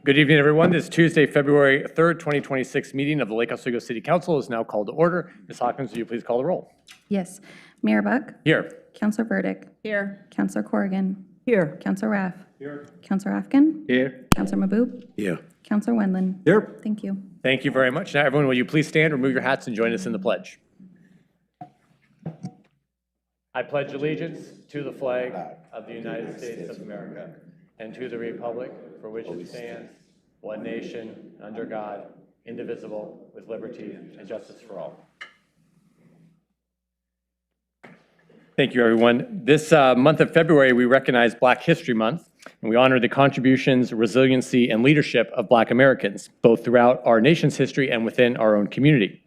Good evening, everyone. This Tuesday, February 3rd, 2026 meeting of the Lake Oswego City Council is now called to order. Ms. Hawkins, will you please call the roll? Yes. Mayor Buck? Here. Councilor Burdick? Here. Councilor Corrigan? Here. Councilor Raff? Here. Councilor Afkin? Here. Councilor Mahboub? Here. Councilor Wendland? Here. Thank you. Thank you very much. Now, everyone, will you please stand, remove your hats, and join us in the pledge? I pledge allegiance to the flag of the United States of America and to the republic for which it stands, one nation, under God, indivisible, with liberty and justice for all. Thank you, everyone. This month of February, we recognize Black History Month, and we honor the contributions, resiliency, and leadership of Black Americans, both throughout our nation's history and within our own community.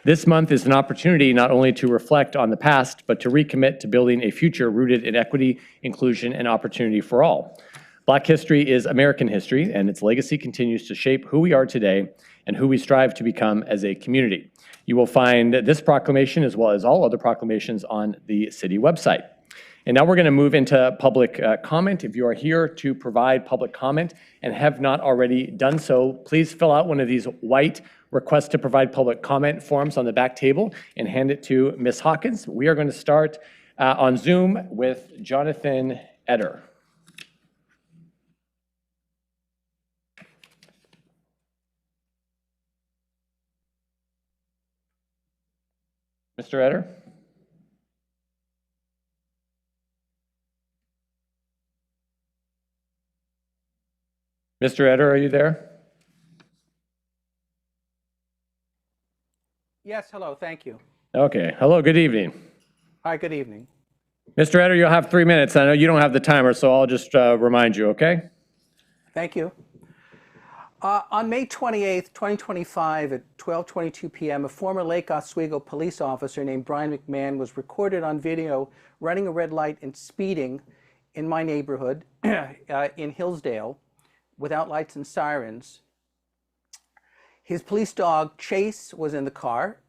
This month is an opportunity not only to reflect on the past, but to recommit to building a future rooted in equity, inclusion, and opportunity for all. Black history is American history, and its legacy continues to shape who we are today and who we strive to become as a community. You will find this proclamation, as well as all other proclamations, on the city website. And now we're going to move into public comment. If you are here to provide public comment and have not already done so, please fill out one of these white request to provide public comment forms on the back table and hand it to Ms. Hawkins. We are going to start on Zoom with Jonathan Eder. Mr. Eder? Mr. Eder, are you there? Yes, hello, thank you. Okay, hello, good evening. Hi, good evening. Mr. Eder, you'll have 3 minutes. I know you don't have the timer, so I'll just remind you, okay? Thank you. On May 28th, 2025 at 12:22 p.m., a former Lake Oswego police officer named Brian McMahon was recorded on video running a red light and speeding in my neighborhood in Hillsdale without lights and sirens. His police dog, Chase, was in the car,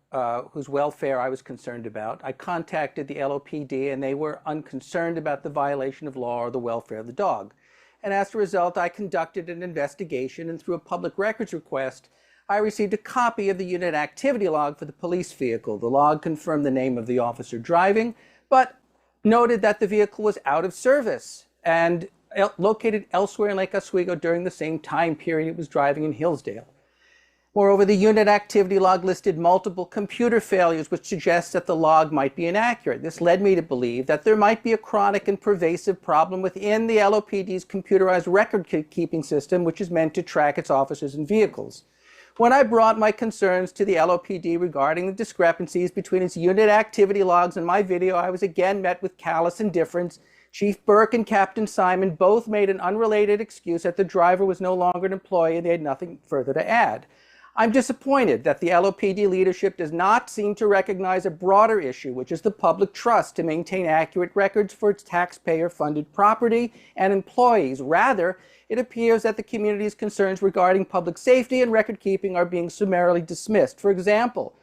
whose welfare I was concerned about. I contacted the LOPD, and they were unconcerned about the violation of law or the welfare of the dog. And as a result, I conducted an investigation, and through a public records request, I received a copy of the unit activity log for the police vehicle. The log confirmed the name of the officer driving, but noted that the vehicle was out of service and located elsewhere in Lake Oswego during the same time period it was driving in Hillsdale. Moreover, the unit activity log listed multiple computer failures, which suggests that the log might be inaccurate. This led me to believe that there might be a chronic and pervasive problem within the LOPD's computerized record-keeping system, which is meant to track its officers and vehicles. When I brought my concerns to the LOPD regarding the discrepancies between its unit activity logs and my video, I was again met with callous indifference. Chief Burke and Captain Simon both made an unrelated excuse that the driver was no longer an employee and they had nothing further to add. I'm disappointed that the LOPD leadership does not seem to recognize a broader issue, which is the public trust to maintain accurate records for its taxpayer-funded property and employees. Rather, it appears that the community's concerns regarding public safety and record-keeping are being summarily dismissed. For example,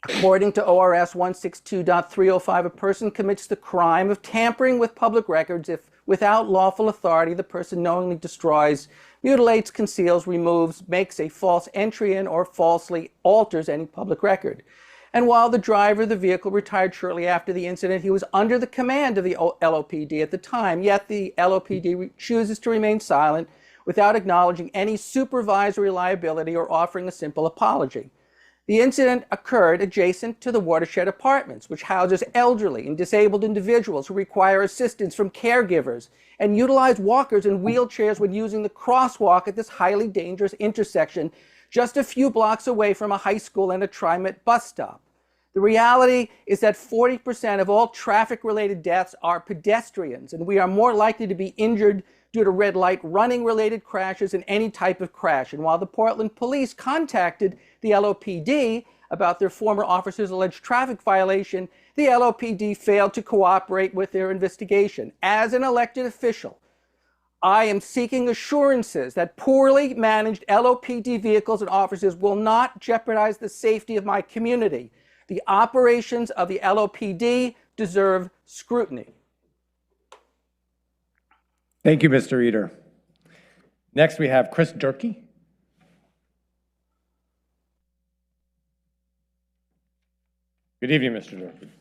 according to ORS 162.305, a person commits the crime of tampering with public records if, without lawful authority, the person knowingly destroys, mutilates, conceals, removes, makes a false entry in, or falsely alters any public record. And while the driver of the vehicle retired shortly after the incident, he was under the command of the LOPD at the time, yet the LOPD chooses to remain silent without acknowledging any supervisory liability or offering a simple apology. The incident occurred adjacent to the Watershed Apartments, which houses elderly and disabled individuals who require assistance from caregivers and utilize walkers and wheelchairs when using the crosswalk at this highly dangerous intersection just a few blocks away from a high school and a TriMet bus stop. The reality is that 40% of all traffic-related deaths are pedestrians, and we are more likely to be injured due to red light running-related crashes than any type of crash. And while the Portland police contacted the LOPD about their former officer's alleged traffic violation, the LOPD failed to cooperate with their investigation. As an elected official, I am seeking assurances that poorly managed LOPD vehicles and officers will not jeopardize the safety of my community. The operations of the LOPD deserve scrutiny. Thank you, Mr. Eder. Next, we have Chris Durkee. Good evening, Mr. Durkee.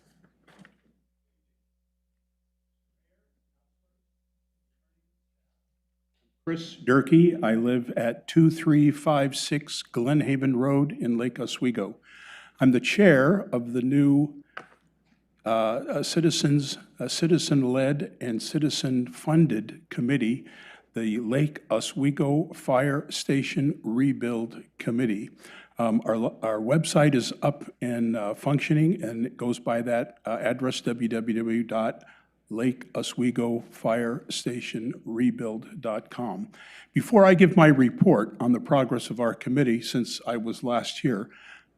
Chris Durkee. I live at 2356 Glenhaven Road in Lake Oswego. I'm the chair of the new citizen-led and citizen-funded committee, the Lake Oswego Fire Station Rebuild Committee. Our website is up and functioning, and it goes by that address, www.lakeoswegoFireStationRebuild.com. Before I give my report on the progress of our committee since I was last here,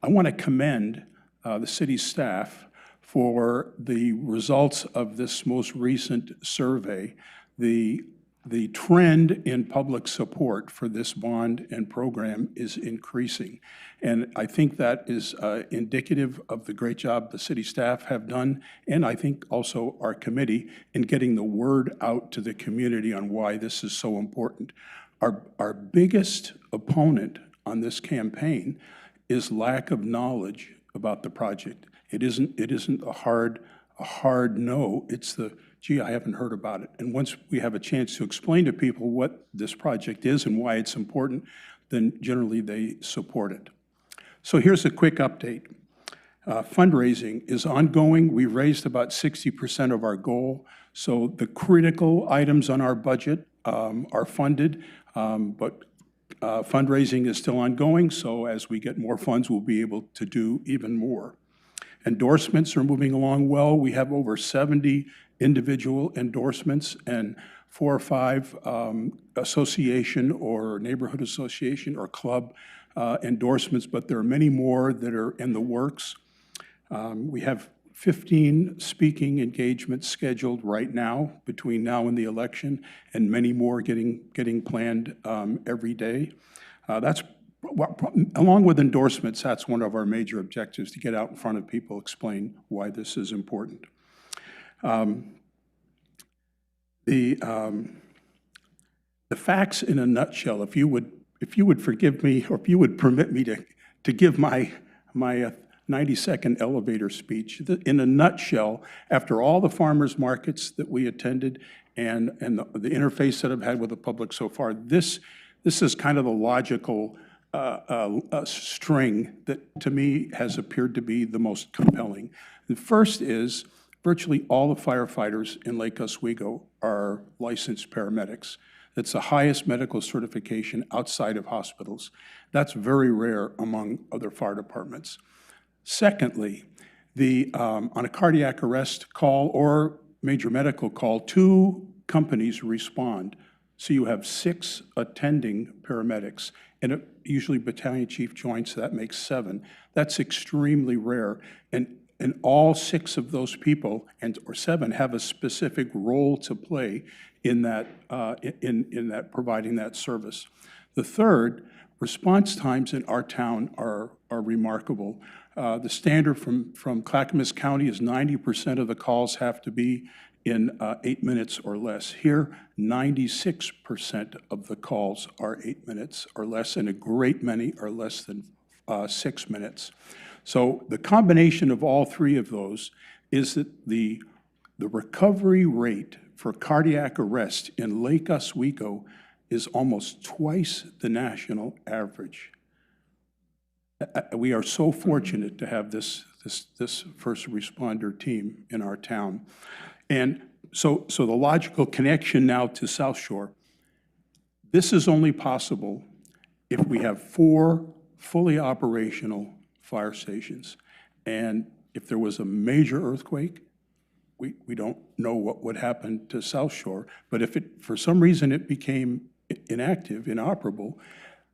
I want to commend the city staff for the results of this most recent survey. The trend in public support for this bond and program is increasing. And I think that is indicative of the great job the city staff have done, and I think also our committee in getting the word out to the community on why this is so important. Our biggest opponent on this campaign is lack of knowledge about the project. It isn't a hard no, it's the, gee, I haven't heard about it. And once we have a chance to explain to people what this project is and why it's important, then generally they support it. So here's a quick update. Fundraising is ongoing. We raised about 60% of our goal. So the critical items on our budget are funded, but fundraising is still ongoing. So as we get more funds, we'll be able to do even more. Endorsements are moving along well. We have over 70 individual endorsements and 4 or 5 association or neighborhood association or club endorsements, but there are many more that are in the works. We have 15 speaking engagements scheduled right now between now and the election, and many more getting planned every day. Along with endorsements, that's one of our major objectives, to get out in front of people, explain why this is important. The facts in a nutshell, if you would forgive me, or if you would permit me to give my 90-second elevator speech. In a nutshell, after all the farmers markets that we attended and the interface that I've had with the public so far, this is kind of the logical string that to me has appeared to be the most compelling. The first is virtually all the firefighters in Lake Oswego are licensed paramedics. That's the highest medical certification outside of hospitals. That's very rare among other fire departments. Secondly, on a cardiac arrest call or major medical call, 2 companies respond. So you have 6 attending paramedics, and usually battalion chief joints, that makes 7. That's extremely rare. And all 6 of those people, or 7, have a specific role to play in that, in that providing that service. The third, response times in our town are remarkable. The standard from Clackamas County is 90% of the calls have to be in 8 minutes or less. Here, 96% of the calls are 8 minutes or less, and a great many are less than 6 minutes. So the combination of all 3 of those is that the recovery rate for cardiac arrest in Lake Oswego is almost twice the national average. We are so fortunate to have this first responder team in our town. And so the logical connection now to South Shore, this is only possible if we have 4 fully operational fire stations. And if there was a major earthquake, we don't know what would happen to South Shore, but if for some reason it became inactive, inoperable,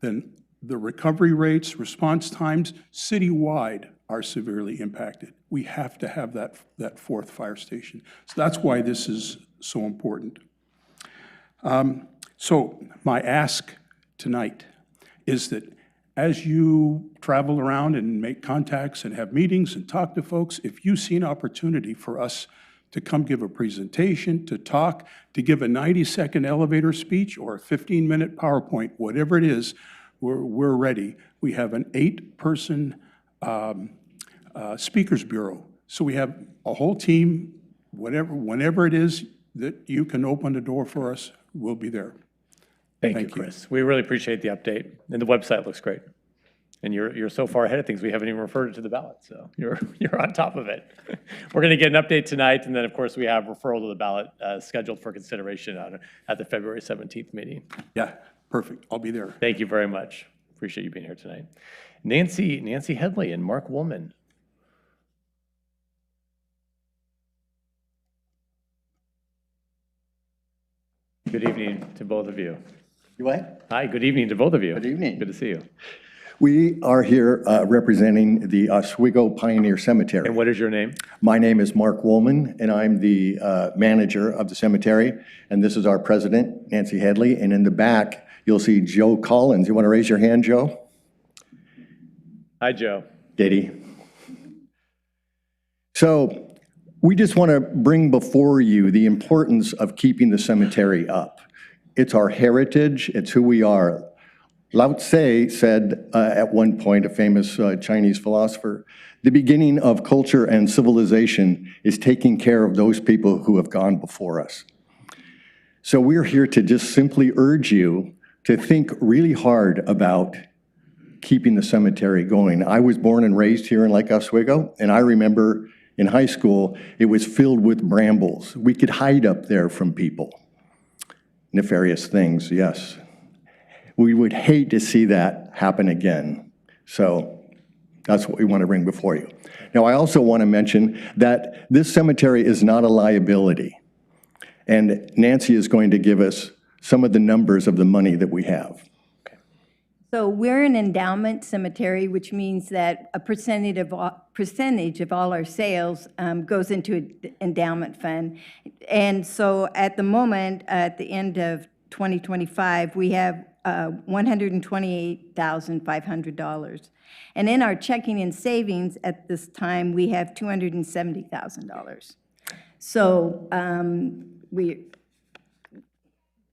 then the recovery rates, response times citywide are severely impacted. We have to have that 4th fire station. So that's why this is so important. So my ask tonight is that as you travel around and make contacts and have meetings and talk to folks, if you see an opportunity for us to come give a presentation, to talk, to give a 90-second elevator speech or a 15-minute PowerPoint, whatever it is, we're ready. We have an 8-person speakers bureau. So we have a whole team, whenever it is that you can open the door for us, we'll be there. Thank you, Chris. We really appreciate the update, and the website looks great. And you're so far ahead of things, we haven't even referred it to the ballot, so you're on top of it. We're going to get an update tonight, and then, of course, we have referral to the ballot scheduled for consideration at the February 17th meeting. Yeah, perfect. I'll be there. Thank you very much. Appreciate you being here tonight. Nancy Headley and Mark Woolman. Good evening to both of you. You what? Hi, good evening to both of you. Good evening. Good to see you. We are here representing the Oswego Pioneer Cemetery. And what is your name? My name is Mark Woolman, and I'm the manager of the cemetery. And this is our president, Nancy Headley. And in the back, you'll see Joe Collins. You want to raise your hand, Joe? Hi, Joe. Diddy. So we just want to bring before you the importance of keeping the cemetery up. It's our heritage. It's who we are. Lao Tse said at one point, a famous Chinese philosopher, the beginning of culture and civilization is taking care of those people who have gone before us. So we're here to just simply urge you to think really hard about keeping the cemetery going. I was born and raised here in Lake Oswego, and I remember in high school, it was filled with brambles. We could hide up there from people. Nefarious things, yes. We would hate to see that happen again. So that's what we want to bring before you. Now, I also want to mention that this cemetery is not a liability. And Nancy is going to give us some of the numbers of the money that we have. So we're an endowment cemetery, which means that a percentage of all our sales goes into an endowment fund. And so at the moment, at the end of 2025, we have $128,500. And in our checking and savings at this time, we have $270,000. So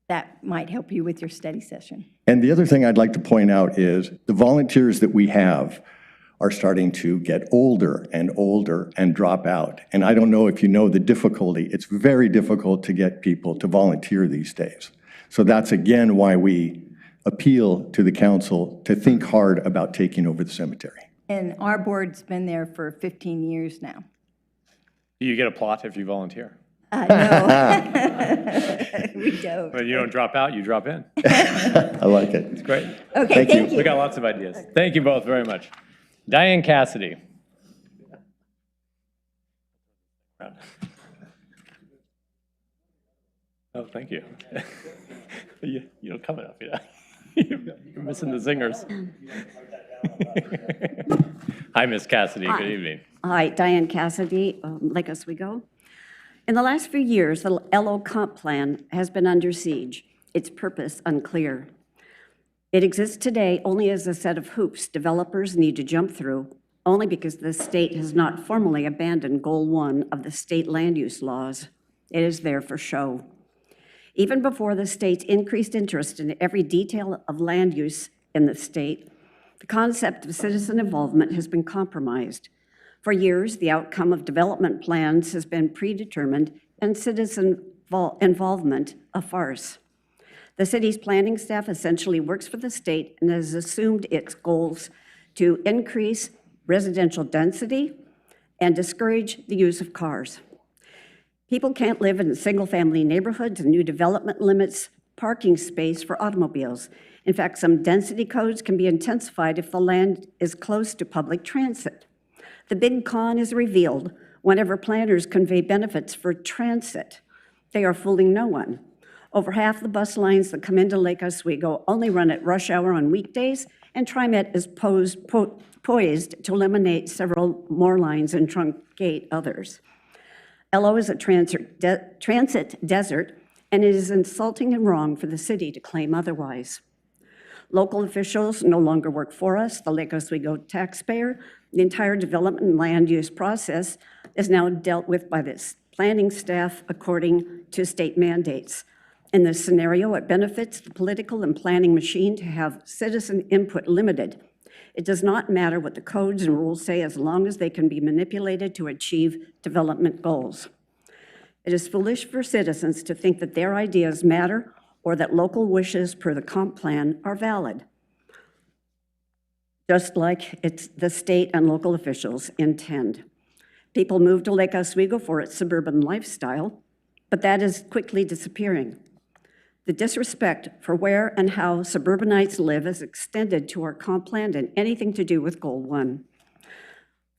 that might help you with your study session. And the other thing I'd like to point out is the volunteers that we have are starting to get older and drop out. And I don't know if you know the difficulty. It's very difficult to get people to volunteer these days. So that's again why we appeal to the council to think hard about taking over the cemetery. And our board's been there for 15 years now. Do you get a plot if you volunteer? No, we don't. But you don't drop out, you drop in. I like it. It's great. Okay, thank you. We got lots of ideas. Thank you both very much. Diane Cassidy. Oh, thank you. You don't come enough, You're missing the zingers. Hi, Miss Cassidy. Good evening. Hi, Diane Cassidy, Lake Oswego. In the last few years, the LO comp plan has been under siege, its purpose unclear. It exists today only as a set of hoops developers need to jump through, only because the state has not formally abandoned Goal 1 of the state land use laws. It is there for show. Even before the state's increased interest in every detail of land use in the state, the concept of citizen involvement has been compromised. For years, the outcome of development plans has been predetermined and citizen involvement a farce. The city's planning staff essentially works for the state and has assumed its goals to increase residential density and discourage the use of cars. People can't live in single-family neighborhoods, and new development limits parking space for automobiles. In fact, some density codes can be intensified if the land is close to public transit. The big con is revealed whenever planners convey benefits for transit. They are fooling no one. Over half the bus lines that come into Lake Oswego only run at rush hour on weekdays, and TriMet is poised to eliminate several more lines and truncate others. LO is a transit desert, and it is insulting and wrong for the city to claim otherwise. Local officials no longer work for us, the Lake Oswego taxpayer. The entire development and land use process is now dealt with by the planning staff according to state mandates. In this scenario, it benefits the political and planning machine to have citizen input limited. It does not matter what the codes and rules say as long as they can be manipulated to achieve development goals. It is foolish for citizens to think that their ideas matter or that local wishes per the comp plan are valid, just like it's the state and local officials intend. People move to Lake Oswego for its suburban lifestyle, but that is quickly disappearing. The disrespect for where and how suburbanites live is extended to our comp plan and anything to do with Goal 1.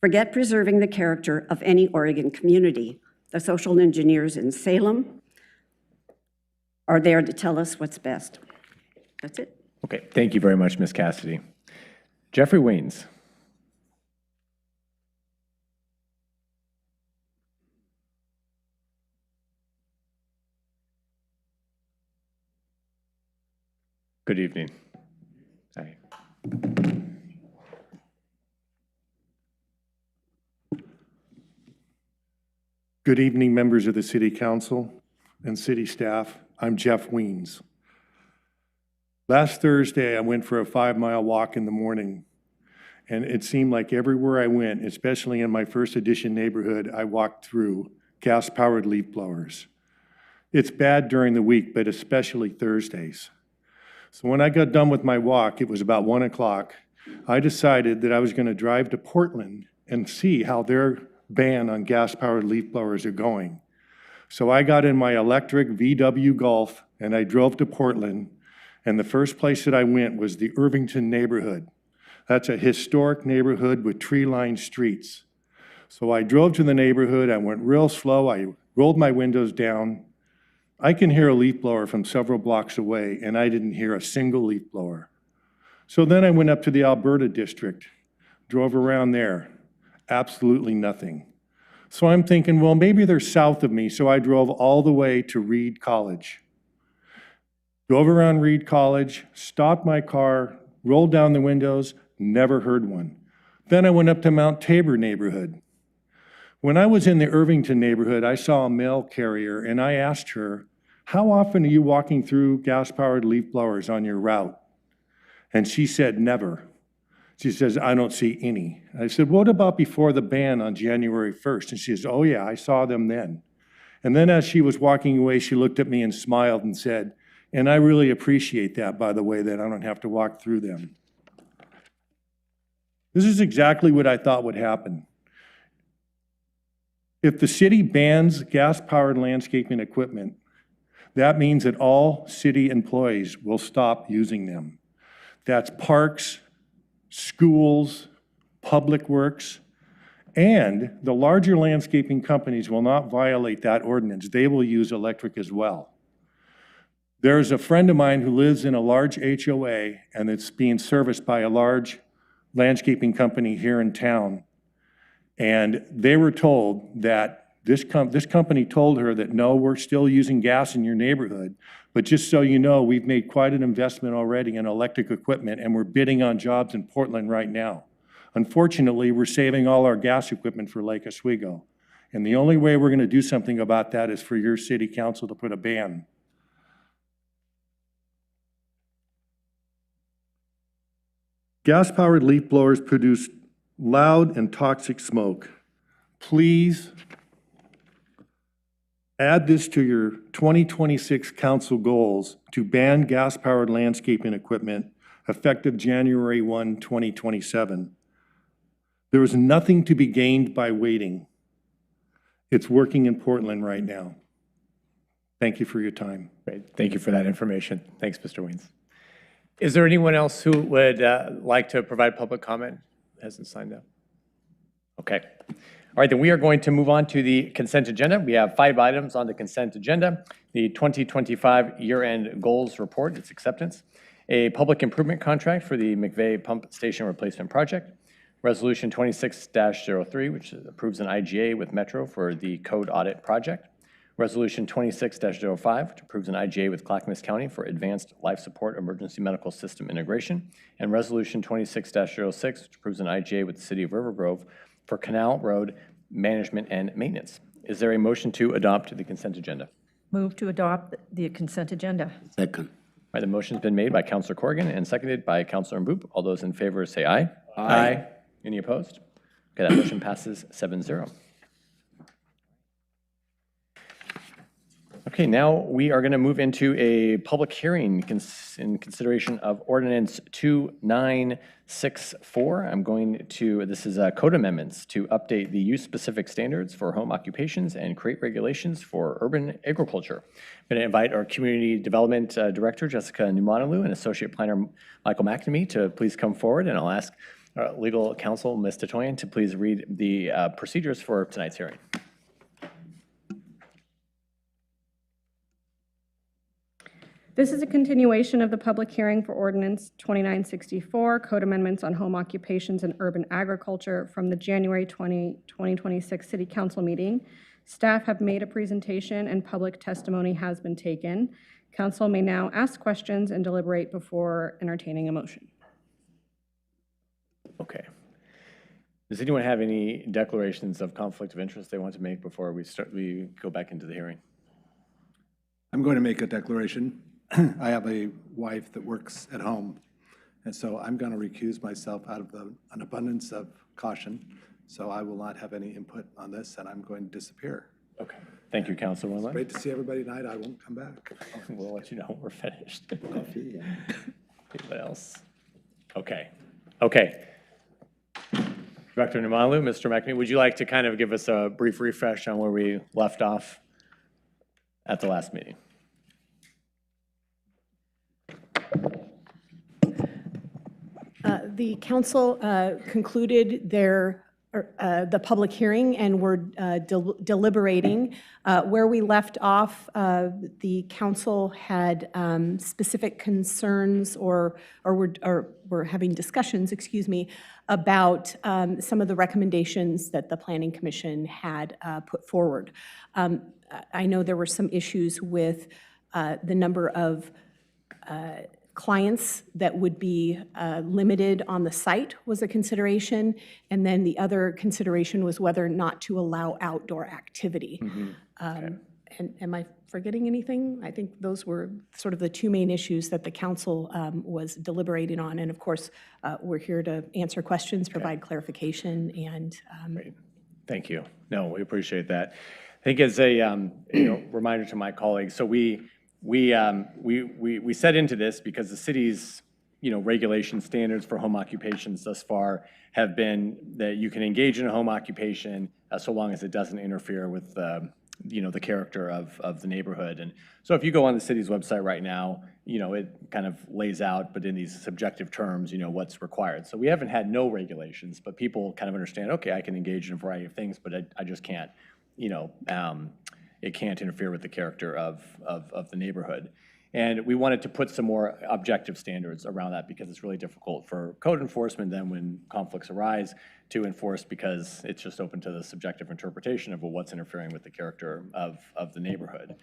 Forget preserving the character of any Oregon community. The social engineers in Salem are there to tell us what's best. That's it. Okay, thank you very much, Ms. Cassidy. Jeffrey Weens. Good evening. Hi. Good evening, members of the City Council and city staff. I'm Jeff Weens. Last Thursday, I went for a 5-mile walk in the morning, and it seemed like everywhere I went, especially in my First Edition neighborhood, I walked through gas-powered leaf blowers. It's bad during the week, but especially Thursdays. So when I got done with my walk, it was about 1 o'clock, I decided that I was going to drive to Portland and see how their ban on gas-powered leaf blowers are going. So I got in my electric VW Golf and I drove to Portland, and the first place that I went was the Irvington neighborhood. That's a historic neighborhood with tree-lined streets. So I drove to the neighborhood, I went real slow, I rolled my windows down. I can hear a leaf blower from several blocks away, and I didn't hear a single leaf blower. So then I went up to the Alberta district, drove around there, absolutely nothing. So I'm thinking, well, maybe they're south of me, so I drove all the way to Reed College. Drove around Reed College, stopped my car, rolled down the windows, never heard one. Then I went up to Mount Tabor neighborhood. When I was in the Irvington neighborhood, I saw a mail carrier, and I asked her, how often are you walking through gas-powered leaf blowers on your route? And she said, never. She says, I don't see any. I said, what about before the ban on January 1st? And she says, oh yeah, I saw them then. And then as she was walking away, she looked at me and smiled and said, and I really appreciate that, by the way, that I don't have to walk through them. This is exactly what I thought would happen. If the city bans gas-powered landscaping equipment, that means that all city employees will stop using them. That's parks, schools, public works, and the larger landscaping companies will not violate that ordinance. They will use electric as well. There's a friend of mine who lives in a large HOA, and it's being serviced by a large landscaping company here in town. And they were told that this company told her that, no, we're still using gas in your neighborhood, but just so you know, we've made quite an investment already in electric equipment, and we're bidding on jobs in Portland right now. Unfortunately, we're saving all our gas equipment for Lake Oswego. And the only way we're going to do something about that is for your city council to put a ban. Gas-powered leaf blowers produce loud and toxic smoke. Please add this to your 2026 council goals to ban gas-powered landscaping equipment effective January 1, 2027. There is nothing to be gained by waiting. It's working in Portland right now. Thank you for your time. Great. Thank you for that information. Thanks, Mr. Weens. Is there anyone else who would like to provide public comment? Hasn't signed up. Okay. All right, then we are going to move on to the consent agenda. We have 5 items on the consent agenda. The 2025 year-end goals report, its acceptance, a public improvement contract for the McVeigh Pump Station Replacement Project, Resolution 26-03, which approves an IGA with Metro for the code audit project, Resolution 26-05, which approves an IGA with Clackamas County for advanced life support emergency medical system integration, and Resolution 26-06, which approves an IGA with the City of River Grove for Canal Road management and maintenance. Is there a motion to adopt the consent agenda? Move to adopt the consent agenda. Second. All right, the motion's been made by Counselor Corrigan and seconded by Counselor Mboop. All those in favor say aye. Aye. Any opposed? Okay, that motion passes 7-0. Okay, now we are going to move into a public hearing in consideration of Ordinance 2964. This is code amendments to update the use-specific standards for home occupations and create regulations for urban agriculture. I'm going to invite our Community Development Director, Jessica Numanalu, and Associate Planner, Michael McNamee, to please come forward, and I'll ask Legal Counsel, Ms. Tatoyan, to please read the procedures for tonight's hearing. This is a continuation of the public hearing for Ordinance 2964, Code Amendments on Home Occupations and Urban Agriculture from the January 2026 City Council meeting. Staff have made a presentation and public testimony has been taken. Council may now ask questions and deliberate before entertaining a motion. Okay. Does anyone have any declarations of conflict of interest they want to make before we go back into the hearing? I'm going to make a declaration. I have a wife that works at home, and so I'm going to recuse myself out of an abundance of caution. So I will not have any input on this, and I'm going to disappear. Okay. Thank you, Councilor Winland. Great to see everybody tonight. I won't come back. We'll let you know when we're finished. Anybody else? Okay. Okay. Director Numanalu, Mr. McNamee, would you like to kind of give us a brief refresh on where we left off at the last meeting? The council concluded the public hearing and were deliberating. Where we left off, the council had specific concerns or were having discussions, excuse me, about some of the recommendations that the Planning Commission had put forward. I know there were some issues with the number of clients that would be limited on the site was a consideration, and then the other consideration was whether or not to allow outdoor activity. And am I forgetting anything? I think those were sort of the two main issues that the council was deliberating on, and of course, we're here to answer questions, provide clarification, and Great. Thank you. No, we appreciate that. I think as a reminder to my colleagues, so we set into this because the city's regulation standards for home occupations thus far have been that you can engage in a home occupation so long as it doesn't interfere with the character of the neighborhood. And so if you go on the city's website right now, it kind of lays out, but in these subjective terms, what's required. So we haven't had no regulations, but people kind of understand, okay, I can engage in a variety of things, but I just can't, it can't interfere with the character of the neighborhood. And we wanted to put some more objective standards around that because it's really difficult for code enforcement then when conflicts arise to enforce because it's just open to the subjective interpretation of what's interfering with the character of the neighborhood.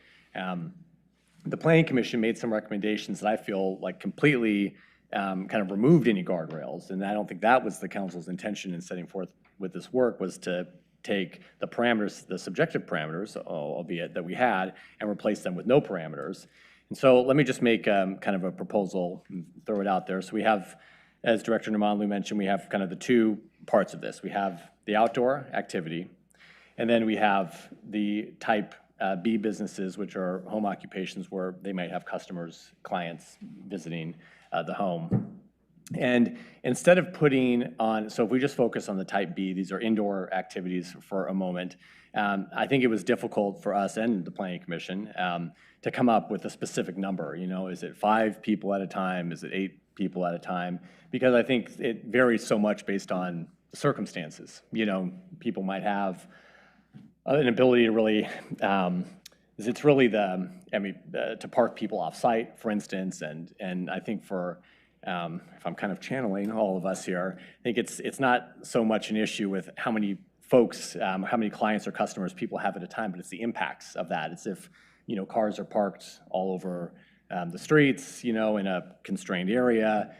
The Planning Commission made some recommendations that I feel like completely kind of removed any guardrails, and I don't think that was the council's intention in setting forth with this work, was to take the parameters, the subjective parameters, albeit that we had, and replace them with no parameters. And so let me just make kind of a proposal and throw it out there. So we have, as Director Numanalu mentioned, we have kind of the two parts of this. We have the outdoor activity, and then we have the type B businesses, which are home occupations where they might have customers, clients visiting the home. And instead of putting on, so if we just focus on the type B, these are indoor activities for a moment, I think it was difficult for us and the Planning Commission to come up with a specific number. Is it 5 people at a time? Is it 8 people at a time? Because I think it varies so much based on the circumstances. People might have an ability to really, it's really to park people off-site, for instance, and I think for, if I'm kind of channeling all of us here, I think it's not so much an issue with how many folks, how many clients or customers people have at a time, but it's the impacts of that. It's if, cars are parked all over the streets, in a constrained area,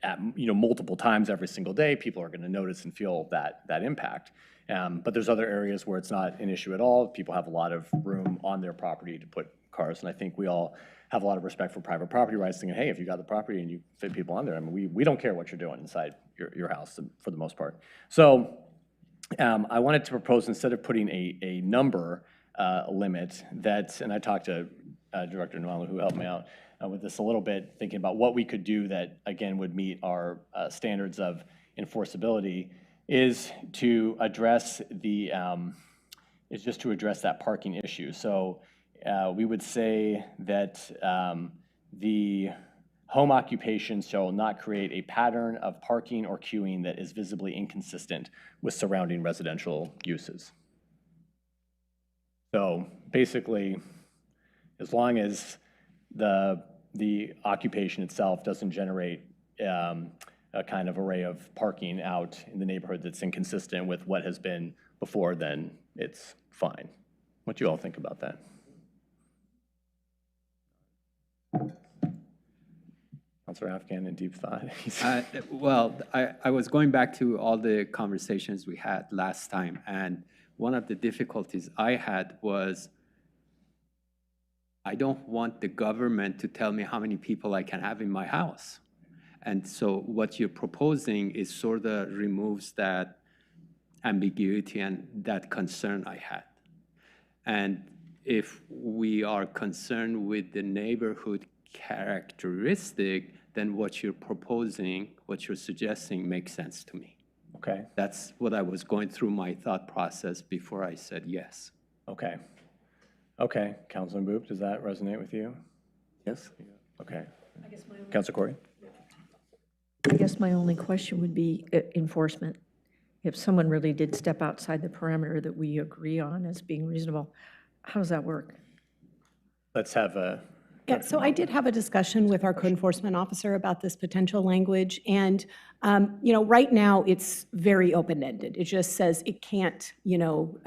at multiple times every single day, people are going to notice and feel that impact. But there's other areas where it's not an issue at all. People have a lot of room on their property to put cars, and I think we all have a lot of respect for private property rights, thinking, hey, if you got the property and you fit people on there, I mean, we don't care what you're doing inside your house for the most part. So I wanted to propose, instead of putting a number limit, that, and I talked to Director Nwala, who helped me out with this a little bit, thinking about what we could do that, again, would meet our standards of enforceability, is to address the, is just to address that parking issue. So we would say that the home occupation shall not create a pattern of parking or queuing that is visibly inconsistent with surrounding residential uses. So basically, as long as the occupation itself doesn't generate a kind of array of parking out in the neighborhood that's inconsistent with what has been before, then it's fine. What do you all think about that? Councilor Afghan in deep thought. Well, I was going back to all the conversations we had last time, and one of the difficulties I had was I don't want the government to tell me how many people I can have in my house. And so what you're proposing is sort of removes that ambiguity and that concern I had. And if we are concerned with the neighborhood characteristic, then what you're proposing, what you're suggesting makes sense to me. Okay. That's what I was going through my thought process before I said yes. Okay. Okay. Councilman Boop, does that resonate with you? Yes? Okay. Councilor Corey? I guess my only question would be enforcement. If someone really did step outside the parameter that we agree on as being reasonable, how does that work? Let's have a... Yeah, so I did have a discussion with our code enforcement officer about this potential language, and you know, right now it's very open-ended. It just says it can't, you know,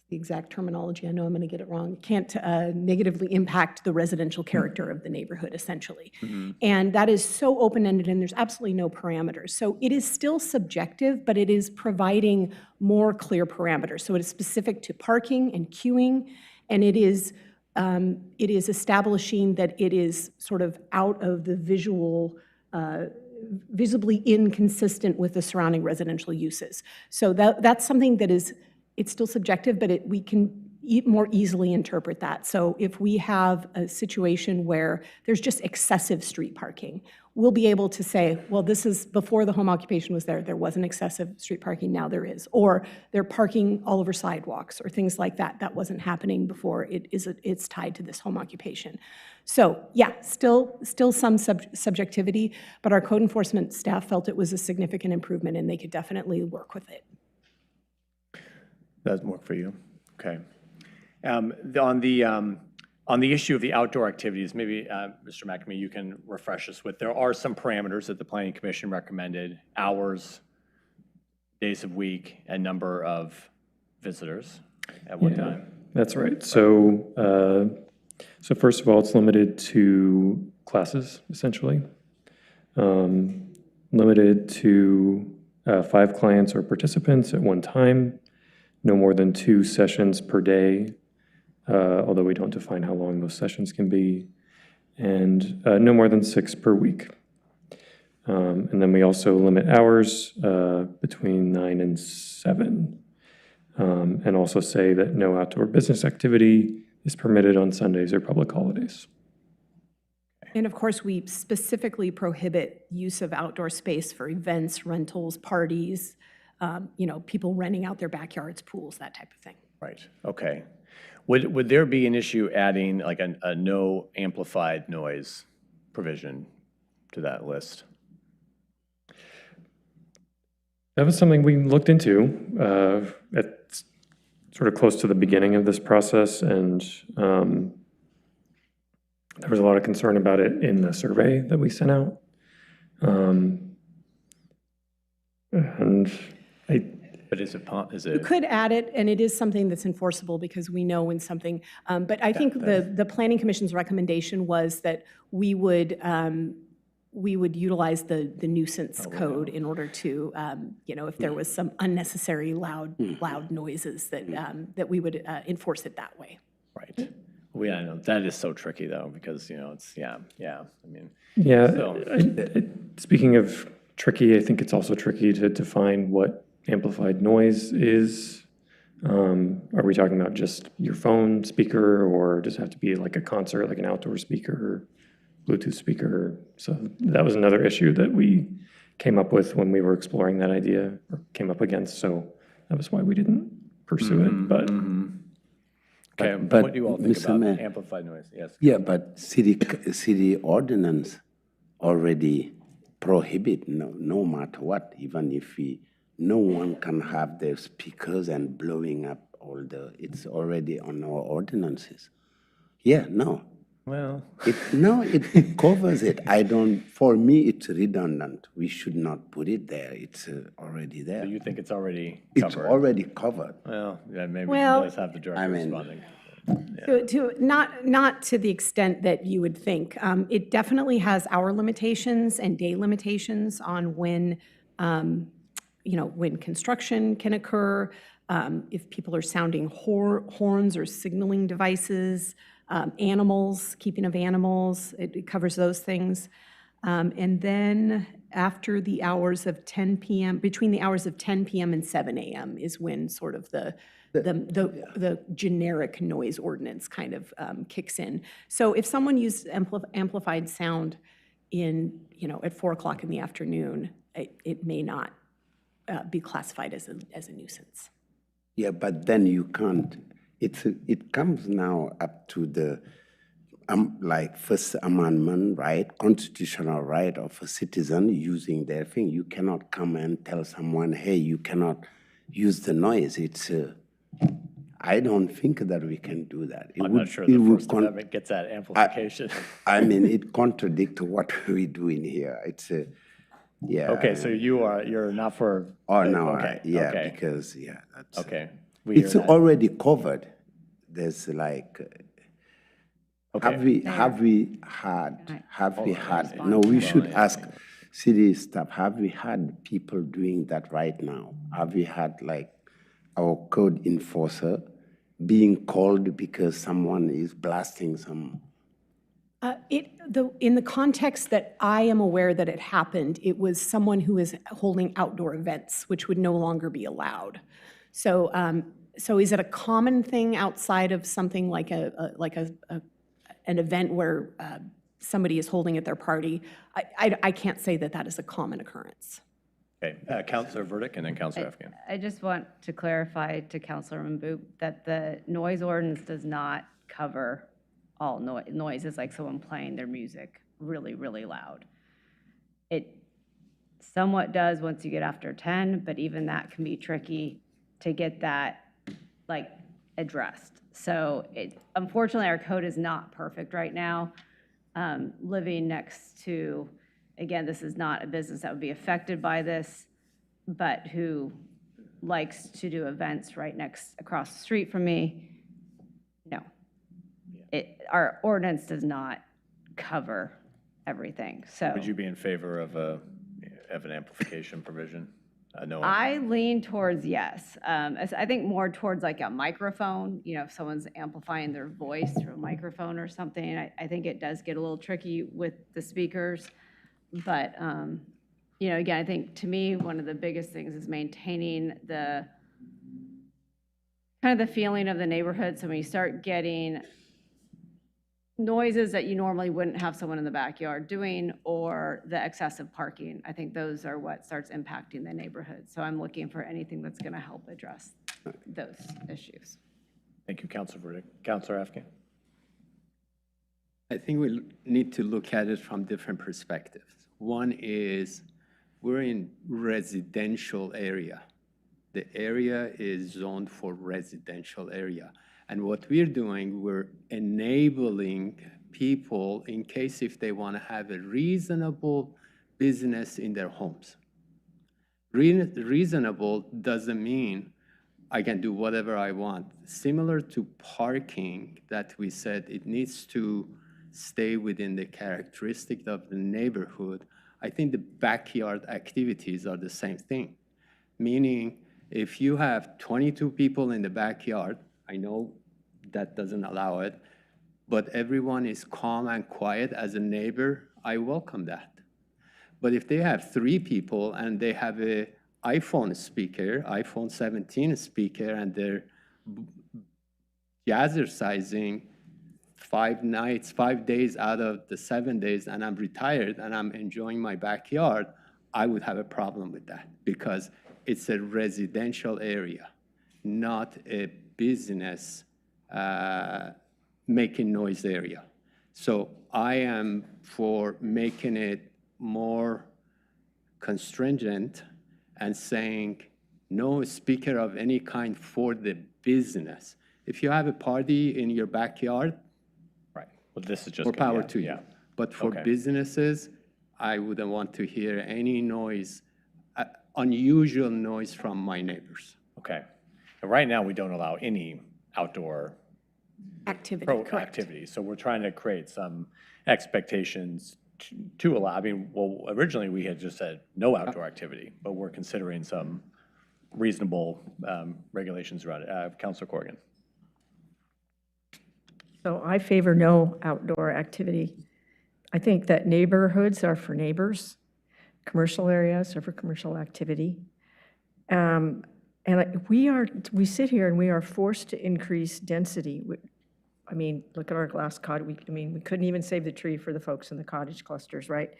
the exact terminology, I know I'm going to get it wrong, can't negatively impact the residential character of the neighborhood, essentially. And that is so open-ended, and there's absolutely no parameters. So it is still subjective, but it is providing more clear parameters. So it is specific to parking and queuing, and it is establishing that it is sort of out of the visual, visibly inconsistent with the surrounding residential uses. So that's something that is, it's still subjective, but we can more easily interpret that. So if we have a situation where there's just excessive street parking, we'll be able to say, well, this is before the home occupation was there wasn't excessive street parking, now there is. Or they're parking all over sidewalks or things like that. That wasn't happening before. It's tied to this home occupation. So yeah, still some subjectivity, but our code enforcement staff felt it was a significant improvement and they could definitely work with it. That doesn't work for you? Okay. On the issue of the outdoor activities, maybe, Mr. McNamee, you can refresh us with, there are some parameters that the Planning Commission recommended: hours, days of week, and number of visitors at one time. That's right. So, so first of all, it's limited to classes, essentially. Limited to 5 clients or participants at one time. No more than 2 sessions per day, although we don't define how long those sessions can be, and no more than 6 per week. And then we also limit hours between 9 and 7, and also say that no outdoor business activity is permitted on Sundays or public holidays. And of course, we specifically prohibit use of outdoor space for events, rentals, parties, you know, people renting out their backyards, pools, that type of thing. Right, okay. Would there be an issue adding like a no amplified noise provision to that list? That was something we looked into at sort of close to the beginning of this process, and there was a lot of concern about it in the survey that we sent out. But is it? You could add it, and it is something that's enforceable because we know when something, but I think the Planning Commission's recommendation was that we would we would utilize the nuisance code in order to, if there was some unnecessary loud noises, that we would enforce it that way. Right. I know, that is so tricky, though, because, it's, I mean. Yeah, So- speaking of tricky, I think it's also tricky to define what amplified noise is. Are we talking about just your phone speaker, or does it have to be like a concert, like an outdoor speaker, Bluetooth speaker? So that was another issue that we came up with when we were exploring that idea, or came up against, so that was why we didn't pursue it, but. Okay, But what do you all think Mr. about Mayor, amplified noise? Yes. Yeah, but city ordinance already prohibit no matter what, even if no one can have their speakers and blowing up it's already on our ordinances. Yeah, no. Well. It covers it. For me, it's redundant. We should not put it there. It's already there. So you think it's already It's covered? already covered. Well, yeah, maybe Well, it does have the director responding. Not to the extent that you would think. It definitely has hour limitations and day limitations on when, when construction can occur, if people are sounding horns or signaling devices, animals, keeping of animals, it covers those things. And then after the hours of 10 p.m., between the hours of 10 p.m. and 7 a.m. is when sort of the generic noise ordinance kind of kicks in. So if someone used amplified sound at 4 o'clock in the afternoon, it may not be classified as a nuisance. Yeah, but then you can't. It comes now up to the like First Amendment right, constitutional right of a citizen using their thing. You cannot come and tell someone, hey, you cannot use the noise. I don't think that we can do that. I'm not sure the First Amendment gets that amplification. I mean, it contradicts what we do in here. Yeah. Okay, so you're not for. Oh, no, okay. yeah, because, that's. Okay. It's already covered. There's like, okay. have we had, no, we should ask city staff, have we had people doing that right now? Have we had like our code enforcer being called because someone is blasting some? In the context that I am aware that it happened, it was someone who is holding outdoor events, which would no longer be allowed. So, is it a common thing outside of something like an event where somebody is holding at their party? I can't say that is a common occurrence. Okay, Councilor Verdict and then Councilor Afghan. I just want to clarify to Councilor Mboop that the noise ordinance does not cover all noises, like someone playing their music really, really loud. It somewhat does once you get after 10, but even that can be tricky to get that addressed. So unfortunately, our code is not perfect right now. Living next to, again, this is not a business that would be affected by this, but who likes to do events across the street from me, no. Our ordinance does not cover everything, so. Would you be in favor of an amplification provision? No. I lean towards yes. I think more towards like a microphone, if someone's amplifying their voice through a microphone or something, I think it does get a little tricky with the speakers. But, again, I think to me, one of the biggest things is maintaining the kind of the feeling of the neighborhood. So when you start getting noises that you normally wouldn't have someone in the backyard doing, or the excessive parking, I think those are what starts impacting the neighborhood. So I'm looking for anything that's going to help address those issues. Thank you, Councilor Verdict. Councilor Afghan. I think we need to look at it from different perspectives. One is we're in residential area. The area is zoned for residential area. And what we're doing, we're enabling people in case if they want to have a reasonable business in their homes. Reasonable doesn't mean I can do whatever I want. Similar to parking that we said it needs to stay within the characteristic of the neighborhood, I think the backyard activities are the same thing. Meaning, if you have 22 people in the backyard, I know that doesn't allow it, but everyone is calm and quiet as a neighbor, I welcome that. But if they have 3 people and they have a iPhone speaker, iPhone 17 speaker, and they're jazzercising 5 days out of the 7 days, and I'm retired and I'm enjoying my backyard, I would have a problem with that because it's a residential area, not a business making noise area. So I am for making it more constringent and saying no speaker of any kind for the business. If you have a party in your backyard, Right. Well, this is just. more power yeah, to you. yeah. But for Okay. businesses, I wouldn't want to hear any noise, unusual noise from my neighbors. Okay. And right now, we don't allow any outdoor Activity, correct. activities. So we're trying to create some expectations to allow. I mean, well, originally we had just said no outdoor activity, but we're considering some reasonable regulations around it. Councilor Corrigan. So I favor no outdoor activity. I think that neighborhoods are for neighbors, commercial areas are for commercial activity. And we sit here and we are forced to increase density. I mean, look at our glass cottage. We couldn't even save the tree for the folks in the cottage clusters, right?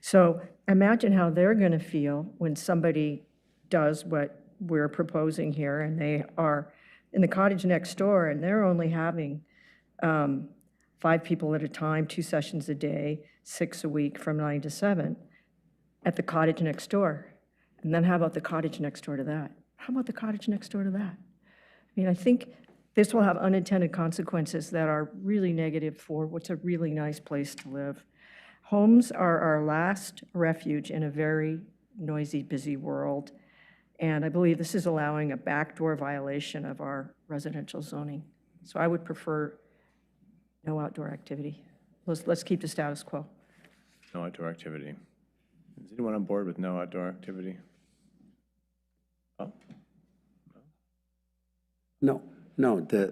So imagine how they're going to feel when somebody does what we're proposing here, and they are in the cottage next door, and they're only having 5 people at a time, 2 sessions a day, 6 a week from 9 to 7 at the cottage next door. And then how about the cottage next door to that? How about the cottage next door to that? I mean, I think this will have unintended consequences that are really negative for what's a really nice place to live. Homes are our last refuge in a very noisy, busy world. And I believe this is allowing a backdoor violation of our residential zoning. So I would prefer no outdoor activity. Let's keep the status quo. No outdoor activity. Is anyone on board with no outdoor activity? Oh. No,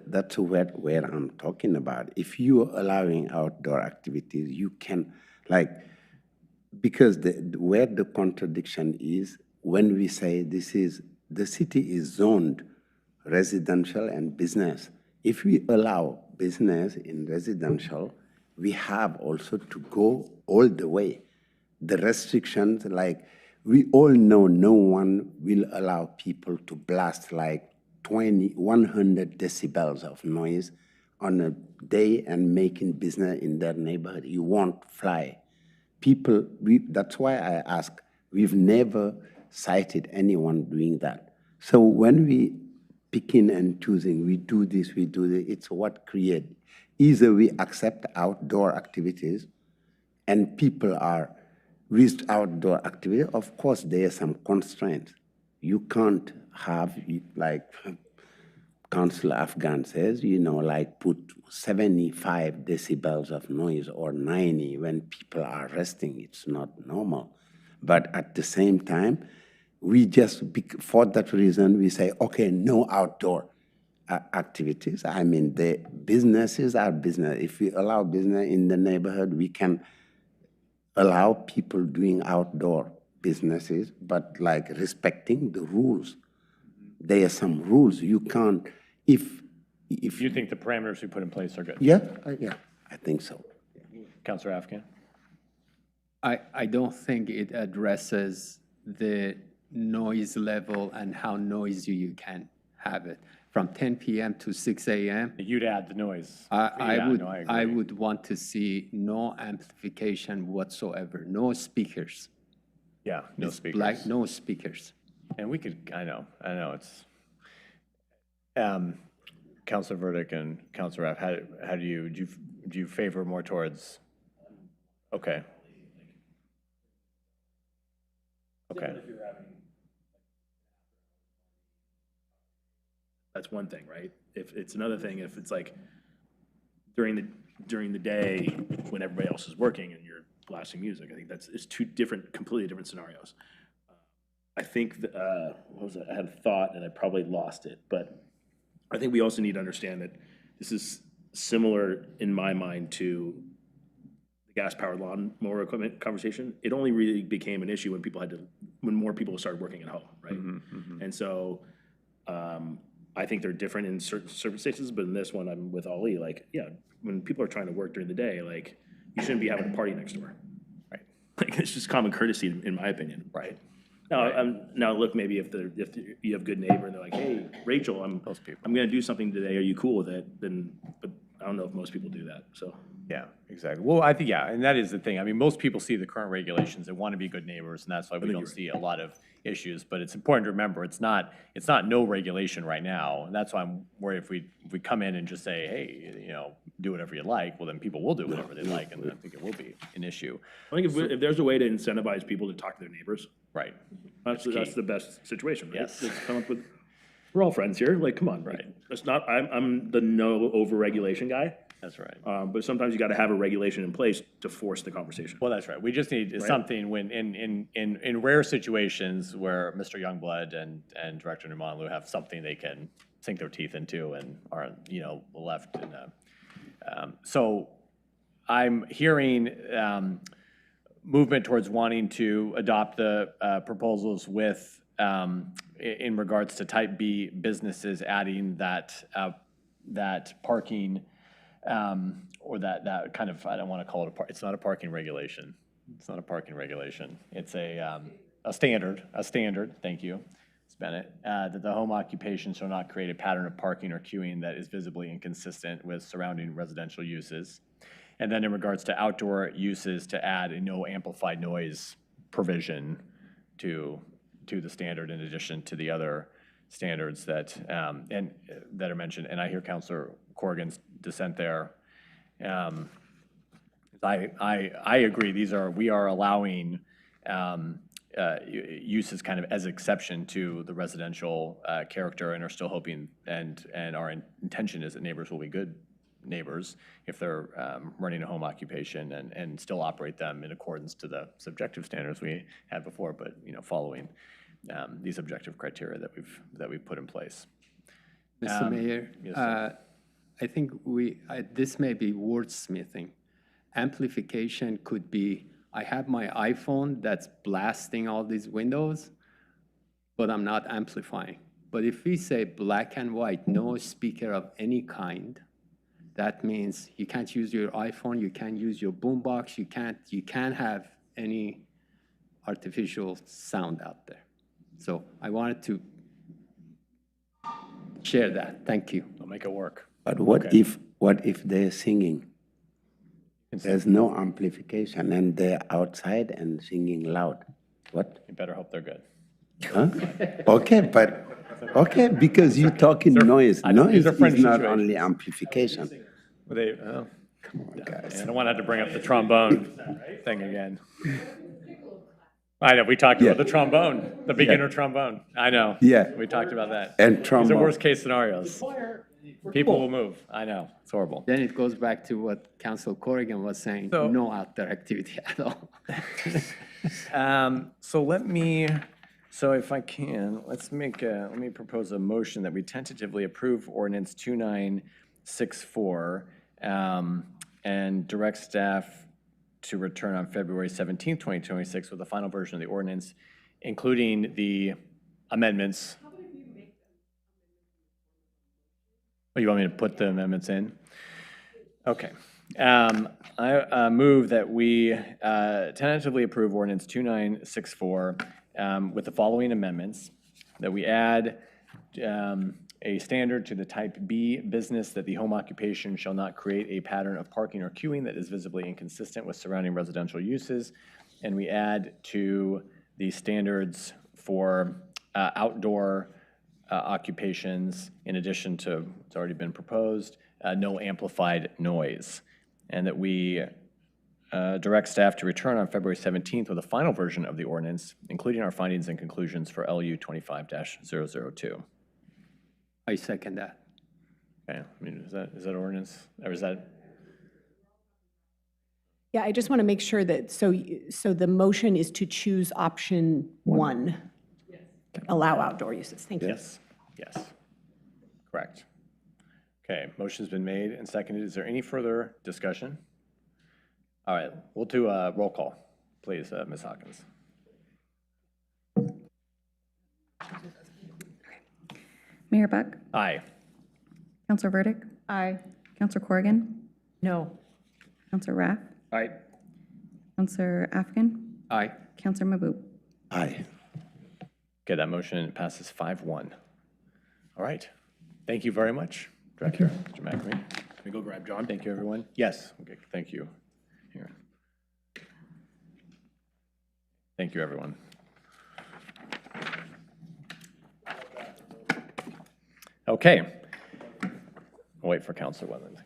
that's where I'm talking about. If you are allowing outdoor activities, you can, because where the contradiction is, when we say the city is zoned residential and business. If we allow business in residential, we have also to go all the way. The restrictions, we all know no one will allow people to blast 100 decibels of noise on a day and making business in their neighborhood. You won't fly. People, that's why I ask, we've never cited anyone doing that. So when we picking and choosing, we do this, it's what create. Either we accept outdoor activities and people are with outdoor activity, of course there are some constraints. You can't have, Councillor Afghan says, put 75 decibels of noise or 90 when people are resting. It's not normal. But at the same time, we just, for that reason, we say, okay, no outdoor activities. I mean, the businesses are business. If we allow business in the neighborhood, we can allow people doing outdoor businesses, but respecting the rules. There are some rules you can't, if You think the parameters we put in place are good? Yeah, I think so. Councilor Afghan? I don't think it addresses the noise level and how noisy you can have it. From 10 p.m. to 6 a.m. You'd add the noise. I would want to see no amplification whatsoever, no speakers. Yeah, no speakers. No speakers. And we could, I know, it's, Councilor Verdick and Councilor Raff, how do you favor more towards, okay. Okay. That's one thing, right? If it's another thing, if it's during the during the day when everybody else is working and you're blasting music. I think it's two completely different scenarios. I think, what was it? I had a thought and I probably lost it, but I think we also need to understand that this is similar in my mind to the gas-powered lawnmower equipment conversation. It only really became an issue when more people started working at home, right? And so I think they're different in certain circumstances, but in this one, I'm with Ali. Like, yeah, when people are trying to work during the day, like, you shouldn't be having a party next door, right? Like, it's just common courtesy, in my opinion, right? Now look, maybe if you have good neighbor and they're like, hey, Rachel, I'm going to do something today. Are you cool with it? Then, but I don't know if most people do that. So Yeah, exactly. Well, I think, yeah, and that is the thing. I mean, most people see the current regulations, they want to be good neighbors, and that's why we don't see a lot of issues. But it's important to remember, it's not no regulation right now. And that's why I'm worried if we come in and just say, hey, you know, do whatever you like, well, then people will do whatever they like, and I think it will be an issue. I think if there's a way to incentivize people to talk to their neighbors, right, that's the best situation, right? Yes. Just come up with, we're all friends here, like, come on, right? That's not, I'm the no over-regulation guy. That's right. But sometimes you got to have a regulation in place to force the conversation. Well, that's right. We just need something when in rare situations where Mr. Youngblood and Director Numanlu have something they can sink their teeth into and are, you know, left in a, so I'm hearing movement towards wanting to adopt the proposals with in regards to type B businesses, adding that parking or that kind of, I don't want to call it it's not a parking regulation. It's not a parking regulation. It's a standard, thank you, Ms. Bennett, that the home occupation shall not create a pattern of parking or queuing that is visibly inconsistent with surrounding residential uses. And then in regards to outdoor uses, to add a no amplified noise provision to the standard in addition to the other standards that that are mentioned. And I hear Councilor Corrigan's dissent there. I agree. We are allowing uses kind of as exception to the residential character, and are still hoping and our intention is that neighbors will be good neighbors if they're running a home occupation and still operate them in accordance to the subjective standards we had before, but you know, following these objective criteria that we've put in place. Mr. Mayor, yes, I think this may be wordsmithing. Amplification could be, I have my iPhone that's blasting all these windows, but I'm not amplifying. But if we say black and white, no speaker of any kind, that means you can't use your iPhone, you can't use your boombox, you can't have any artificial sound out there. So I wanted to share that. Thank you. I'll make it work. But what if they're singing? There's no amplification and they're outside and singing loud. What? You better hope they're good. Huh? Okay, because you're talking noise. Noise is not only amplification. Come on, guys. I don't want to have to bring up the trombone thing again. I know, we talked about the trombone, the beginner trombone. I know. Yeah. We talked about that. And trombone. These are worst case scenarios. People will move. I know. It's horrible. Then it goes back to what Council Corrigan was saying, no outdoor activity at all. So if I can, let me propose a motion that we tentatively approve ordinance 2964 and direct staff to return on February 17th, 2026 with the final version of the ordinance, including the amendments. Oh, you want me to put the amendments in? Okay. I move that we tentatively approve ordinance 2964 with the following amendments, that we add a standard to the type B business that the home occupation shall not create a pattern of parking or queuing that is visibly inconsistent with surrounding residential uses. And we add to the standards for outdoor occupations, in addition to what's already been proposed, no amplified noise. And that we direct staff to return on February 17th with a final version of the ordinance, including our findings and conclusions for LU 25-002. I second that. Okay, I mean, is that ordinance, or is that? Yeah, I just want to make sure that, so the motion is to choose option 1. Allow outdoor uses. Thank you. Yes, yes, correct. Okay, motion's been made and seconded. Is there any further discussion? All right, we'll do a roll call, please, Ms. Hawkins. Mayor Buck, Aye. Counselor Burdick, Aye. Counselor Corrigan, No. Counselor Raff, Aye. Counselor Afghan, Aye. Counselor Maboop. Aye. Okay, that motion passes 5-1. All right, thank you very much, Director, Mr. McAmey. Can we go grab John? Thank you, everyone. Yes, okay, thank you. Here. Thank you, everyone. Okay. I'll wait for Councilor Wetland.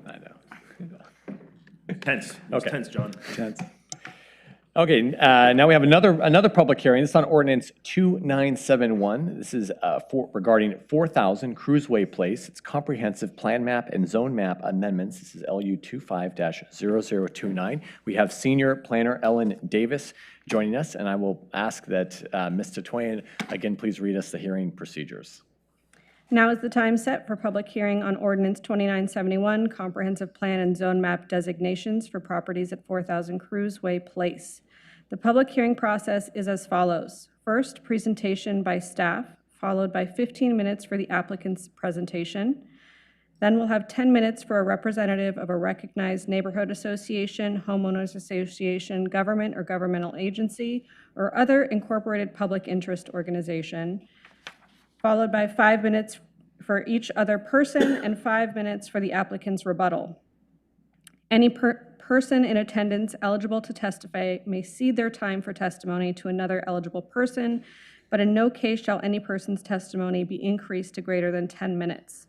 I know. Tense. It was Okay. tense, John. Tense. Okay, now we have another public hearing. This is on ordinance 2971. This is regarding 4,000 Cruiseway Place. It's comprehensive plan map and zone map amendments. This is LU 25-0029. We have senior planner Ellen Davis joining us, and I will ask that Ms. Tatoyan, again, please read us the hearing procedures. Now is the time set for public hearing on ordinance 2971, comprehensive plan and zone map designations for properties at 4,000 Cruiseway Place. The public hearing process is as follows. First, presentation by staff, followed by 15 minutes for the applicant's presentation. Then we'll have 10 minutes for a representative of a recognized neighborhood association, homeowners association, government or governmental agency, or other incorporated public interest organization, followed by 5 minutes for each other person and 5 minutes for the applicant's rebuttal. Any person in attendance eligible to testify may cede their time for testimony to another eligible person, but in no case shall any person's testimony be increased to greater than 10 minutes.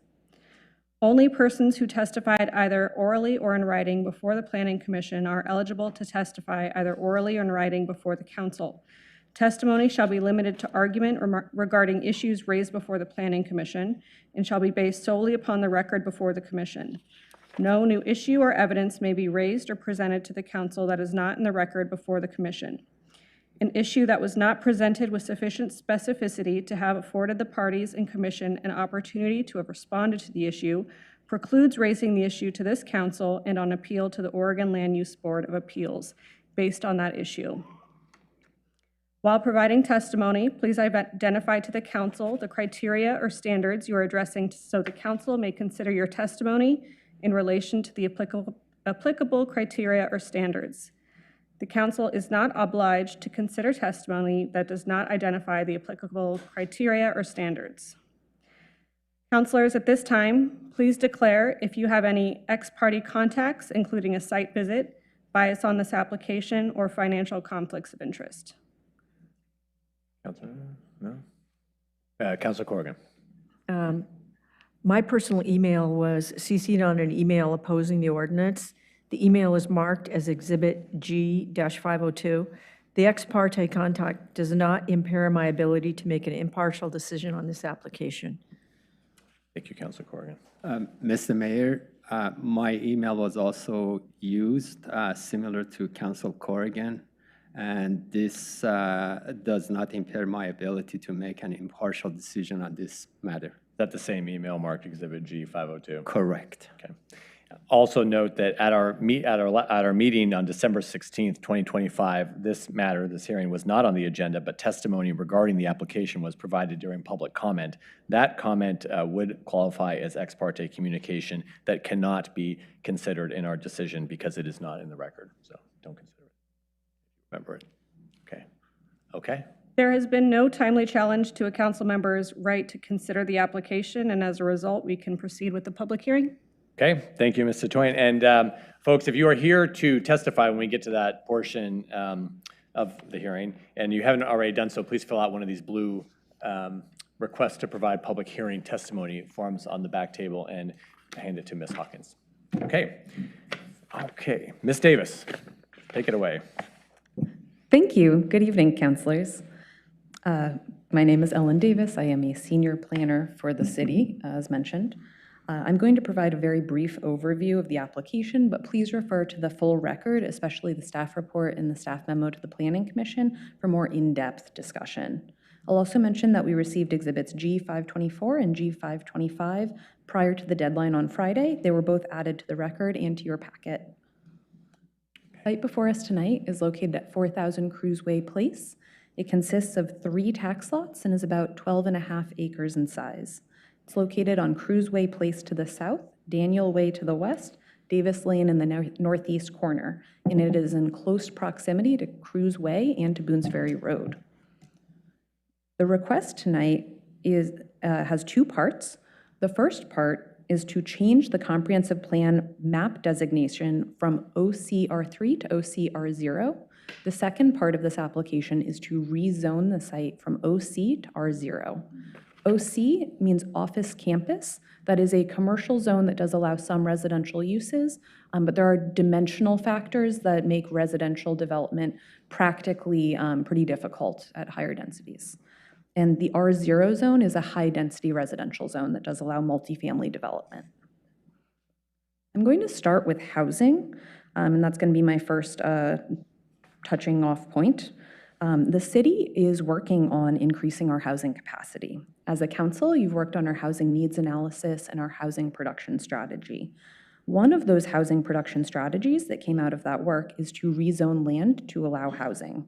Only persons who testified either orally or in writing before the Planning Commission are eligible to testify either orally or in writing before the council. Testimony shall be limited to argument regarding issues raised before the Planning Commission and shall be based solely upon the record before the Commission. No new issue or evidence may be raised or presented to the council that is not in the record before the Commission. An issue that was not presented with sufficient specificity to have afforded the parties and Commission an opportunity to have responded to the issue precludes raising the issue to this council and on appeal to the Oregon Land Use Board of Appeals based on that issue. While providing testimony, please identify to the council the criteria or standards you are addressing so the council may consider your testimony in relation to the applicable criteria or standards. The council is not obliged to consider testimony that does not identify the applicable criteria or standards. Councilors, at this time, please declare if you have any ex-parte contacts, including a site visit, bias on this application, or financial conflicts of interest. Councilor? No? Councilor Corrigan. My personal email was CC'd on an email opposing the ordinance. The email is marked as Exhibit G-502. The ex parte contact does not impair my ability to make an impartial decision on this application. Thank you, Councilor Corrigan. Mr. Mayor, my email was also used, similar to Council Corrigan, and this does not impair my ability to make an impartial decision on this matter. Is that the same email marked Exhibit G502? Correct. Okay. Also note that at our meeting on December 16th, 2025, this hearing was not on the agenda, but testimony regarding the application was provided during public comment. That comment would qualify as ex parte communication that cannot be considered in our decision because it is not in the record. So don't consider it. Remember it. Okay. Okay. There has been no timely challenge to a council member's right to consider the application, and as a result, we can proceed with the public hearing. Okay, thank you, Mr. Twain. And folks, if you are here to testify when we get to that portion of the hearing, and you haven't already done so, please fill out one of these blue request to provide public hearing testimony forms on the back table and hand it to Ms. Hawkins. Okay. Okay, Ms. Davis, take it away. Thank you. Good evening, councilors. My name is Ellen Davis. I am a senior planner for the city, as mentioned. I'm going to provide a very brief overview of the application, but please refer to the full record, especially the staff report and the staff memo to the Planning Commission for more in-depth discussion. I'll also mention that we received exhibits G524 and G525 prior to the deadline on Friday. They were both added to the record and to your packet. The site before us tonight is located at 4000 Cruiseway Place. It consists of 3 tax lots and is about 12.5 acres in size. It's located on Cruiseway Place to the south, Daniel Way to the west, Davis Lane in the northeast corner, and it is in close proximity to Cruise Way and to Boones Ferry Road. The request tonight has 2 parts. The first part is to change the comprehensive plan map designation from OCR3 to OCR0. The second part of this application is to rezone the site from OC to R0. OC means office campus. That is a commercial zone that does allow some residential uses, but there are dimensional factors that make residential development practically pretty difficult at higher densities. And the R0 zone is a high-density residential zone that does allow multifamily development. I'm going to start with housing, and that's going to be my first touching off point. The city is working on increasing our housing capacity. As a council, you've worked on our housing needs analysis and our housing production strategy. One of those housing production strategies that came out of that work is to rezone land to allow housing.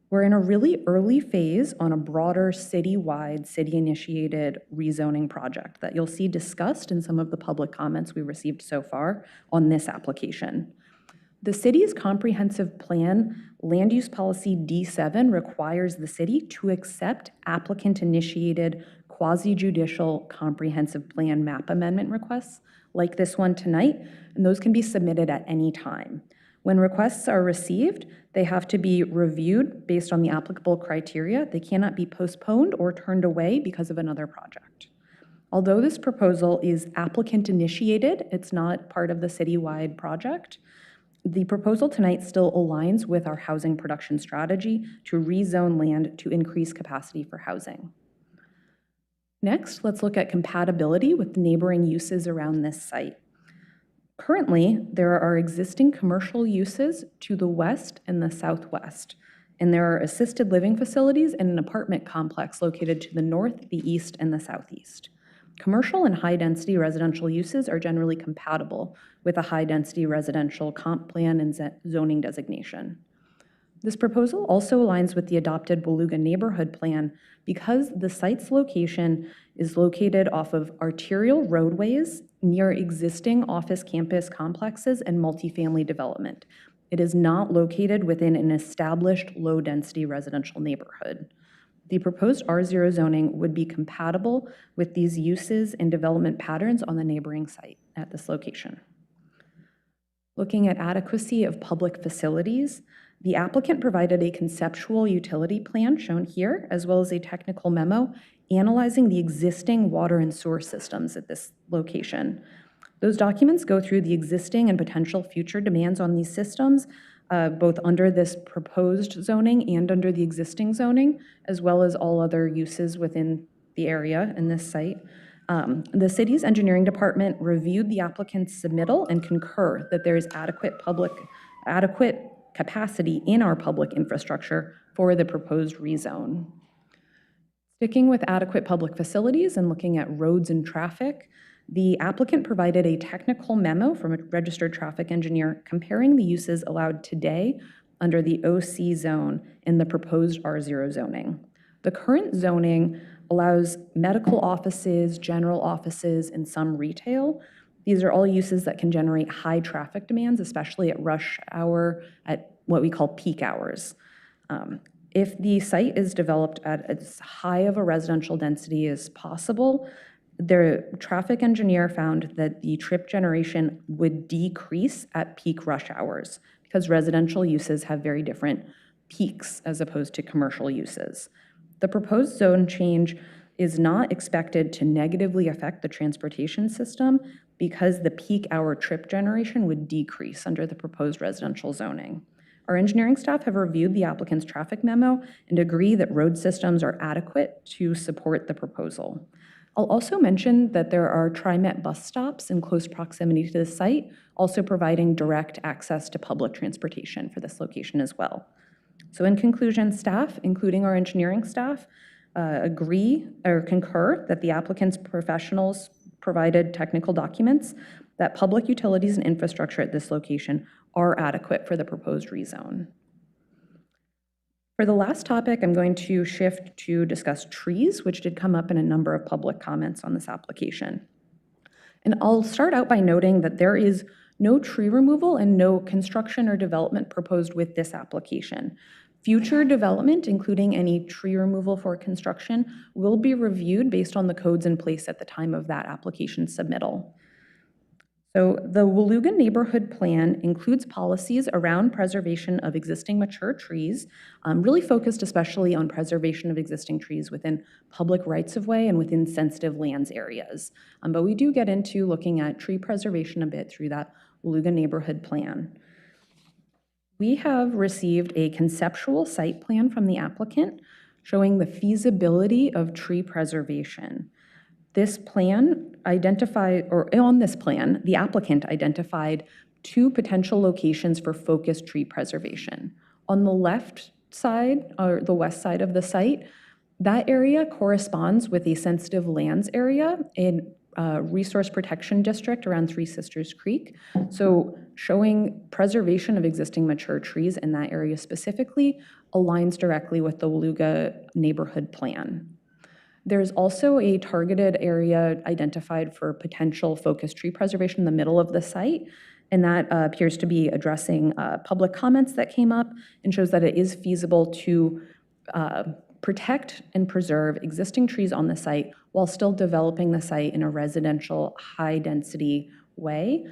We're in a really early phase on a broader citywide, city-initiated rezoning project that you'll see discussed in some of the public comments we received so far on this application. The city's comprehensive plan, land use policy D7, requires the city to accept applicant-initiated quasi-judicial comprehensive plan map amendment requests like this one tonight, and those can be submitted at any time. When requests are received, they have to be reviewed based on the applicable criteria. They cannot be postponed or turned away because of another project. Although this proposal is applicant-initiated, it's not part of the citywide project, the proposal tonight still aligns with our housing production strategy to rezone land to increase capacity for housing. Next, let's look at compatibility with the neighboring uses around this site. Currently, there are existing commercial uses to the west and the southwest, and there are assisted living facilities and an apartment complex located to the north, the east, and the southeast. Commercial and high-density residential uses are generally compatible with a high-density residential comp plan and zoning designation. This proposal also aligns with the adopted Beluga neighborhood plan because the site's location is located off of arterial roadways near existing office campus complexes and multifamily development. It is not located within an established low-density residential neighborhood. The proposed R0 zoning would be compatible with these uses and development patterns on the neighboring site at this location. Looking at adequacy of public facilities, the applicant provided a conceptual utility plan shown here, as well as a technical memo analyzing the existing water and sewer systems at this location. Those documents go through the existing and potential future demands on these systems, both under this proposed zoning and under the existing zoning, as well as all other uses within the area in this site. The city's engineering department reviewed the applicant's submittal and concur that there is adequate capacity in our public infrastructure for the proposed rezone. Sticking with adequate public facilities and looking at roads and traffic, the applicant provided a technical memo from a registered traffic engineer comparing the uses allowed today under the OC zone in the proposed R0 zoning. The current zoning allows medical offices, general offices, and some retail. These are all uses that can generate high traffic demands, especially at rush hour, at what we call peak hours. If the site is developed at as high of a residential density as possible, the traffic engineer found that the trip generation would decrease at peak rush hours because residential uses have very different peaks as opposed to commercial uses. The proposed zone change is not expected to negatively affect the transportation system because the peak hour trip generation would decrease under the proposed residential zoning. Our engineering staff have reviewed the applicant's traffic memo and agree that road systems are adequate to support the proposal. I'll also mention that there are TriMet bus stops in close proximity to the site, also providing direct access to public transportation for this location as well. So in conclusion, staff, including our engineering staff, agree or concur that the applicant's professionals provided technical documents that public utilities and infrastructure at this location are adequate for the proposed rezone. For the last topic, I'm going to shift to discuss trees, which did come up in a number of public comments on this application. And I'll start out by noting that there is no tree removal and no construction or development proposed with this application. Future development, including any tree removal for construction, will be reviewed based on the codes in place at the time of that application submittal. So the Waluga Neighborhood Plan includes policies around preservation of existing mature trees, really focused especially on preservation of existing trees within public rights-of-way and within sensitive lands areas. But we do get into looking at tree preservation a bit through that Waluga Neighborhood Plan. We have received a conceptual site plan from the applicant showing the feasibility of tree preservation. This plan identified, or on this plan, the applicant identified 2 potential locations for focused tree preservation. On the left side, or the west side of the site, that area corresponds with a sensitive lands area in resource protection district around Three Sisters Creek. So showing preservation of existing mature trees in that area specifically aligns directly with the Waluga Neighborhood Plan. There's also a targeted area identified for potential focused tree preservation in the middle of the site, and that appears to be addressing public comments that came up and shows that it is feasible to protect and preserve existing trees on the site while still developing the site in a residential, high-density way.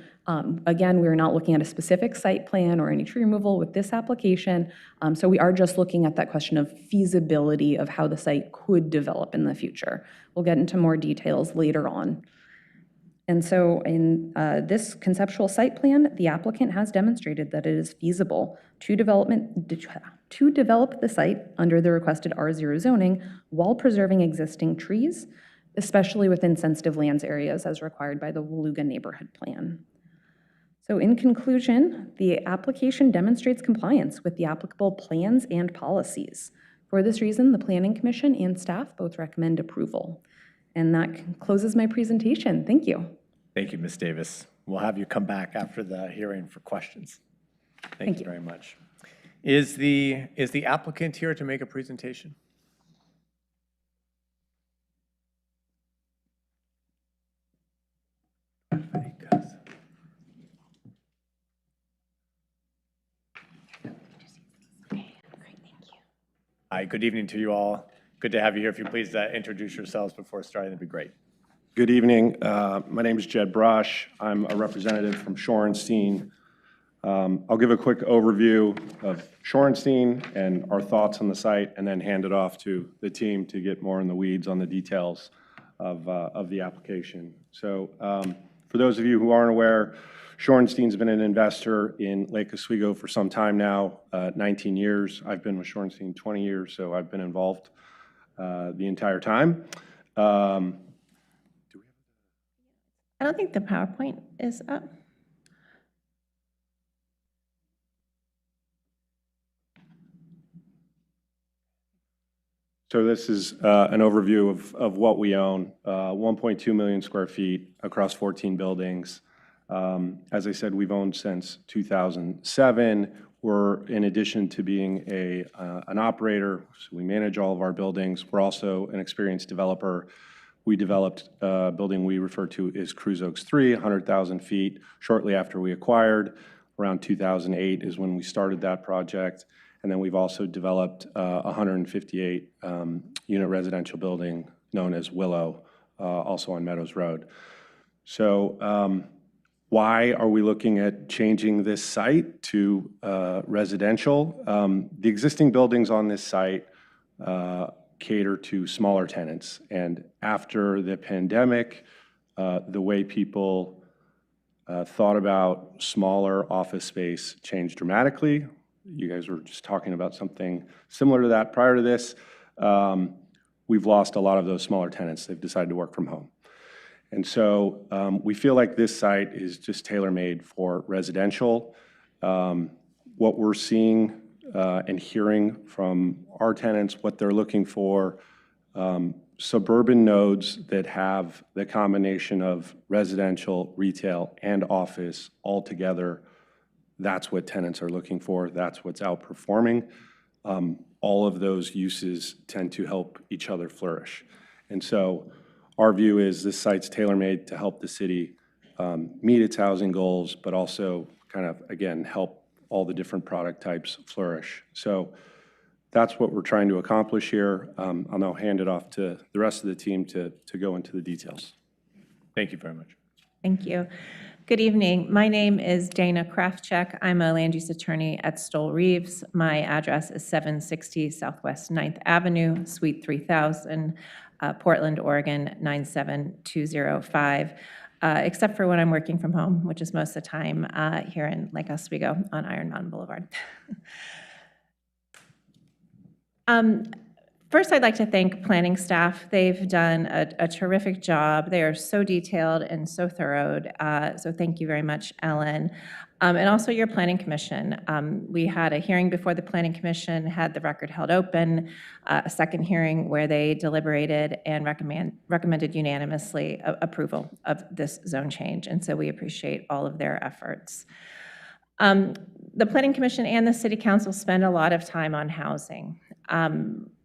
Again, we're not looking at a specific site plan or any tree removal with this application, so we are just looking at that question of feasibility of how the site could develop in the future. We'll get into more details later on. And so in this conceptual site plan, the applicant has demonstrated that it is feasible to develop the site under the requested R0 zoning while preserving existing trees, especially within sensitive lands areas as required by the Waluga Neighborhood Plan. So in conclusion, the application demonstrates compliance with the applicable plans and policies. For this reason, the Planning Commission and staff both recommend approval. And that closes my presentation. Thank you. Thank you, Ms. Davis. We'll have you come back after the hearing for questions. Thank you very much. Is the applicant here to make a presentation? Hi, good evening to you all. Good to have you here. If you please introduce yourselves before starting, that'd be great. Good evening. My name is Jed Brush. I'm a representative from Shorenstein. I'll give a quick overview of Shorenstein and our thoughts on the site, and then hand it off to the team to get more in the weeds on the details of the application. So for those of you who aren't aware, Shorenstein's been an investor in Lake Oswego for some time now, 19 years. I've been with Shorenstein 20 years, so I've been involved the entire time. I don't think the PowerPoint is up. So this is an overview of what we own, 1.2 million square feet across 14 buildings. As I said, we've owned since 2007. We're, in addition to being an operator, so we manage all of our buildings, we're also an experienced developer. We developed a building we refer to as Cruise Oaks 3, 100,000 feet, shortly after we acquired. Around 2008 is when we started that project. And then we've also developed a 158 unit residential building known as Willow, also on Meadows Road. So why are we looking at changing this site to residential? The existing buildings on this site cater to smaller tenants. And after the pandemic, the way people thought about smaller office space changed dramatically. you guys were just talking about something similar to that prior to this. We've lost a lot of those smaller tenants. They've decided to work from home. And so we feel like this site is just tailor-made for residential. What we're seeing and hearing from our tenants, what they're looking for, suburban nodes that have the combination of residential, retail, and office all together. That's what tenants are looking for. That's what's outperforming. All of those uses tend to help each other flourish. And so our view is this site's tailor-made to help the city meet its housing goals, but also kind of, again, help all the different product types flourish. So that's what we're trying to accomplish here. I'll now hand it off to the rest of the team to go into the details. Thank you very much. Thank you. Good evening. My name is Dana Kraftcheck. I'm a land use attorney at Stoll Reeves. My address is 760 Southwest 9th Avenue, Suite 3000, Portland, Oregon 97205, except for when I'm working from home, which is most of the time here in Lake Oswego on Iron Mountain Boulevard. First, I'd like to thank planning staff. They've done a terrific job. They are so detailed and so thorough. So thank you very much, Ellen. And also your planning commission. We had a hearing before the planning commission, had the record held open, a second hearing where they deliberated and recommended unanimously approval of this zone change. And so we appreciate all of their efforts. The planning commission and the city council spend a lot of time on housing.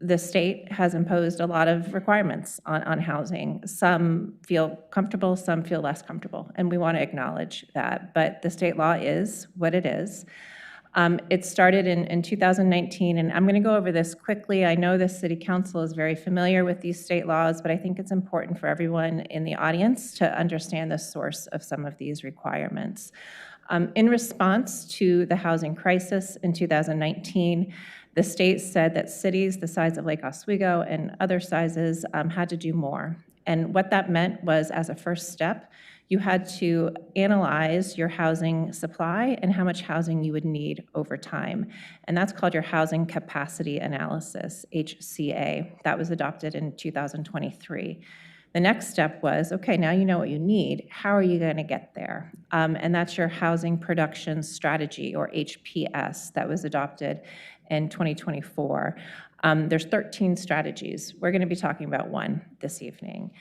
The state has imposed a lot of requirements on housing. Some feel comfortable, some feel less comfortable, and we want to acknowledge that. But the state law is what it is. It started in 2019, and I'm going to go over this quickly. I know the city council is very familiar with these state laws, but I think it's important for everyone in the audience to understand the source of some of these requirements. In response to the housing crisis in 2019, the state said that cities the size of Lake Oswego and other sizes had to do more. And what that meant was, as a first step, you had to analyze your housing supply and how much housing you would need over time. And that's called your Housing Capacity Analysis, HCA. That was adopted in 2023. The next step was, okay, now you know what you need. How are you going to get there? And that's your Housing Production Strategy, or HPS, that was adopted in 2024. There's 13 strategies. We're going to be talking about one this evening.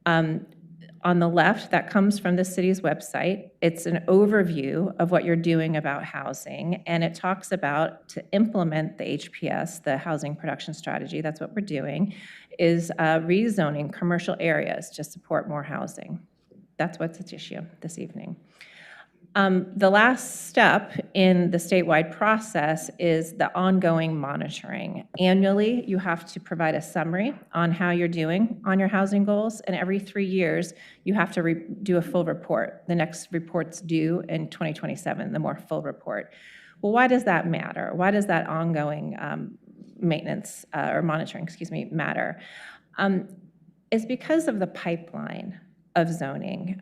On the left, that comes from the city's website. It's an overview of what you're doing about housing, and it talks about, to implement the HPS, the Housing Production Strategy, that's what we're doing, is rezoning commercial areas to support more housing. That's what's at issue this evening. The last step in the statewide process is the ongoing monitoring. Annually, you have to provide a summary on how you're doing on your housing goals, and every 3 years, you have to do a full report. The next report's due in 2027, the more full report. Well, why does that matter? Why does that ongoing maintenance or monitoring, matter? It's because of the pipeline of zoning.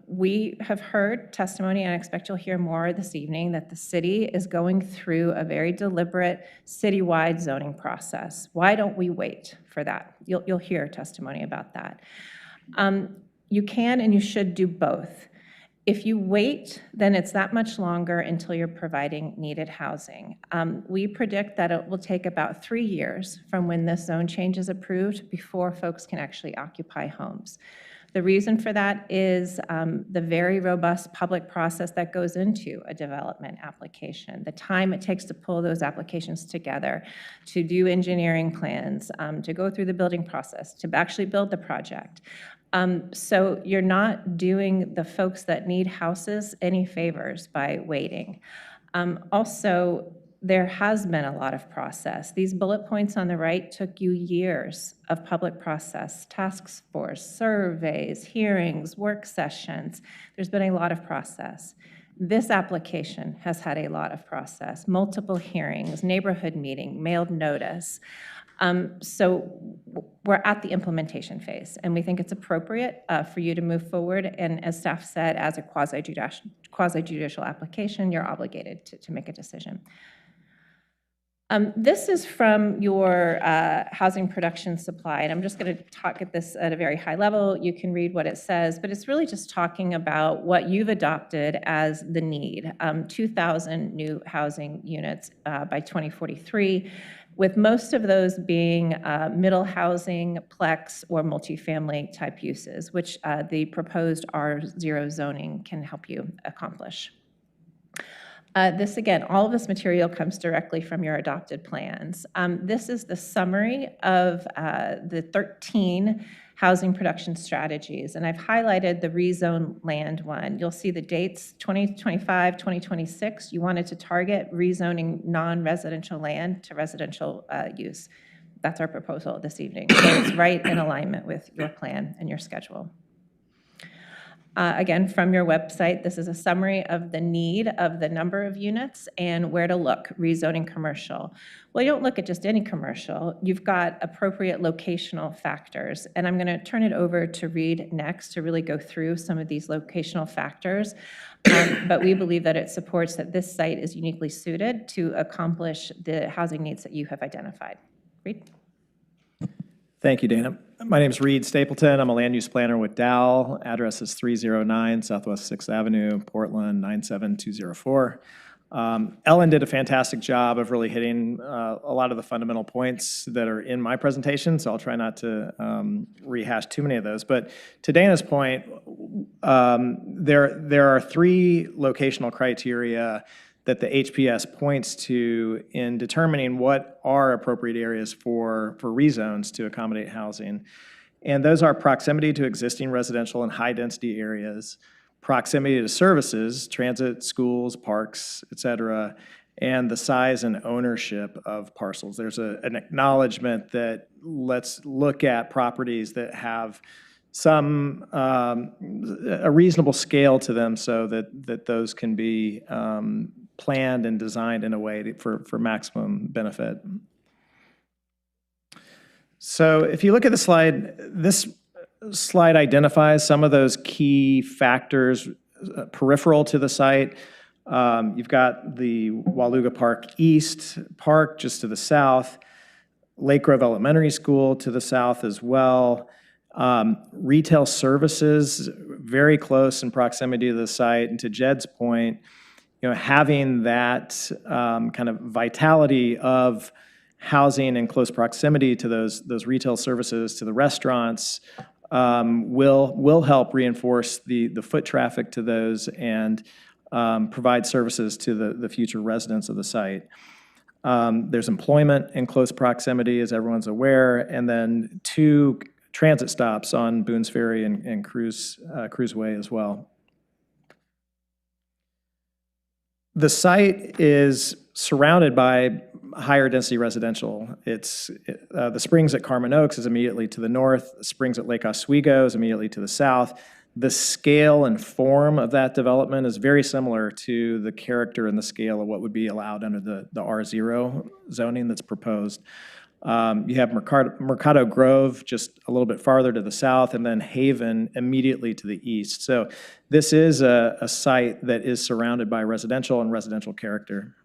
We have heard testimony, and I expect you'll hear more this evening, that the city is going through a very deliberate citywide zoning process. Why don't we wait for that? You'll hear testimony about that. You can and you should do both. If you wait, then it's that much longer until you're providing needed housing. We predict that it will take about 3 years from when this zone change is approved before folks can actually occupy homes. The reason for that is the very robust public process that goes into a development application, the time it takes to pull those applications together, to do engineering plans, to go through the building process, to actually build the project. So you're not doing the folks that need houses any favors by waiting. Also, there has been a lot of process. These bullet points on the right took you years of public process, task force, surveys, hearings, work sessions. There's been a lot of process. This application has had a lot of process, multiple hearings, neighborhood meeting, mailed notice. So we're at the implementation phase, and we think it's appropriate for you to move forward. And as staff said, as a quasi-judicial application, you're obligated to make a decision. This is from your housing production supply, and I'm just going to talk at this at a very high level. You can read what it says, but it's really just talking about what you've adopted as the need. 2,000 new housing units by 2043, with most of those being middle housing, plex, or multifamily type uses, which the proposed R0 zoning can help you accomplish. This, again, all of this material comes directly from your adopted plans. This is the summary of the 13 housing production strategies, and I've highlighted the rezone land one. You'll see the dates, 2025, 2026. You wanted to target rezoning non-residential land to residential use. That's our proposal this evening. So it's right in alignment with your plan and your schedule. Again, from your website, this is a summary of the need of the number of units and where to look, rezoning commercial. Well, you don't look at just any commercial. You've got appropriate locational factors. And I'm going to turn it over to Reed next to really go through some of these locational factors. But we believe that it supports that this site is uniquely suited to accomplish the housing needs that you have identified. Reed? Thank you, Dana. My name is Reed Stapleton. I'm a land use planner with Dow. Address is 309 Southwest 6th Avenue, Portland, 97204. Ellen did a fantastic job of really hitting a lot of the fundamental points that are in my presentation, so I'll try not to rehash too many of those. But to Dana's point, there are 3 locational criteria that the HPS points to in determining what are appropriate areas for rezones to accommodate housing. And those are proximity to existing residential and high-density areas, proximity to services, transit, schools, parks, et cetera, and the size and ownership of parcels. There's an acknowledgement that let's look at properties that have some a reasonable scale to them so that those can be planned and designed in a way for maximum benefit. So if you look at the slide, this slide identifies some of those key factors peripheral to the site. You've got the Waluga Park East Park just to the south, Lake Grove Elementary School to the south as well. Retail services very close in proximity to the site, and to Jed's point, having that kind of vitality of housing in close proximity to those retail services, to the restaurants, will help reinforce the foot traffic to those and provide services to the future residents of the site. There's employment in close proximity, as everyone's aware, and then 2 transit stops on Boone's Ferry and Cruise Way as well. The site is surrounded by higher density residential. It's the Springs at Carmen Oaks is immediately to the north. The Springs at Lake Oswego is immediately to the south. The scale and form of that development is very similar to the character and the scale of what would be allowed under the R0 zoning that's proposed. You have Mercado Grove just a little bit farther to the south, and then Haven immediately to the east. So this is a site that is surrounded by residential and residential character.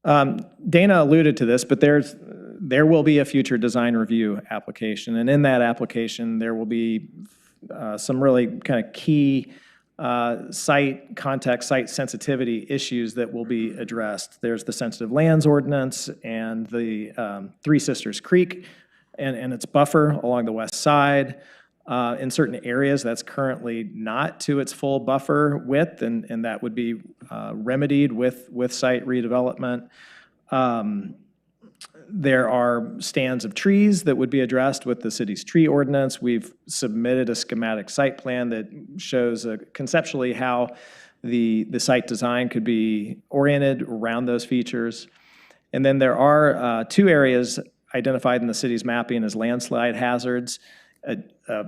Dana alluded to this, but there will be a future design review application, and in that application there will be some really kind of key site context, site sensitivity issues that will be addressed. There's the sensitive lands ordinance and the Three Sisters Creek and its buffer along the west side. In certain areas, that's currently not to its full buffer width, and that would be remedied with site redevelopment. There are stands of trees that would be addressed with the city's tree ordinance. We've submitted a schematic site plan that shows conceptually how the site design could be oriented around those features. And then there are 2 areas identified in the city's mapping as landslide hazards. A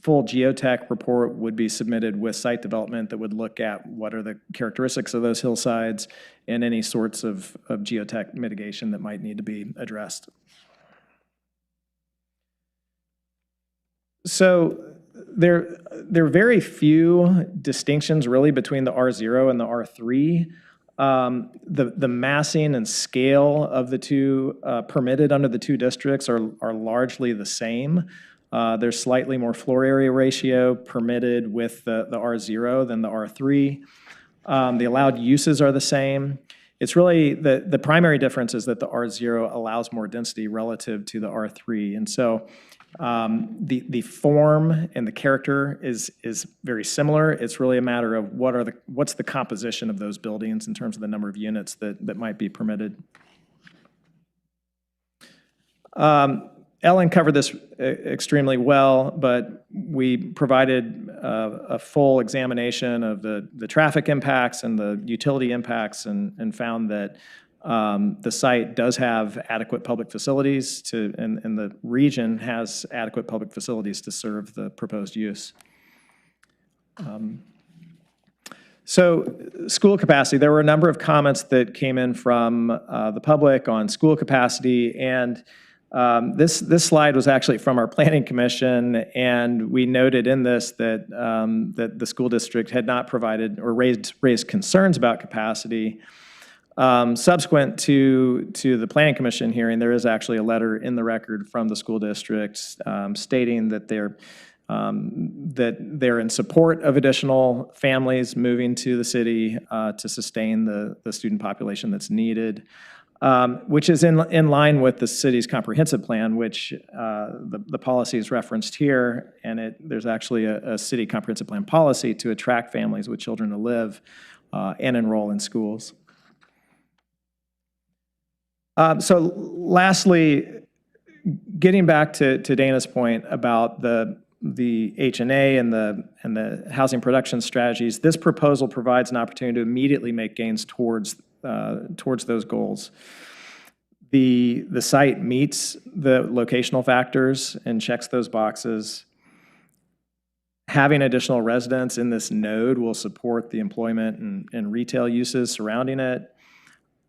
full geotech report would be submitted with site development that would look at what are the characteristics of those hillsides and any sorts of geotech mitigation that might need to be addressed. So there are very few distinctions really between the R0 and the R3. The massing and scale of the two permitted under the two districts are largely the same. There's slightly more floor area ratio permitted with the R0 than the R3. The allowed uses are the same. It's really the primary difference is that the R0 allows more density relative to the R3. And so the form and the character is very similar. It's really a matter of what's the composition of those buildings in terms of the number of units that might be permitted. Ellen covered this extremely well, but we provided a full examination of the traffic impacts and the utility impacts and found that the site does have adequate public facilities and the region has adequate public facilities to serve the proposed use. So school capacity, there were a number of comments that came in from the public on school capacity, and this slide was actually from our planning commission, and we noted in this that that the school district had not provided or raised concerns about capacity. Subsequent to the planning commission hearing, there is actually a letter in the record from the school district stating that they're in support of additional families moving to the city to sustain the student population that's needed. Which is in line with the city's comprehensive plan, which the policy is referenced here, and there's actually a city comprehensive plan policy to attract families with children to live and enroll in schools. So lastly, getting back to Dana's point about the H&A and the housing production strategies, this proposal provides an opportunity to immediately make gains towards those goals. The site meets the locational factors and checks those boxes. Having additional residents in this node will support the employment and retail uses surrounding it,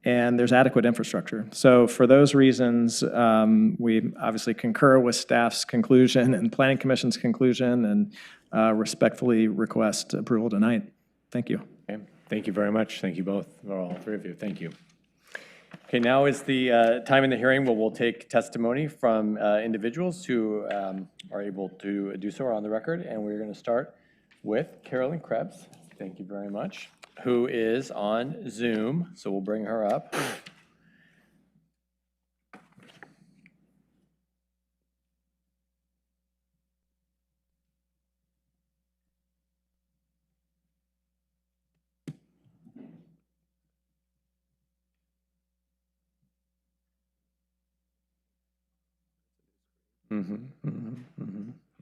and there's adequate infrastructure. So for those reasons, we obviously concur with staff's conclusion and planning commission's conclusion, and respectfully request approval tonight. Thank you. Okay. Thank you very much. Thank you both, or all three of you. Thank you. Okay, now is the time in the hearing where we'll take testimony from individuals who are able to do so or on the record, and we're going to start with Carolyn Krebs. Thank you very much, who is on Zoom, so we'll bring her up.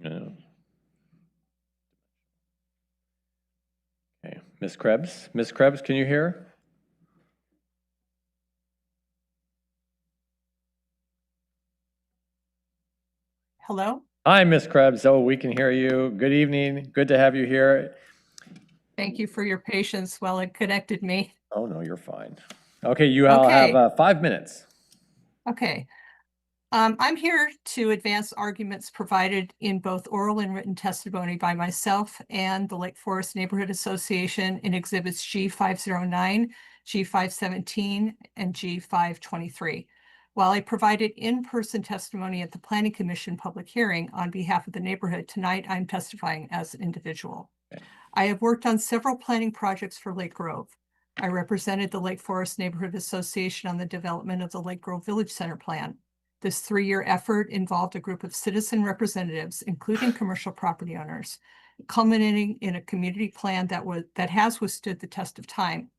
Yeah. Okay, Ms. Krebs. Ms. Krebs, can you hear? Hello? Hi, Ms. Krebs. Oh, we can hear you. Good evening. Good to have you here. Thank you for your patience while it connected me. Oh, no, you're fine. Okay, you all have 5 minutes. Okay. I'm here to advance arguments provided in both oral and written testimony by myself and the Lake Forest Neighborhood Association in exhibits G509, G517, and G523. While I provided in-person testimony at the Planning Commission public hearing on behalf of the neighborhood, tonight I'm testifying as an individual. Okay. I have worked on several planning projects for Lake Grove. I represented the Lake Forest Neighborhood Association on the development of the Lake Grove Village Center plan. This 3-year effort involved a group of citizen representatives, including commercial property owners, culminating in a community plan that has withstood the test of time.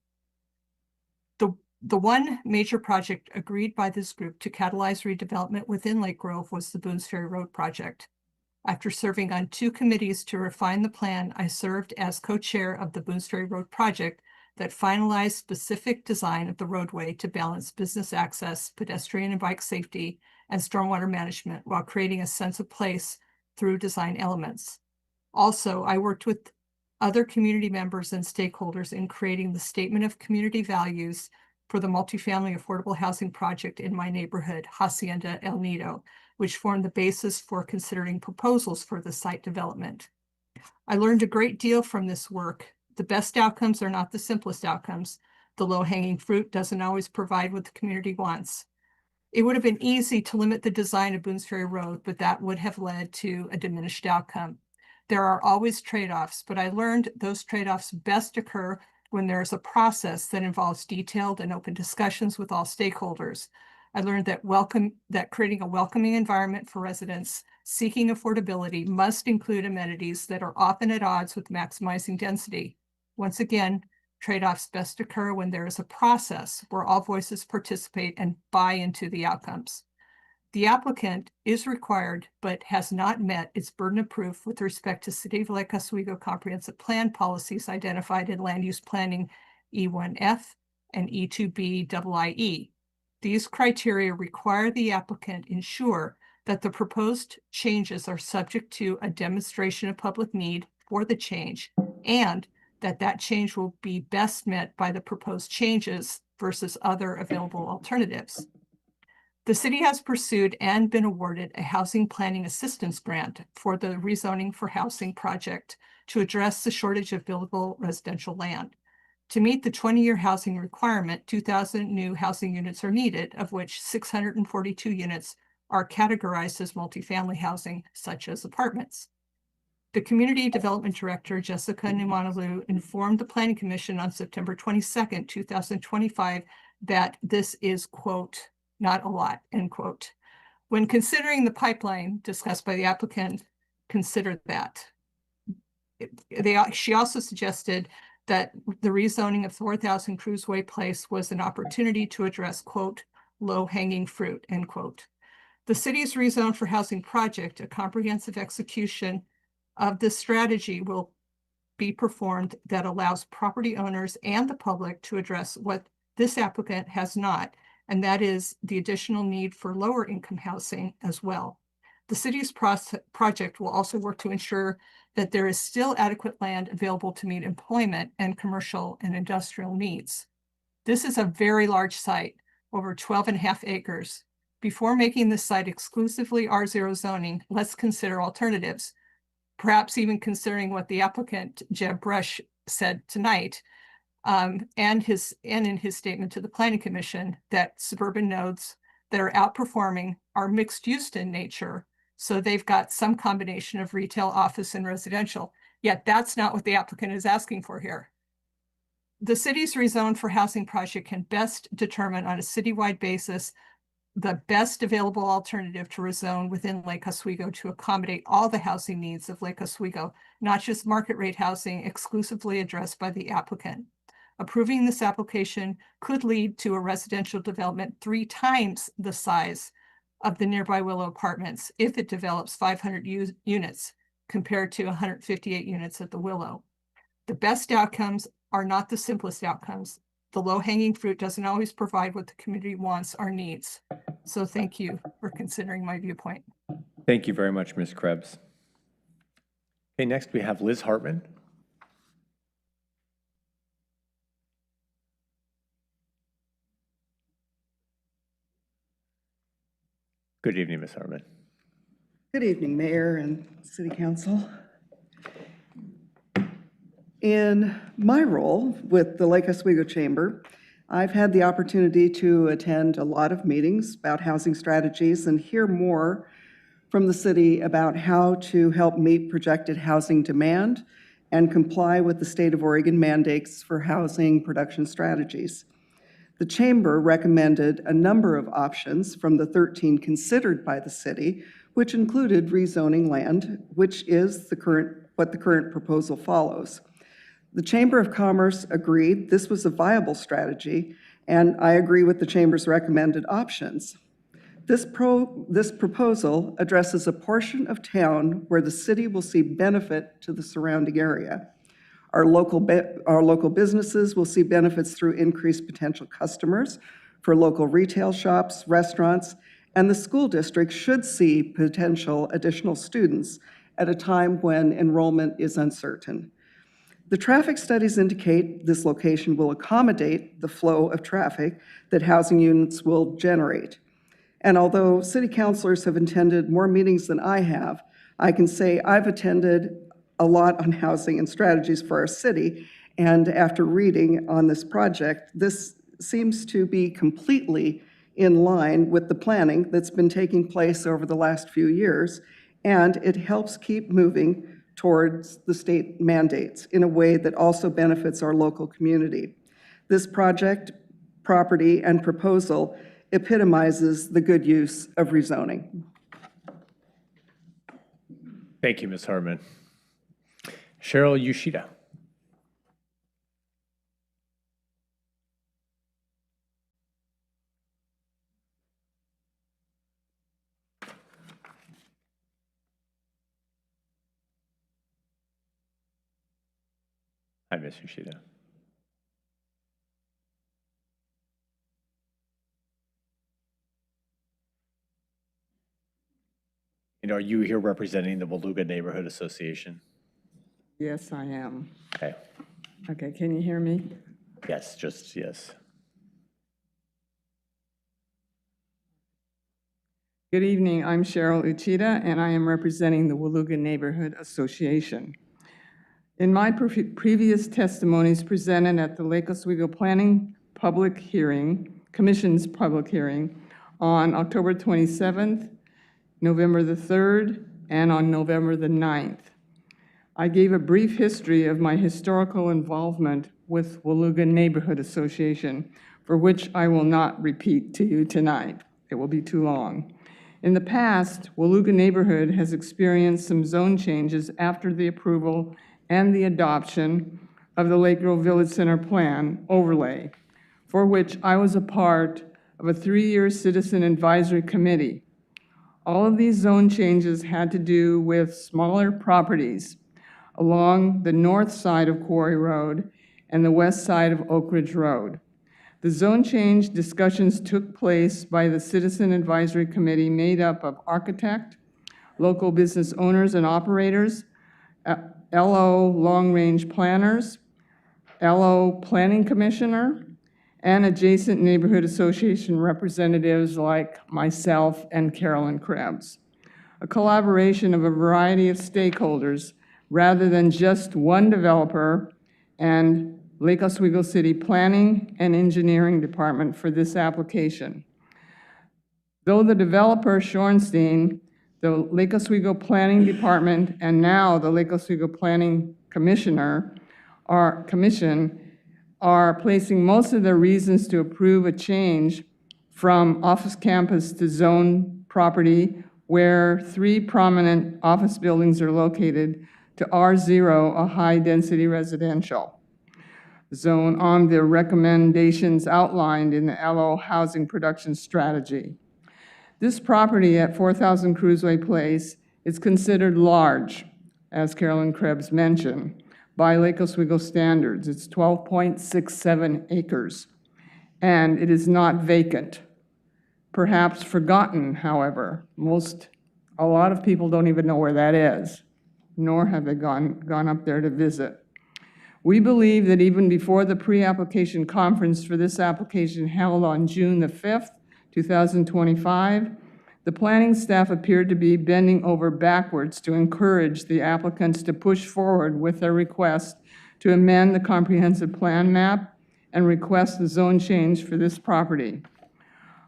The one major project agreed by this group to catalyze redevelopment within Lake Grove was the Boones Ferry Road project. After serving on 2 committees to refine the plan, I served as co-chair of the Boones Ferry Road project that finalized specific design of the roadway to balance business access, pedestrian and bike safety, and stormwater management while creating a sense of place through design elements. Also, I worked with other community members and stakeholders in creating the statement of community values for the multifamily affordable housing project in my neighborhood, Hacienda El Nido, which formed the basis for considering proposals for the site development. I learned a great deal from this work. The best outcomes are not the simplest outcomes, The low-hanging fruit doesn't always provide what the community wants. It would have been easy to limit the design of Boones Ferry Road, but that would have led to a diminished outcome. There are always trade-offs, but I learned those trade-offs best occur when there is a process that involves detailed and open discussions with all stakeholders. I learned that creating a welcoming environment for residents seeking affordability must include amenities that are often at odds with maximizing density. Once again, trade-offs best occur when there is a process where all voices participate and buy into the outcomes. The applicant is required, but has not met its burden of proof with respect to City of Lake Oswego comprehensive plan policies identified in Land Use Planning E1F and E2B-IE. These criteria require the applicant ensure that the proposed changes are subject to a demonstration of public need for the change, and that change will be best met by the proposed changes versus other available alternatives. The city has pursued and been awarded a housing planning assistance grant for the rezoning for housing project to address the shortage of buildable residential land. To meet the 20-year housing requirement, 2,000 new housing units are needed, of which 642 units are categorized as multifamily housing, such as apartments. The Community Development Director, Jessica Numanalu, informed the Planning Commission on September 22nd, 2025, that this is, quote, not a lot, end quote. When considering the pipeline discussed by the applicant, consider that. She also suggested that the rezoning of 4,000 Cruiseway Place was an opportunity to address, quote, low-hanging fruit, end quote. The city's rezone for housing project, a comprehensive execution of this strategy, will be performed that allows property owners and the public to address what this applicant has not, and that is the additional need for lower income housing as well. The city's project will also work to ensure that there is still adequate land available to meet employment and commercial and industrial needs. This is a very large site, over 12.5 acres. Before making this site exclusively R0 zoning, let's consider alternatives, perhaps even considering what the applicant, Jeb Brush, said tonight, and in his statement to the Planning Commission, that suburban nodes that are outperforming are mixed use in nature. So they've got some combination of retail, office, and residential. Yet that's not what the applicant is asking for here. The city's rezone for housing project can best determine on a citywide basis the best available alternative to rezone within Lake Oswego to accommodate all the housing needs of Lake Oswego, not just market rate housing exclusively addressed by the applicant. Approving this application could lead to a residential development 3 times the size of the nearby Willow Apartments if it develops 500 units compared to 158 units at the Willow. The best outcomes are not the simplest outcomes. The low-hanging fruit doesn't always provide what the community wants or needs. So thank you for considering my viewpoint. Thank you very much, Ms. Krebs. Okay, next we have Liz Hartman. Good evening, Ms. Hartman. Good evening, Mayor and City Council. In my role with the Lake Oswego Chamber, I've had the opportunity to attend a lot of meetings about housing strategies and hear more from the city about how to help meet projected housing demand and comply with the state of Oregon mandates for housing production strategies. The Chamber recommended a number of options from the 13 considered by the city, which included rezoning land, which is what the current proposal follows. The Chamber of Commerce agreed this was a viable strategy, and I agree with the Chamber's recommended options. This proposal addresses a portion of town where the city will see benefit to the surrounding area. Our local businesses will see benefits through increased potential customers for local retail shops, restaurants, and the school district should see potential additional students at a time when enrollment is uncertain. The traffic studies indicate this location will accommodate the flow of traffic that housing units will generate. And although city councilors have attended more meetings than I have, I can say I've attended a lot on housing and strategies for our city, And after reading on this project, this seems to be completely in line with the planning that's been taking place over the last few years, and it helps keep moving towards the state mandates in a way that also benefits our local community. This project, property, and proposal epitomizes the good use of rezoning. Thank you, Ms. Hartman. Cheryl Yoshida. Hi, Ms. Yoshida. And are you here representing the Waluga Neighborhood Association? Yes, I am. Okay. Okay, can you hear me? Yes, just yes. Good evening, I'm Cheryl Uchida, and I am representing the Waluga Neighborhood Association. In my previous testimonies presented at the Lake Oswego Planning Public Hearing, Commission's public hearing on October 27th, November the 3rd, and on November the 9th, I gave a brief history of my historical involvement with Waluga Neighborhood Association, for which I will not repeat to you tonight. It will be too long. In the past, Waluga Neighborhood has experienced some zone changes after the approval and the adoption of the Lake Grove Village Center Plan overlay, for which I was a part of a 3-year citizen advisory committee. All of these zone changes had to do with smaller properties along the north side of Quarry Road and the west side of Oak Ridge Road. The zone change discussions took place by the Citizen Advisory Committee made up of architect, local business owners and operators, LO long-range planners, LO planning commissioner, and adjacent neighborhood association representatives like myself and Carolyn Krebs. A collaboration of a variety of stakeholders rather than just one developer and Lake Oswego City Planning and Engineering Department for this application. Though the developer, Shorenstein, the Lake Oswego Planning Department, and now the Lake Oswego Planning Commission are placing most of their reasons to approve a change from office campus to zone property where 3 prominent office buildings are located to R0, a high-density residential zone on the recommendations outlined in the LO housing production strategy. This property at 4000 Cruiseway Place is considered large, as Carolyn Krebs mentioned, by Lake Oswego standards. It's 12.67 acres, and it is not vacant. Perhaps forgotten, however. A lot of people don't even know where that is, nor have they gone up there to visit. We believe that even before the pre-application conference for this application held on June the 5th, 2025, the planning staff appeared to be bending over backwards to encourage the applicants to push forward with their request to amend the comprehensive plan map and request the zone change for this property.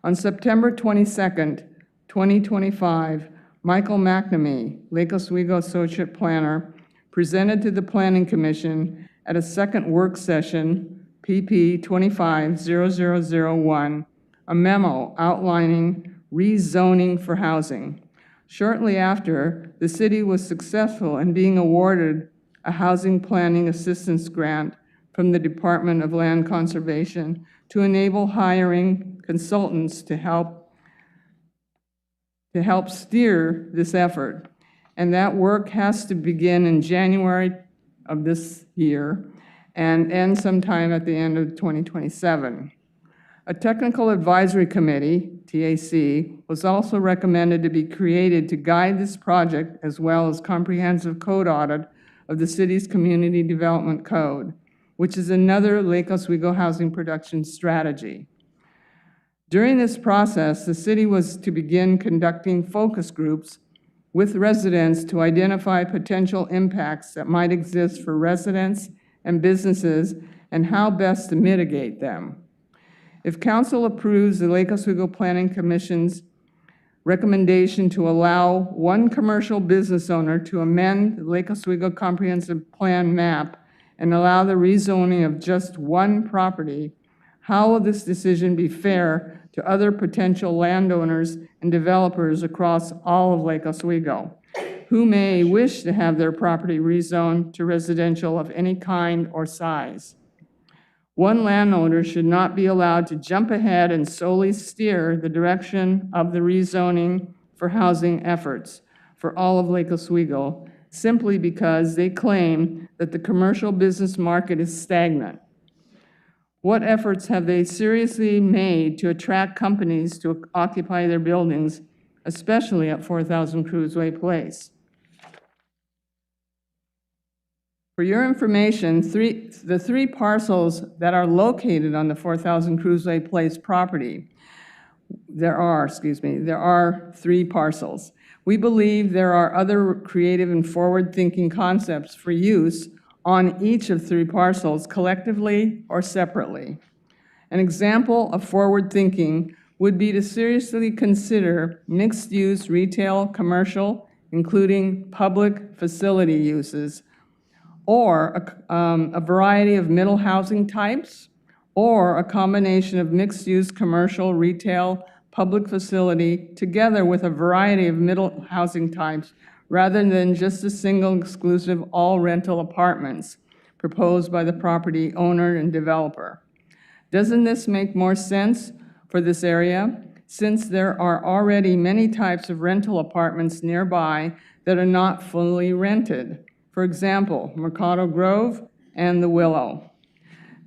On September 22nd, 2025, Michael McNamee, Lake Oswego Associate Planner, presented to the Planning Commission at a second work session, PP 25-0001, a memo outlining rezoning for housing. Shortly after, the city was successful in being awarded a housing planning assistance grant from the Department of Land Conservation to enable hiring consultants to help steer this effort. And that work has to begin in January of this year and end sometime at the end of 2027. A technical advisory committee, TAC, was also recommended to be created to guide this project as well as comprehensive code audit of the city's community development code, which is another Lake Oswego housing production strategy. During this process, the city was to begin conducting focus groups with residents to identify potential impacts that might exist for residents and businesses and how best to mitigate them. If council approves the Lake Oswego Planning Commission's recommendation to allow one commercial business owner to amend the Lake Oswego Comprehensive Plan map and allow the rezoning of just one property, how will this decision be fair to other potential landowners and developers across all of Lake Oswego, who may wish to have their property rezoned to residential of any kind or size? One landowner should not be allowed to jump ahead and solely steer the direction of the rezoning for housing efforts for all of Lake Oswego, simply because they claim that the commercial business market is stagnant. What efforts have they seriously made to attract companies to occupy their buildings, especially at 4,000 Cruiseway Place? For your information, the three parcels that are located on the 4,000 Cruiseway Place property, there are three parcels. We believe there are other creative and forward-thinking concepts for use on each of three parcels, collectively or separately. An example of forward thinking would be to seriously consider mixed-use retail, commercial, including public facility uses, or a variety of middle housing types, or a combination of mixed-use commercial, retail, public facility, together with a variety of middle housing types, rather than just a single exclusive all-rental apartments proposed by the property owner and developer. Doesn't this make more sense for this area, since there are already many types of rental apartments nearby that are not fully rented? For example, Mercado Grove and the Willow.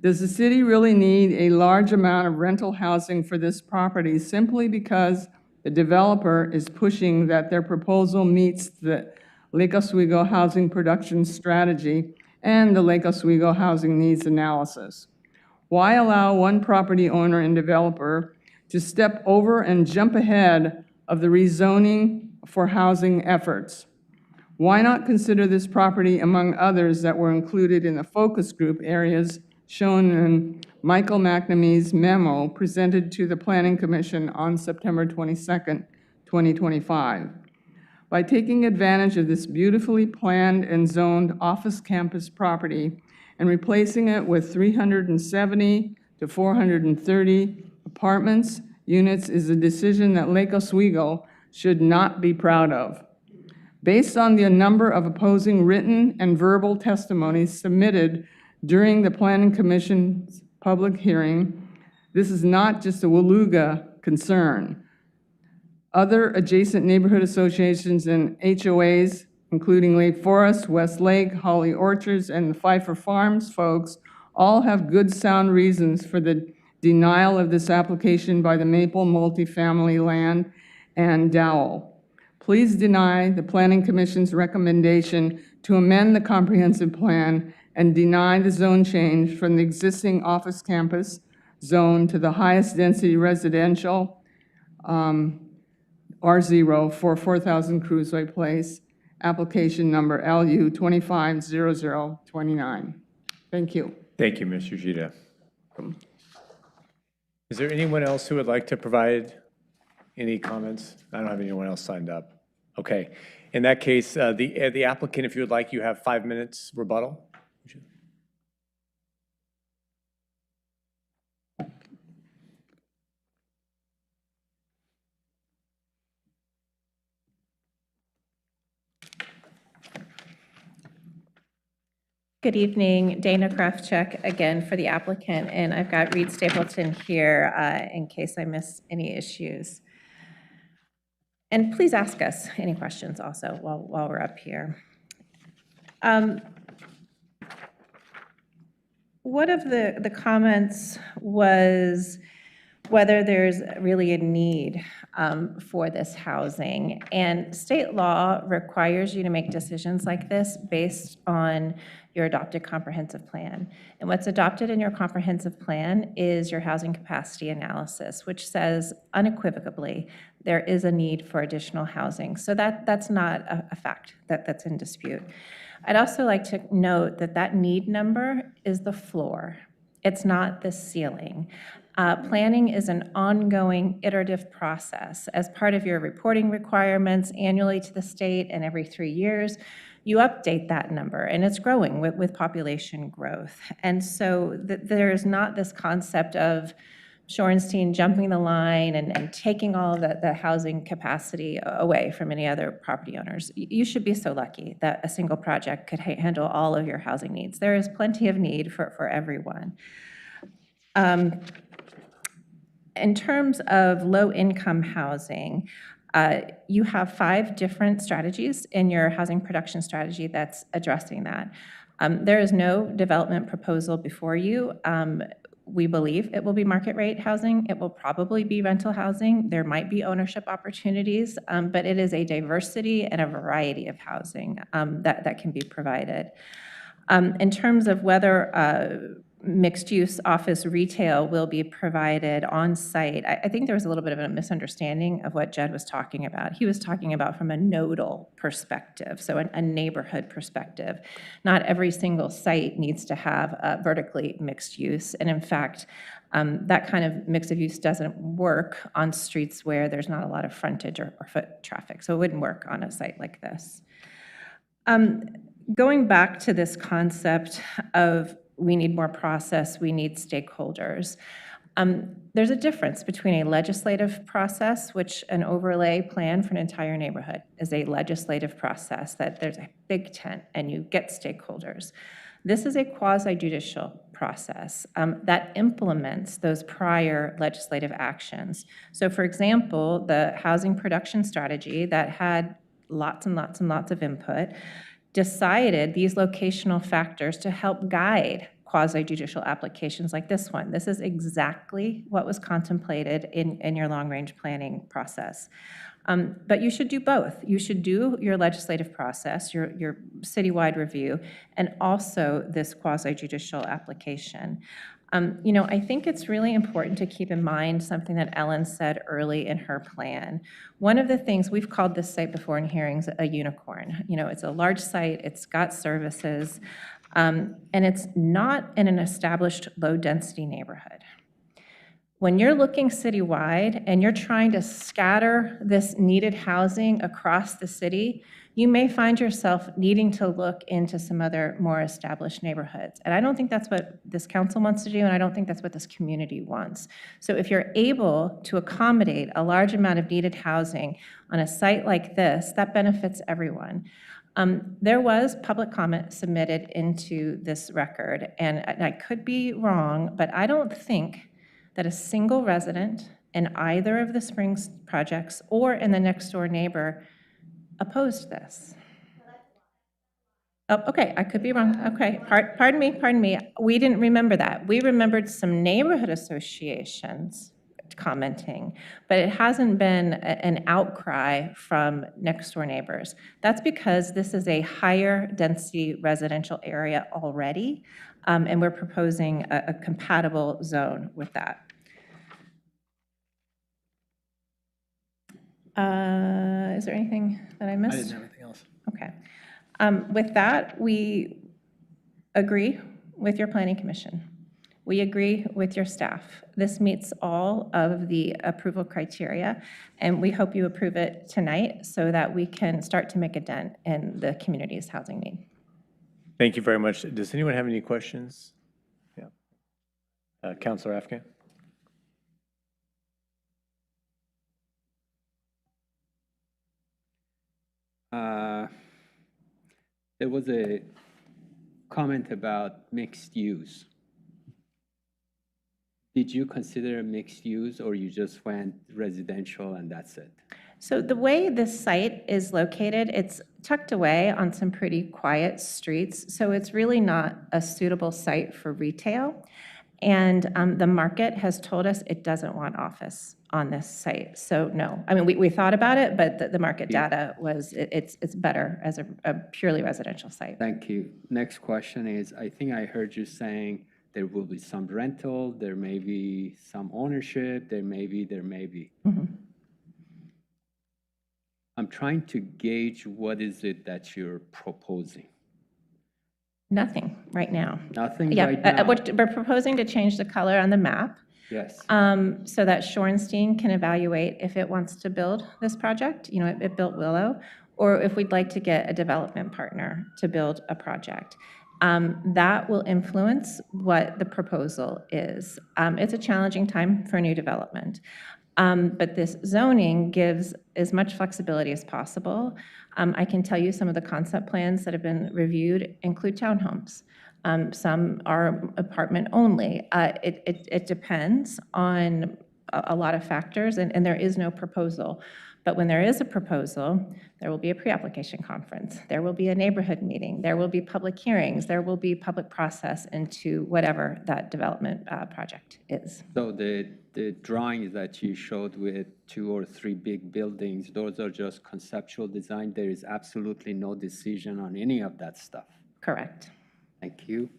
Does the city really need a large amount of rental housing for this property simply because the developer is pushing that their proposal meets the Lake Oswego Housing Production Strategy and the Lake Oswego Housing Needs Analysis? Why allow one property owner and developer to step over and jump ahead of the rezoning for housing efforts? Why not consider this property among others that were included in the focus group areas shown in Michael McNamee's memo presented to the Planning Commission on September 22nd, 2025? By taking advantage of this beautifully planned and zoned office campus property and replacing it with 370 to 430 apartments, units is a decision that Lake Oswego should not be proud of. Based on the number of opposing written and verbal testimonies submitted during the Planning Commission's public hearing, this is not just a Waluga concern. Other adjacent neighborhood associations and HOAs, including Lake Forest, West Lake, Holly Orchards, and the Pfeiffer Farms folks, all have good sound reasons for the denial of this application by the Maple Multifamily Land and Dowell. Please deny the Planning Commission's recommendation to amend the comprehensive plan and deny the zone change from the existing office campus zone to the highest density residential R0 for 4,000 Cruiseway Place, application number LU 250029. Thank you. Thank you, Ms. Yujita. Is there anyone else who would like to provide any comments? I don't have anyone else signed up. Okay. In that case, the applicant, if you would like, you have 5 minutes rebuttal. Good evening, Dana Krafchuk again for the applicant, and I've got Reed Stapleton here in case I miss any issues. And please ask us any questions also while we're up here. One of the comments was whether there's really a need for this housing. And state law requires you to make decisions like this based on your adopted comprehensive plan. And what's adopted in your comprehensive plan is your housing capacity analysis, which says unequivocally there is a need for additional housing. So that's not a fact that's in dispute. I'd also like to note that that need number is the floor. It's not the ceiling. Planning is an ongoing iterative process. As part of your reporting requirements annually to the state and every 3 years, you update that number, and it's growing with population growth. And so there is not this concept of Shorenstein jumping the line and taking all of the housing capacity away from any other property owners. You should be so lucky that a single project could handle all of your housing needs. There is plenty of need for everyone. In terms of low-income housing, you have 5 different strategies in your housing production strategy that's addressing that. There is no development proposal before you. We believe it will be market rate housing. It will probably be rental housing. There might be ownership opportunities, but it is a diversity and a variety of housing that can be provided. In terms of whether mixed-use office retail will be provided on-site, I think there was a little bit of a misunderstanding of what Jed was talking about. He was talking about from a nodal perspective, so a neighborhood perspective. Not every single site needs to have vertically mixed use, and in fact, that kind of mix of use doesn't work on streets where there's not a lot of frontage or foot traffic, so it wouldn't work on a site like this. Going back to this concept of we need more process, we need stakeholders. There's a difference between a legislative process, which an overlay plan for an entire neighborhood is a legislative process, that there's a big tent and you get stakeholders. This is a quasi-judicial process that implements those prior legislative actions. So for example, the housing production strategy that had lots and lots and lots of input decided these locational factors to help guide quasi-judicial applications like this one. This is exactly what was contemplated in your long-range planning process. But you should do both. You should do your legislative process, your citywide review, and also this quasi-judicial application. I think it's really important to keep in mind something that Ellen said early in her plan. One of the things, we've called this site before in hearings a unicorn. It's a large site, it's got services, and it's not in an established low-density neighborhood. When you're looking citywide and you're trying to scatter this needed housing across the city, you may find yourself needing to look into some other more established neighborhoods. And I don't think that's what this council wants to do, and I don't think that's what this community wants. So if you're able to accommodate a large amount of needed housing on a site like this, that benefits everyone. There was public comment submitted into this record, and I could be wrong, but I don't think that a single resident in either of the Springs projects or in the next door neighbor opposed this. Oh, okay, I could be wrong. Okay, pardon me. We didn't remember that. We remembered some neighborhood associations commenting, but it hasn't been an outcry from next door neighbors. That's because this is a higher density residential area already, and we're proposing a compatible zone with that. Is there anything that I missed? I didn't have anything else. Okay. With that, we agree with your planning commission. We agree with your staff. This meets all of the approval criteria, and we hope you approve it tonight so that we can start to make a dent in the community's housing need. Thank you very much. Does anyone have any questions? Yeah. Councilor Afghan? There was a comment about mixed use. Did you consider mixed use, or you just went residential and that's it? So the way this site is located, it's tucked away on some pretty quiet streets, so it's really not a suitable site for retail. And the market has told us it doesn't want office on this site. So no, I mean, we thought about it, but the market data was it's better as a purely residential site. Thank you. Next question is, I think I heard you saying there will be some rental, there may be some ownership, there may be. Mm-hmm. I'm trying to gauge what is it that you're proposing. Nothing right now. Nothing Yeah, right now? we're proposing to change the color on the map Yes. so that Shorenstein can evaluate if it wants to build this project. You know, it built Willow, or if we'd like to get a development partner to build a project. That will influence what the proposal is. It's a challenging time for new development. But this zoning gives as much flexibility as possible. I can tell you some of the concept plans that have been reviewed include townhomes. Some are apartment only. It depends on a lot of factors, and there is no proposal. But when there is a proposal, there will be a pre-application conference. There will be a neighborhood meeting. There will be public hearings. There will be public process into whatever that development project is. So the drawings that you showed with 2 or 3 big buildings, those are just conceptual design. There is absolutely no decision on any of that stuff. Correct. Thank you.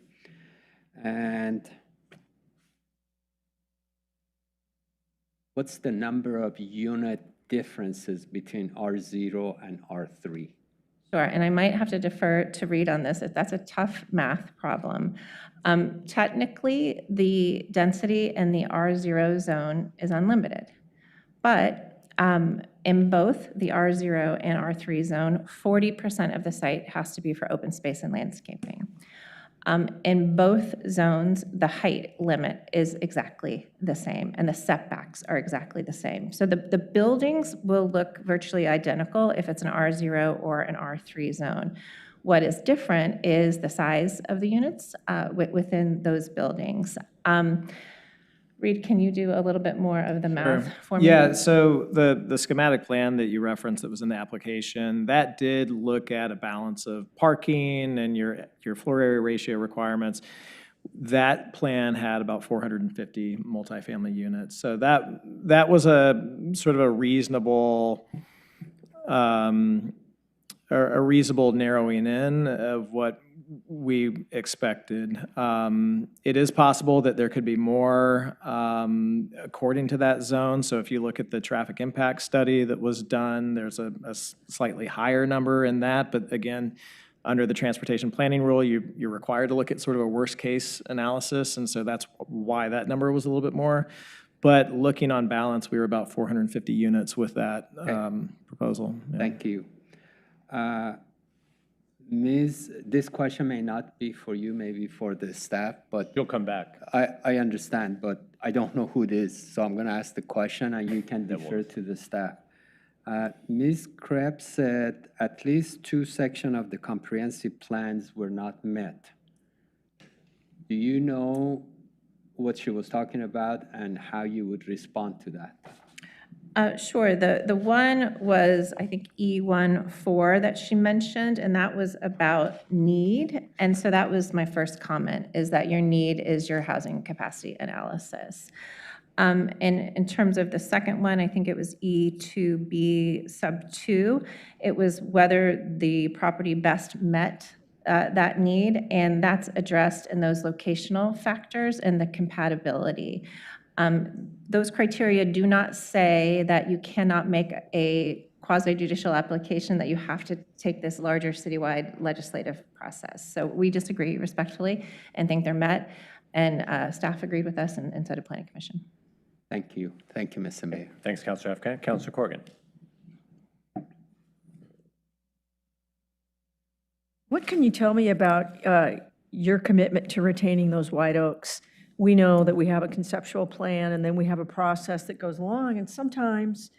And what's the number of unit differences between R0 and R3? Sure, and I might have to defer to Reed on this. That's a tough math problem. Technically, the density in the R0 zone is unlimited, but in both the R0 and R3 zone, 40% of the site has to be for open space and landscaping. In both zones, the height limit is exactly the same, and the setbacks are exactly the same. So the buildings will look virtually identical if it's an R0 or an R3 zone. What is different is the size of the units within those buildings. Reed, can you do a little bit more of the math for me? Yeah, so the schematic plan that you referenced that was in the application, that did look at a balance of parking and your floor area ratio requirements. That plan had about 450 multifamily units. So that was a sort of a reasonable narrowing in of what we expected. It is possible that there could be more according to that zone. So if you look at the traffic impact study that was done, there's a slightly higher number in that. But again, under the transportation planning rule, you're required to look at sort of a worst case analysis. And so that's why that number was a little bit more. But looking on balance, we were about 450 units with that proposal. Yeah. Thank you. Ms., this question may not be for you, maybe for the staff, but You'll come back. I understand, but I don't know who it is, so I'm going to ask the question, and you can defer to the staff. Ms. Krebs said at least 2 sections of the comprehensive plans were not met. Do you know what she was talking about and how you would respond to that? Sure. The one was, I think, E14 that she mentioned, and that was about need. And so that was my first comment, is that your need is your housing capacity analysis. And in terms of the second one, I think it was E2B sub 2. It was whether the property best met that need, and that's addressed in those locational factors and the compatibility. Those criteria do not say that you cannot make a quasi-judicial application, that you have to take this larger citywide legislative process. So we disagree respectfully and think they're met, and staff agreed with us and so did Planning Commission. Thank you. Thank you, Mr. Mayor. Thanks, Councilor Afghan. Councilor Corrigan. What can you tell me about your commitment to retaining those white oaks? We know that we have a conceptual plan, and then we have a process that goes along, and sometimes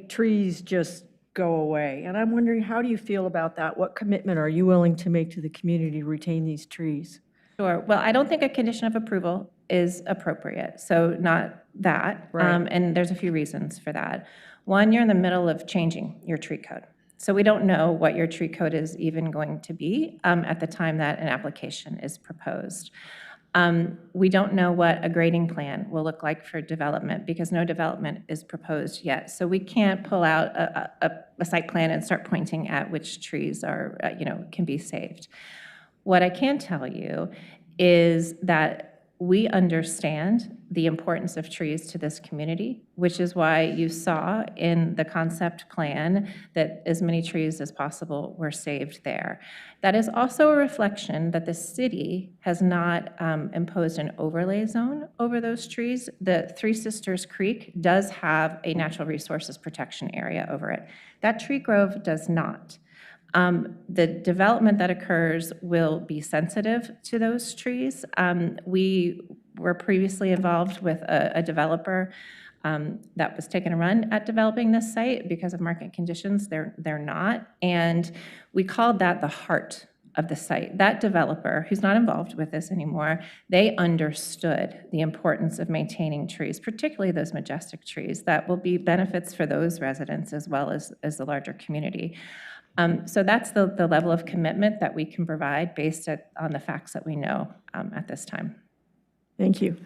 trees just go away. And I'm wondering, how do you feel about that? What commitment are you willing to make to the community to retain these trees? Sure. Well, I don't think a condition of approval is appropriate, so not that. Right. And there's a few reasons for that. One, you're in the middle of changing your tree code. So we don't know what your tree code is even going to be at the time that an application is proposed. We don't know what a grading plan will look like for development because no development is proposed yet. So we can't pull out a site plan and start pointing at which trees are, can be saved. What I can tell you is that We understand the importance of trees to this community, which is why you saw in the concept plan that as many trees as possible were saved there. That is also a reflection that the city has not imposed an overlay zone over those trees. The Three Sisters Creek does have a natural resources protection area over it. That tree grove does not. The development that occurs will be sensitive to those trees. We were previously involved with a developer that was taking a run at developing this site because of market conditions. They're not. And we called that the heart of the site. That developer, who's not involved with this anymore, they understood the importance of maintaining trees, particularly those majestic trees that will be benefits for those residents as well as the larger community. So that's the level of commitment that we can provide based on the facts that we know at this time. Thank you.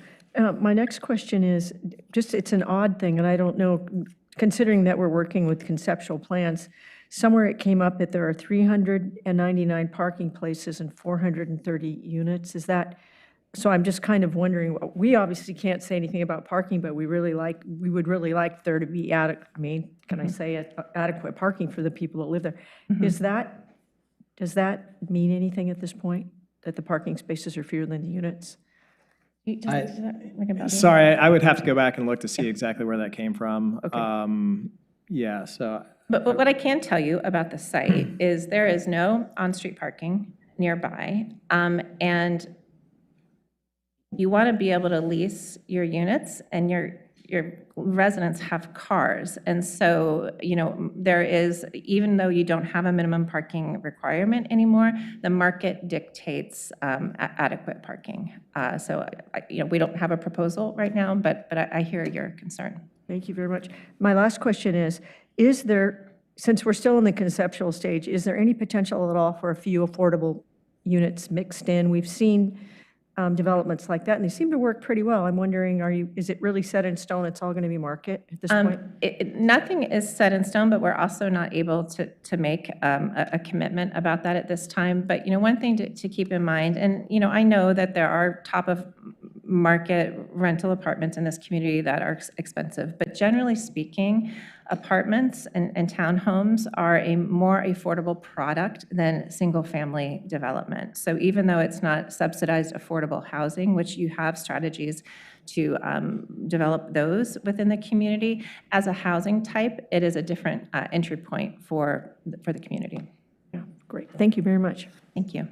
My next question is, it's an odd thing, and I don't know, considering that we're working with conceptual plans, somewhere it came up that there are 399 parking places and 430 units. Is that, so I'm just kind of wondering, we obviously can't say anything about parking, but we would really like there to be can I say it, adequate parking for the people that live there. Does that mean anything at this point, that the parking spaces are fewer than the units? Sorry, I would have to go back and look to see exactly where that came from. Okay. Yeah, so. But what I can tell you about the site is there is no on-street parking nearby, and you want to be able to lease your units, and your residents have cars. And so, there is, even though you don't have a minimum parking requirement anymore, the market dictates adequate parking. So, we don't have a proposal right now, but I hear your concern. Thank you very much. My last question is there, since we're still in the conceptual stage, is there any potential at all for a few affordable units mixed in? We've seen developments like that, and they seem to work pretty well. I'm wondering, is it really set in stone? It's all going to be market at this point? Nothing is set in stone, but we're also not able to make a commitment about that at this time. But, one thing to keep in mind, and, I know that there are top of market rental apartments in this community that are expensive, but generally speaking, apartments and townhomes are a more affordable product than single-family development. So even though it's not subsidized affordable housing, which you have strategies to develop those within the community, as a housing type, it is a different entry point for the community. Yeah, great. Thank you very much. Thank you.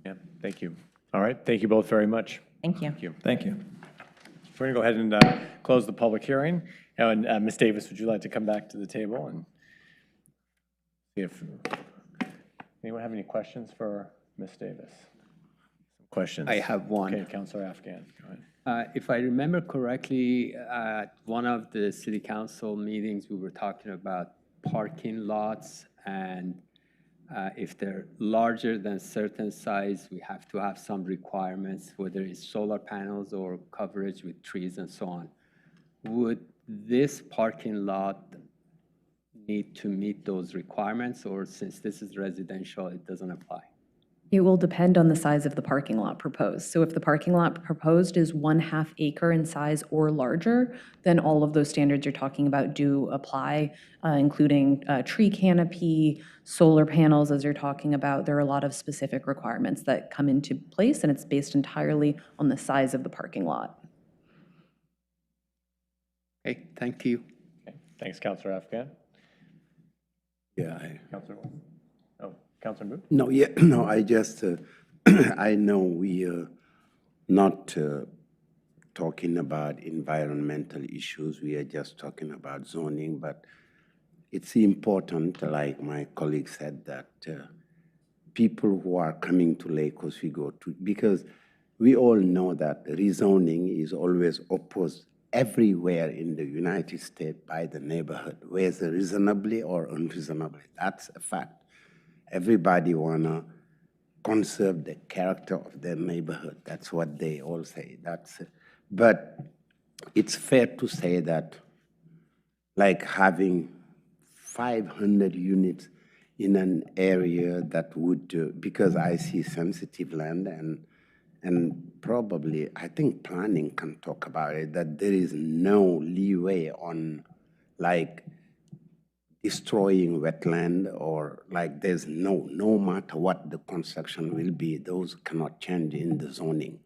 Yeah, thank you. All right, thank you both very much. Thank you. Thank you. Thank you. We're going to go ahead and close the public hearing. And Ms. Davis, would you like to come back to the table and see if anyone have any questions for Ms. Davis? Questions? I have one. Okay, Councilor Afghan, go ahead. If I remember correctly, at one of the city council meetings, we were talking about parking lots, and if they're larger than certain size, we have to have some requirements, whether it's solar panels or coverage with trees and so on. Would this parking lot need to meet those requirements, or since this is residential, it doesn't apply? It will depend on the size of the parking lot proposed. So if the parking lot proposed is 1/2 acre in size or larger, then all of those standards you're talking about do apply, including tree canopy, solar panels, as you're talking about. There are a lot of specific requirements that come into place, and it's based entirely on the size of the parking lot. Okay, thank you. Okay, thanks, Councilor Afghan. Yeah. Councilor Councilor Booth? No, yeah, no, I just, I know we are not talking about environmental issues. We are just talking about zoning, but it's important, like my colleague said, that people who are coming to Lake Oswego, because we all know that rezoning is always opposed everywhere in the United States by the neighborhood, whether reasonably or unreasonably. That's a fact. Everybody wanna conserve the character of their neighborhood. That's what they all say. But it's fair to say that, like having 500 units in an area that would, because I see sensitive land and probably, I think planning can talk about it, that there is no leeway on like destroying wetland or like there's no matter what the construction will be, those cannot change in the zoning.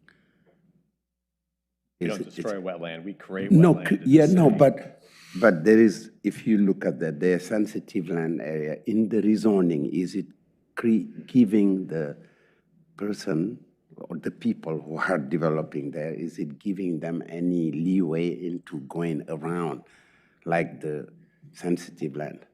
We don't destroy wetland, we create No, wetland. yeah, no, but there is, if you look at that, there's sensitive land area. In the rezoning, is it giving the person or the people who are developing there, is it giving them any leeway into going around like the sensitive land?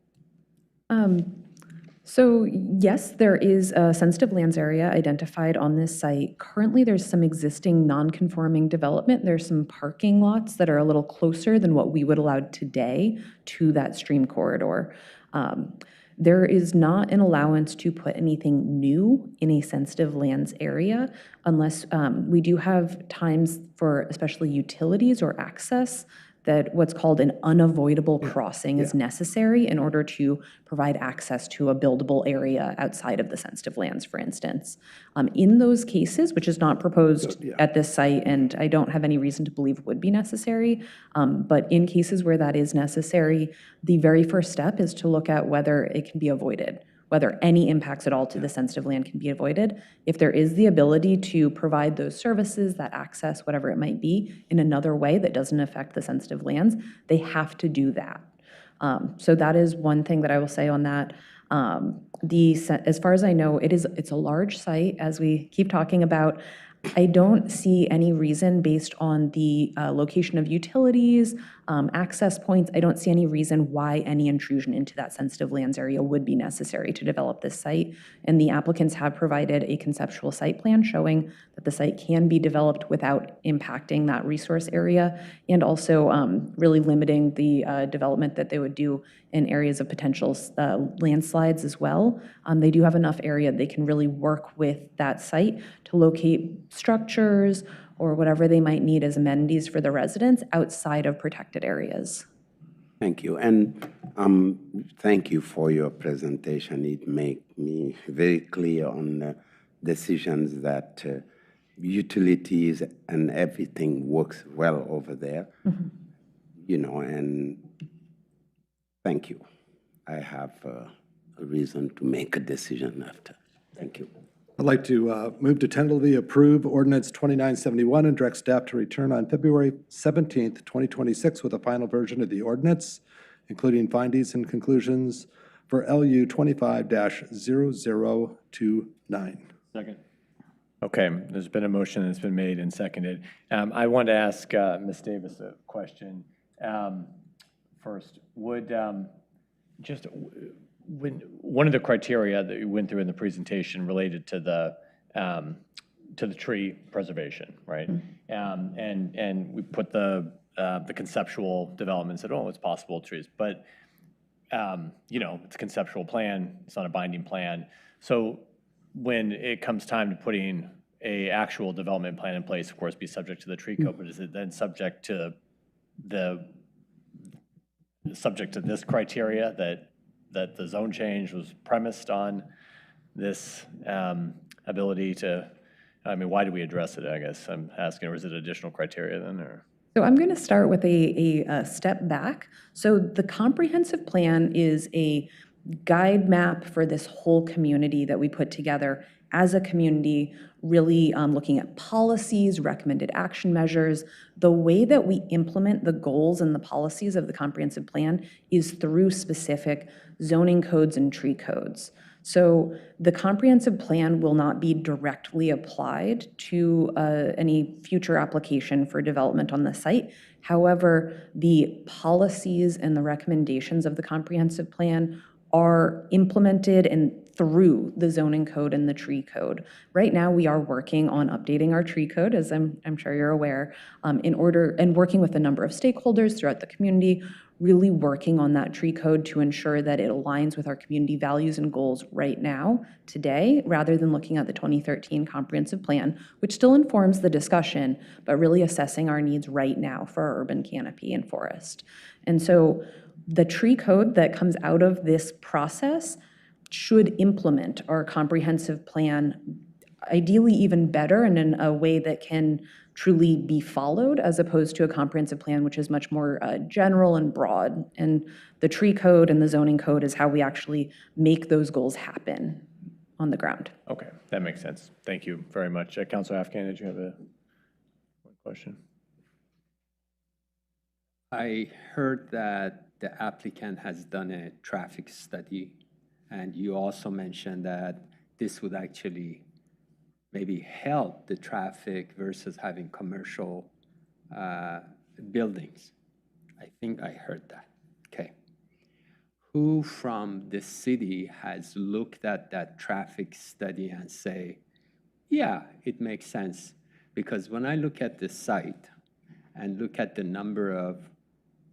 So yes, there is a sensitive lands area identified on this site. Currently, there's some existing non-conforming development. There's some parking lots that are a little closer than what we would allow today to that stream corridor. There is not an allowance to put anything new in a sensitive lands area unless we do have times for especially utilities or access that what's called an unavoidable crossing is necessary in order to provide access to a buildable area outside of the sensitive lands, for instance. In those cases, which is not proposed at this site, and I don't have any reason to believe would be necessary, but in cases where that is necessary, the very first step is to look at whether it can be avoided, whether any impacts at all to the sensitive land can be avoided. If there is the ability to provide those services, that access, whatever it might be, in another way that doesn't affect the sensitive lands, they have to do that. So that is one thing that I will say on that. As far as I know, it's a large site, as we keep talking about. I don't see any reason based on the location of utilities, access points, I don't see any reason why any intrusion into that sensitive lands area would be necessary to develop this site. And the applicants have provided a conceptual site plan showing that the site can be developed without impacting that resource area and also really limiting the development that they would do in areas of potential landslides as well. They do have enough area they can really work with that site to locate structures or whatever they might need as amenities for the residents outside of protected areas. Thank you, and thank you for your presentation. It made me very clear on the decisions that utilities and everything works well over there. You know, and thank you. I have a reason to make a decision after. Thank you. I'd like to move to tentatively approve ordinance 2971 and direct staff to return on February 17th, 2026 with a final version of the ordinance, including findings and conclusions for LU 25-0029. Second. Okay, there's been a motion that's been made and seconded. I want to ask Ms. Davis a question. First, would when one of the criteria that you went through in the presentation related to the tree preservation, right? And we put the conceptual development, said, oh, it's possible trees, but you know, it's a conceptual plan, it's not a binding plan. So when it comes time to putting a actual development plan in place, of course, be subject to the tree code, but is it then subject to this criteria that the zone change was premised on this ability to, I mean, why do we address it, I guess I'm asking, or is it additional criteria then, or? So I'm going to start with a step back. So the comprehensive plan is a guide map for this whole community that we put together as a community, really looking at policies, recommended action measures. The way that we implement the goals and the policies of the comprehensive plan is through specific zoning codes and tree codes. So the comprehensive plan will not be directly applied to any future application for development on the site. However, the policies and the recommendations of the comprehensive plan are implemented and through the zoning code and the tree code. Right now, we are working on updating our tree code, as I'm sure you're aware, in order and working with a number of stakeholders throughout the community, really working on that tree code to ensure that it aligns with our community values and goals right now, today, rather than looking at the 2013 comprehensive plan, which still informs the discussion, but really assessing our needs right now for our urban canopy and forest. And so the tree code that comes out of this process should implement our comprehensive plan ideally even better and in a way that can truly be followed, as opposed to a comprehensive plan, which is much more general and broad. And the tree code and the zoning code is how we actually make those goals happen on the ground. Okay, that makes sense. Thank you very much. Councilor Afghan, did you have a question? I heard that the applicant has done a traffic study, and you also mentioned that this would actually maybe help the traffic versus having commercial buildings. I think I heard that. Okay. Who from the city has looked at that traffic study and say, yeah, it makes sense? Because when I look at the site and look at the number of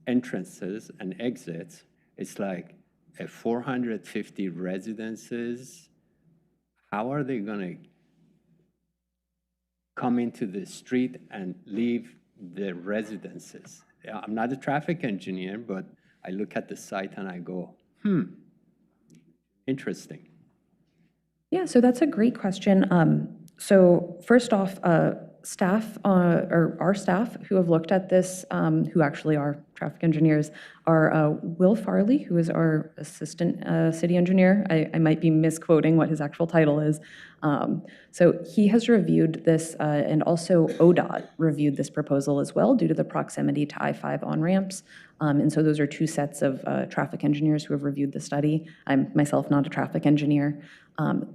entrances and exits, it's like 450 residences. How are they going to come into the street and leave the residences? I'm not a traffic engineer, but I look at the site and I go, interesting. Yeah, so that's a great question. So first off, staff, or our staff who have looked at this, who actually are traffic engineers, are Will Farley, who is our assistant city engineer. I might be misquoting what his actual title is. So he has reviewed this, and also ODOT reviewed this proposal as well due to the proximity to I-5 on-ramps. And so those are two sets of traffic engineers who have reviewed the study. I'm myself not a traffic engineer.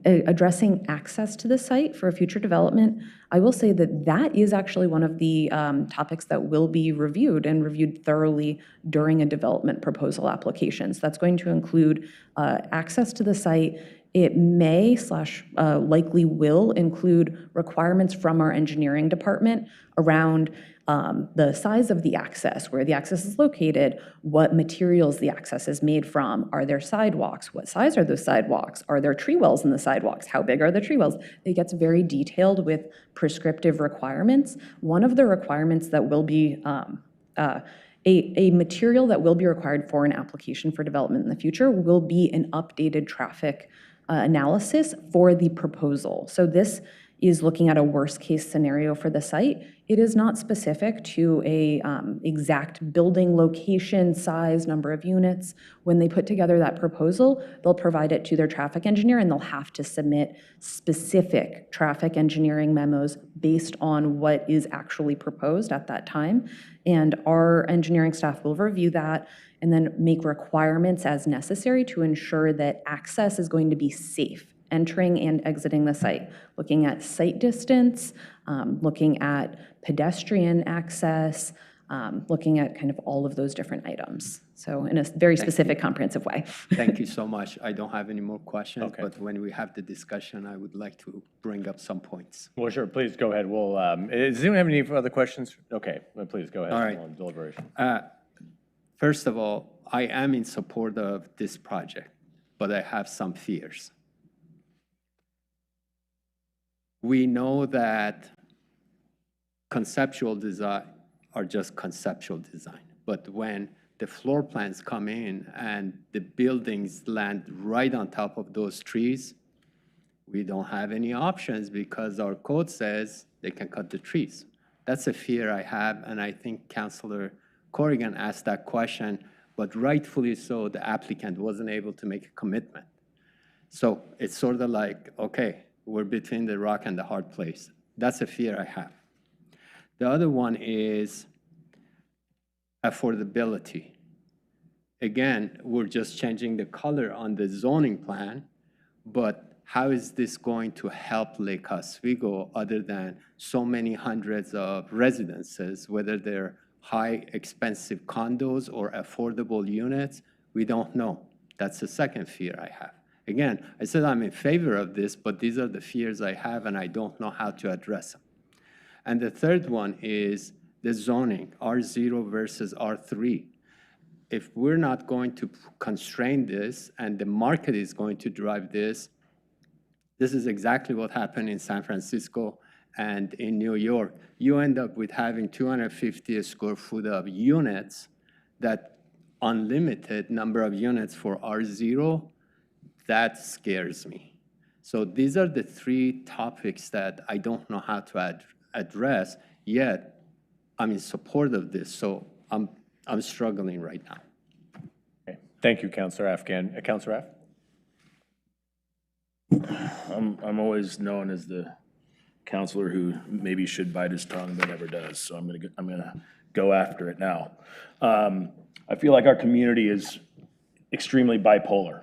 Addressing access to the site for future development, I will say that that is actually one of the topics that will be reviewed and reviewed thoroughly during a development proposal application. So that's going to include access to the site. It may / likely will include requirements from our engineering department around the size of the access, where the access is located, what materials the access is made from, are there sidewalks, what size are those sidewalks, are there tree wells in the sidewalks, how big are the tree wells? It gets very detailed with prescriptive requirements. One of the requirements that will be a material that will be required for an application for development in the future will be an updated traffic analysis for the proposal. So this is looking at a worst-case scenario for the site. It is not specific to a exact building location, size, number of units. When they put together that proposal, they'll provide it to their traffic engineer, and they'll have to submit specific traffic engineering memos based on what is actually proposed at that time. And our engineering staff will review that and then make requirements as necessary to ensure that access is going to be safe, entering and exiting the site, looking at site distance, looking at pedestrian access, looking at kind of all of those different items. So in a very specific, comprehensive way. Thank you so much. I don't have any more questions, but when we have the discussion, I would like to bring up some points. Well, sure, please go ahead. We'll, does anyone have any other questions? Okay, well, please go ahead. All right. We'll deliberation. First of all, I am in support of this project, but I have some fears. We know that conceptual design are just conceptual design, but when the floor plans come in and the buildings land right on top of those trees, we don't have any options because our code says they can cut the trees. That's a fear I have, and I think Councilor Corrigan asked that question, but rightfully so, the applicant wasn't able to make a commitment. So it's sort of like, okay, we're between the rock and the hard place. That's a fear I have. The other one is affordability. Again, we're just changing the color on the zoning plan, but how is this going to help Lake Oswego other than so many hundreds of residences, whether they're high expensive condos or affordable units? We don't know. That's the second fear I have. Again, I said I'm in favor of this, but these are the fears I have, and I don't know how to address them. And the third one is the zoning, R0 versus R3. If we're not going to constrain this and the market is going to drive this, this is exactly what happened in San Francisco and in New York. You end up with having 250 square foot of units, that unlimited number of units for R0. That scares me. So these are the three topics that I don't know how to address, yet I'm in support of this, so I'm struggling right now. Okay. Thank you, Councillor Afghan. Councillor Af? I'm always known as the counselor who maybe should bite his tongue but never does, so I'm gonna go after it now. I feel like our community is extremely bipolar.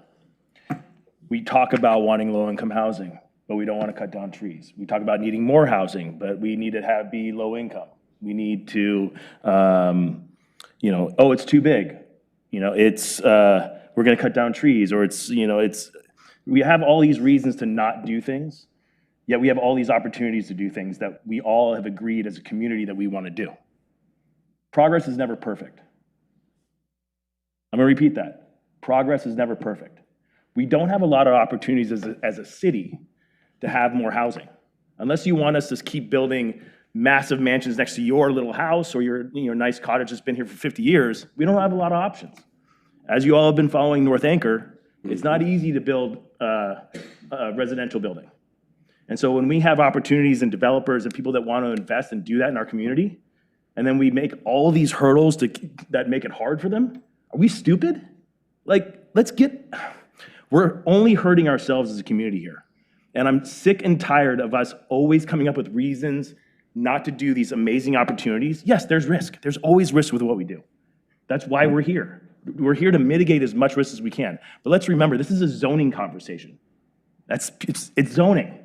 We talk about wanting low-income housing, but we don't want to cut down trees. We talk about needing more housing, but we need to be low income. We need to, you know, oh, it's too big. You know, it's we're going to cut down trees, or it's, you know, it's. We have all these reasons to not do things, yet we have all these opportunities to do things that we all have agreed as a community that we want to do. Progress is never perfect. I'm going to repeat that. Progress is never perfect. We don't have a lot of opportunities as a city to have more housing. Unless you want us to keep building massive mansions next to your little house or your nice cottage that's been here for 50 years, we don't have a lot of options. As you all have been following North Anchor, it's not easy to build a residential building. And so when we have opportunities and developers and people that want to invest and do that in our community, and then we make all these hurdles that make it hard for them, are we stupid? Like, we're only hurting ourselves as a community here. And I'm sick and tired of us always coming up with reasons not to do these amazing opportunities. Yes, there's risk. There's always risk with what we do. That's why we're here. We're here to mitigate as much risk as we can. But let's remember, this is a zoning conversation. It's zoning.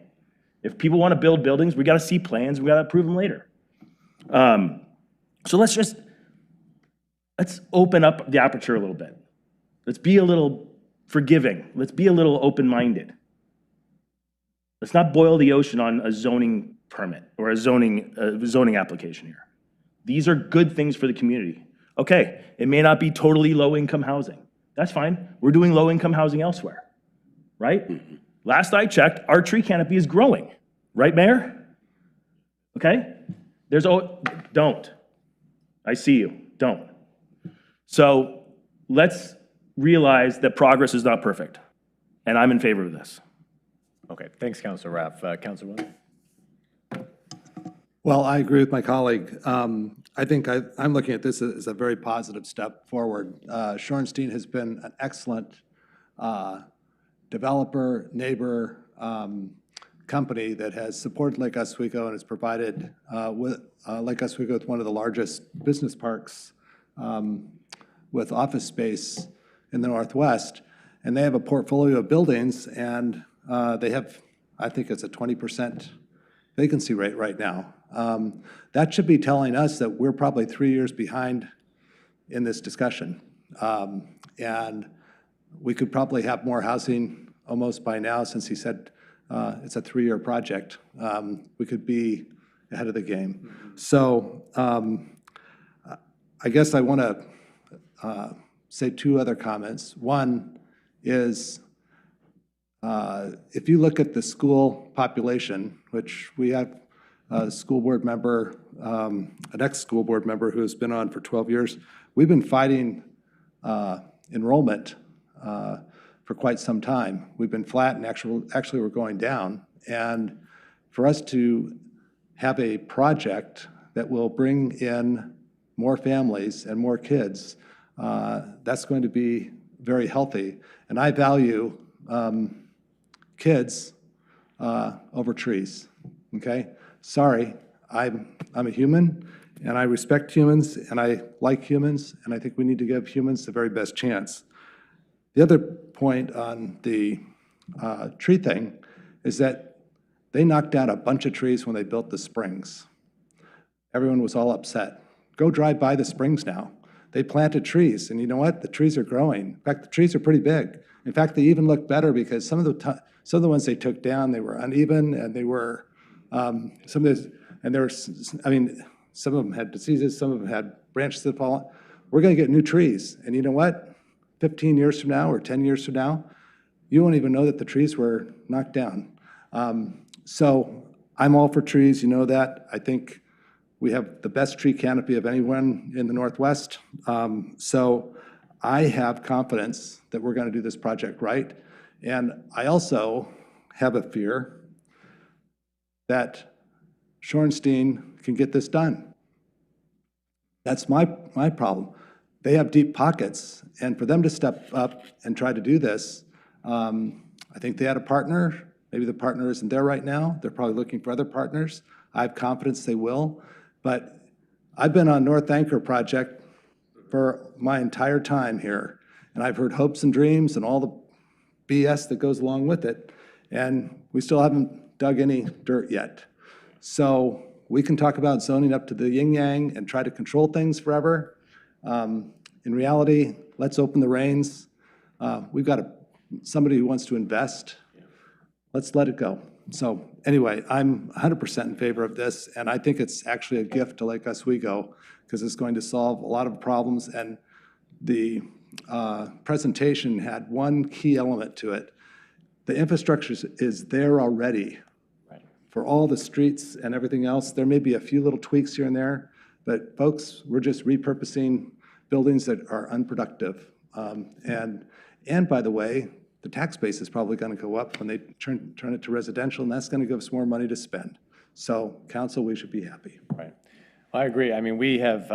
If people want to build buildings, we got to see plans. We got to approve them later. So let's open up the aperture a little bit. Let's be a little forgiving. Let's be a little open-minded. Let's not boil the ocean on a zoning permit or a zoning application here. These are good things for the community. Okay, it may not be totally low-income housing. That's fine. We're doing low-income housing elsewhere, right? Last I checked, our tree canopy is growing. Right, Mayor? Okay? Don't. I see you. Don't. So let's realize that progress is not perfect, and I'm in favor of this. Okay, thanks, Councillor Raff. Councillor Williams? Well, I agree with my colleague. I think I'm looking at this as a very positive step forward. Shorenstein has been an excellent developer, neighbor, company that has supported Lake Oswego and has provided Lake Oswego with one of the largest business parks with office space in the Northwest. And they have a portfolio of buildings, and they have, I think it's a 20% vacancy rate right now. That should be telling us that we're probably 3 years behind in this discussion. And we could probably have more housing almost by now, since he said it's a 3-year project. We could be ahead of the game. So I guess I want to say 2 other comments. One is, if you look at the school population, which we have a school board member, an ex-school board member who has been on for 12 years, we've been fighting enrollment for quite some time. We've been flat, and actually we're going down. And for us to have a project that will bring in more families and more kids, that's going to be very healthy. And I value kids over trees, okay? Sorry, I'm a human, and I respect humans, and I like humans, and I think we need to give humans the very best chance. The other point on the tree thing is that they knocked down a bunch of trees when they built the springs. Everyone was all upset. Go drive by the springs now. They planted trees, and you know what? The trees are growing. In fact, the trees are pretty big. In fact, they even look better because some of the ones they took down, they were uneven, and they were some of them had diseases, some of them had branches that fall. We're going to get new trees, and you know what? 15 years from now or 10 years from now, you won't even know that the trees were knocked down. So I'm all for trees, you know that. I think we have the best tree canopy of anyone in the Northwest. So I have confidence that we're going to do this project right. And I also have a fear that Shorenstein can get this done. That's my problem. They have deep pockets, and for them to step up and try to do this, I think they had a partner. Maybe the partner isn't there right now. They're probably looking for other partners. I have confidence they will. But I've been on North Anchor project for my entire time here, and I've heard hopes and dreams and all the BS that goes along with it, and we still haven't dug any dirt yet. So we can talk about zoning up to the yin-yang and try to control things forever. In reality, let's open the reins. We've got somebody who wants to invest. Let's let it go. So anyway, I'm 100% in favor of this, and I think it's actually a gift to Lake Oswego because it's going to solve a lot of problems. And the presentation had one key element to it. The infrastructure is there already for all the streets and everything else. There may be a few little tweaks here and there, but folks, we're just repurposing buildings that are unproductive. And by the way, the tax base is probably going to go up when they turn it to residential, and that's going to give us more money to spend. So, council, we should be happy. Right. I agree. I mean, we have,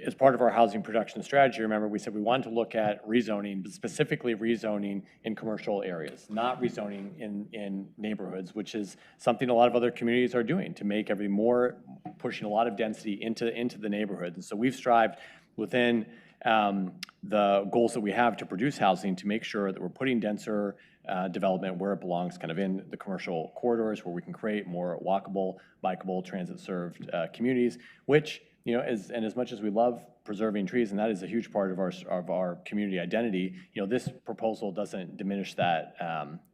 as part of our housing production strategy, remember, we said we wanted to look at rezoning, but specifically rezoning in commercial areas, not rezoning in neighborhoods, which is something a lot of other communities are doing to make every more, pushing a lot of density into the neighborhood. And so we've strived within the goals that we have to produce housing to make sure that we're putting denser development where it belongs, kind of in the commercial corridors where we can create more walkable, bikeable, transit-served communities, which, you know, as much as we love preserving trees, and that is a huge part of our community identity, you know, this proposal doesn't diminish that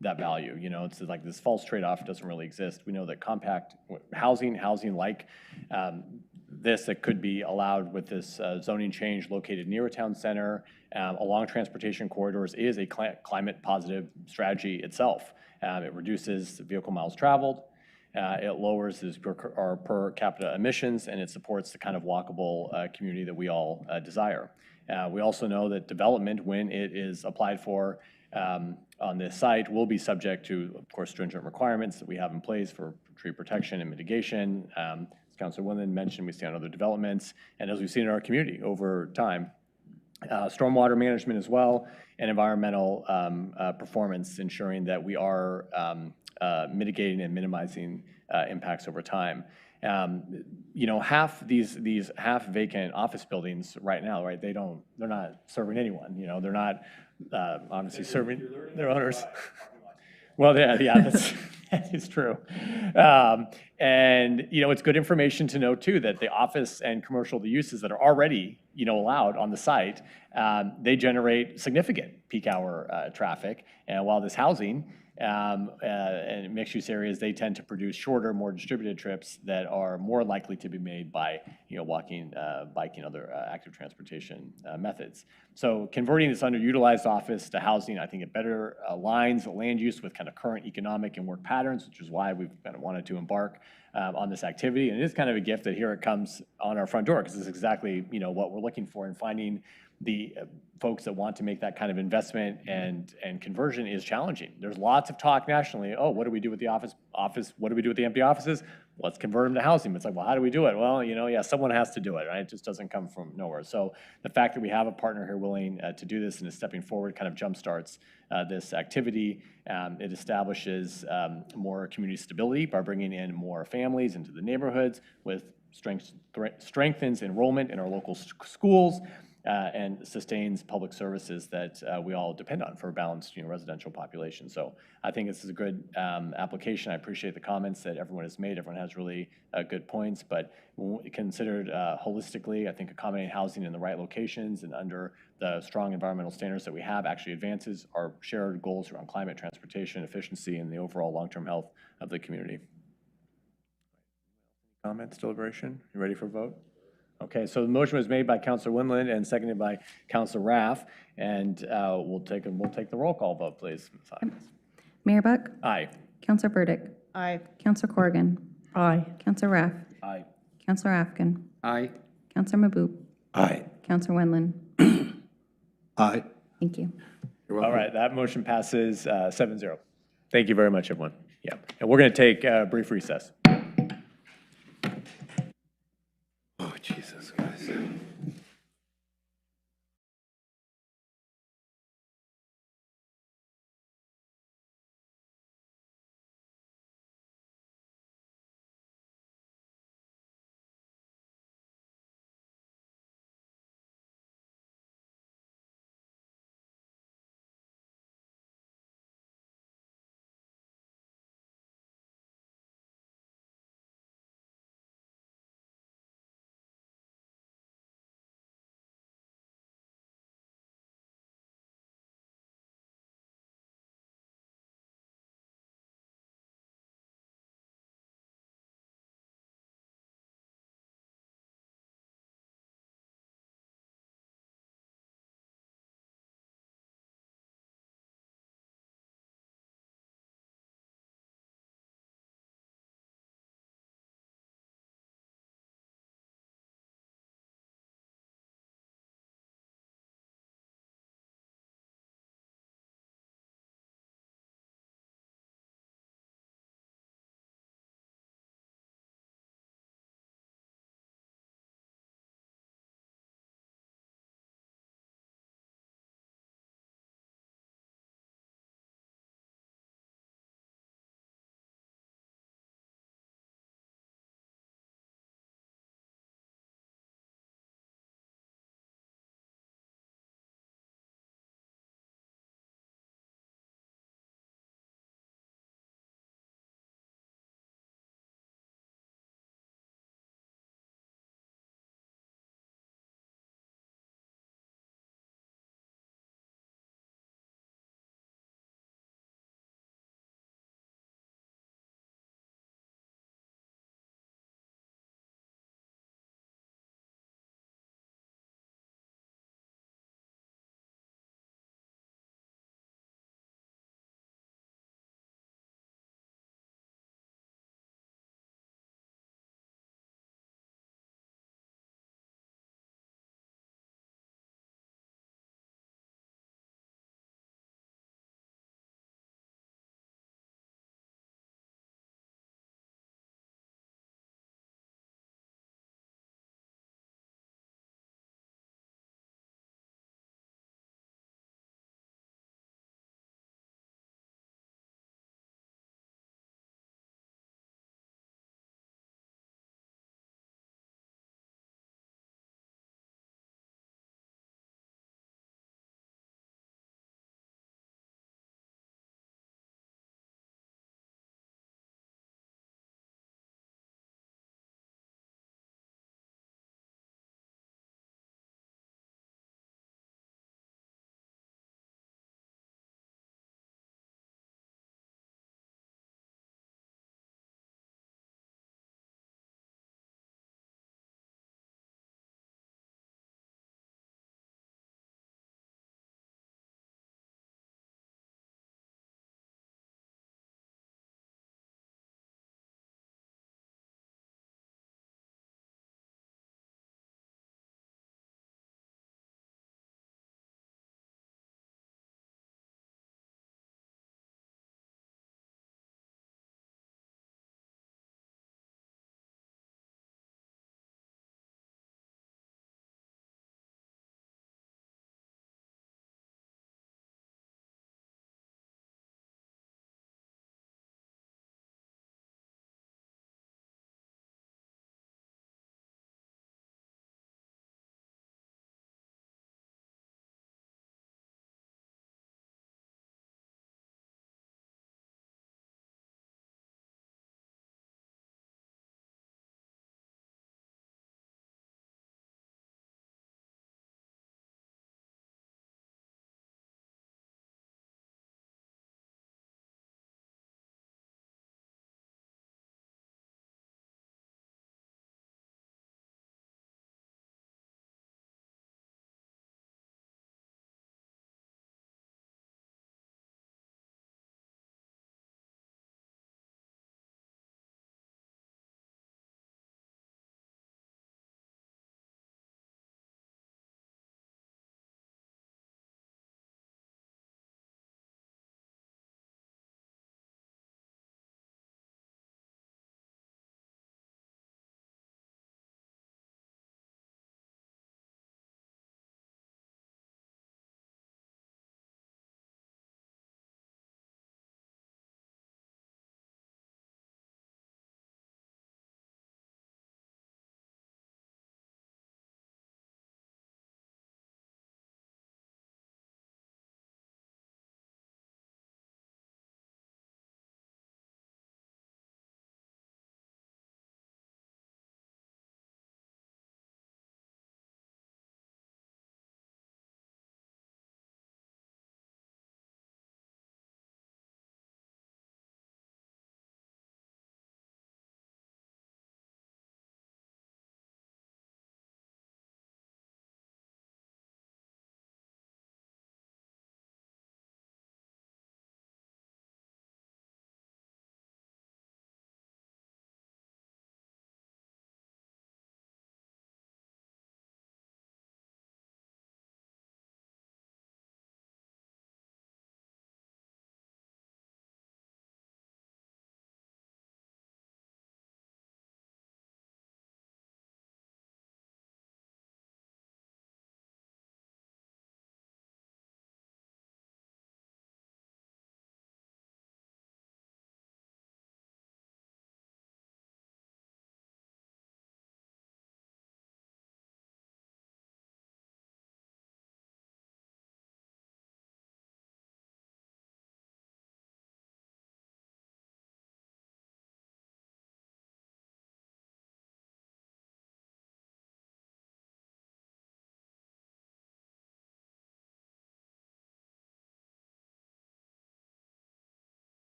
that value. You know, it's like this false trade-off doesn't really exist. We know that compact housing like this that could be allowed with this zoning change located near a town center, along transportation corridors, is a climate positive strategy itself. It reduces vehicle miles traveled, it lowers our per capita emissions, and it supports the kind of walkable community that we all desire. We also know that development, when it is applied for on this site, will be subject to, of course, stringent requirements that we have in place for tree protection and mitigation. As Councilor Winland mentioned, we see on other developments, and as we've seen in our community over time, stormwater management as well, and environmental performance, ensuring that we are mitigating and minimizing impacts over time. You know, half these half vacant office buildings right now, right? They're not serving anyone. You know, they're not obviously serving their owners. Well, yeah, that is true. And, you know, it's good information to know, too, that the office and commercial uses that are already, you know, allowed on the site, they generate significant peak hour traffic. And while this housing and mixed-use areas, they tend to produce shorter, more distributed trips that are more likely to be made by, you know, walking, biking, other active transportation methods. So converting this underutilized office to housing, I think it better aligns land use with kind of current economic and work patterns, which is why we've kind of wanted to embark on this activity. And it is kind of a gift that here it comes on our front door, because it's exactly, you know, what we're looking for in finding the folks that want to make that kind of investment, and conversion is challenging. There's lots of talk nationally, oh, what do we do with the office? What do we do with the empty offices? Let's convert them to housing. But it's like, well, how do we do it? Well, you know, yeah, someone has to do it, right? It just doesn't come from nowhere. So the fact that we have a partner here willing to do this and is stepping forward kind of jumpstarts this activity. It establishes more community stability by bringing in more families into the neighborhoods, with strengthens enrollment in our local schools, and sustains public services that we all depend on for a balanced, you know, residential population. So I think this is a good application. I appreciate the comments that everyone has made. Everyone has really good points, but when considered holistically, I think accommodating housing in the right locations and under the strong environmental standards that we have actually advances our shared goals around climate, transportation, efficiency, and the overall long-term health of the community. Comments, deliberation? You ready for a vote? Okay, so the motion was made by Councilor Winland and seconded by Councilor Raff, and we'll take the roll call vote, please. Mayor Buck? Aye. Councilor Burdick? Aye. Councilor Corrigan? Aye. Councilor Raff? Aye. Councilor Afkin? Aye. Councilor Maboop? Aye. Councilor Winland? Aye. Thank you. All right, that motion passes 7-0. Thank you very much, everyone. Yeah, and we're going to take a brief recess. Oh, Jesus Christ.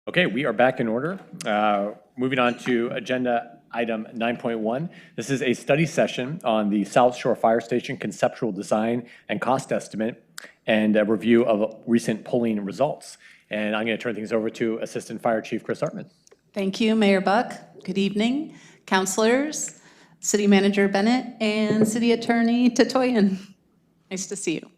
Okay, we are back in order. Moving on to agenda item 9.1. This is a study session on the South Shore Fire Station conceptual design and cost estimate and a review of recent polling results. And I'm going to turn things over to Assistant Fire Chief Chris Artman. Thank you, Mayor Buck. Good evening, councilors, City Manager Bennett, and City Attorney Tatoyan. Nice to see you.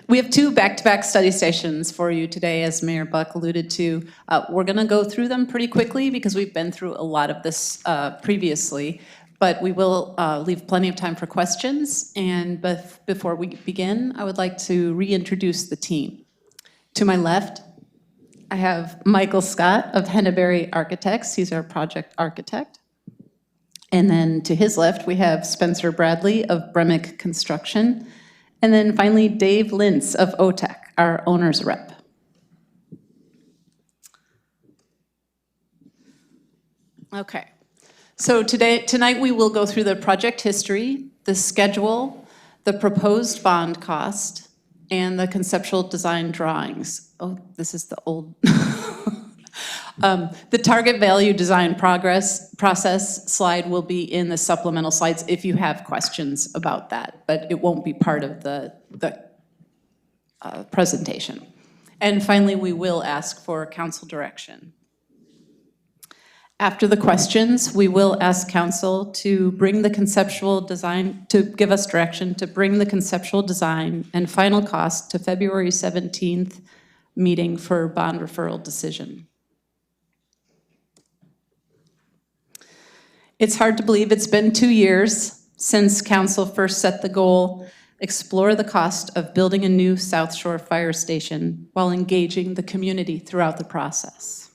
We have two back-to-back study stations for you today, as Mayor Buck alluded to. We're going to go through them pretty quickly because we've been through a lot of this previously, but we will leave plenty of time for questions. And before we begin, I would like to reintroduce the team. To my left, I have Michael Scott of Henneberry Architects. He's our project architect. And then to his left, we have Spencer Bradley of Bremick Construction. And then finally, Dave Lintz of OTEC, our owner's rep. Okay, so tonight we will go through the project history, the schedule, the proposed bond cost, and the conceptual design drawings. Oh, this is the old. The target value design process slide will be in the supplemental slides if you have questions about that, but it won't be part of the presentation. And finally, we will ask for council direction. After the questions, we will ask council to bring the conceptual design, to give us direction to bring the conceptual design and final cost to February 17th meeting for bond referral decision. It's hard to believe it's been 2 years since council first set the goal, explore the cost of building a new South Shore Fire Station while engaging the community throughout the process.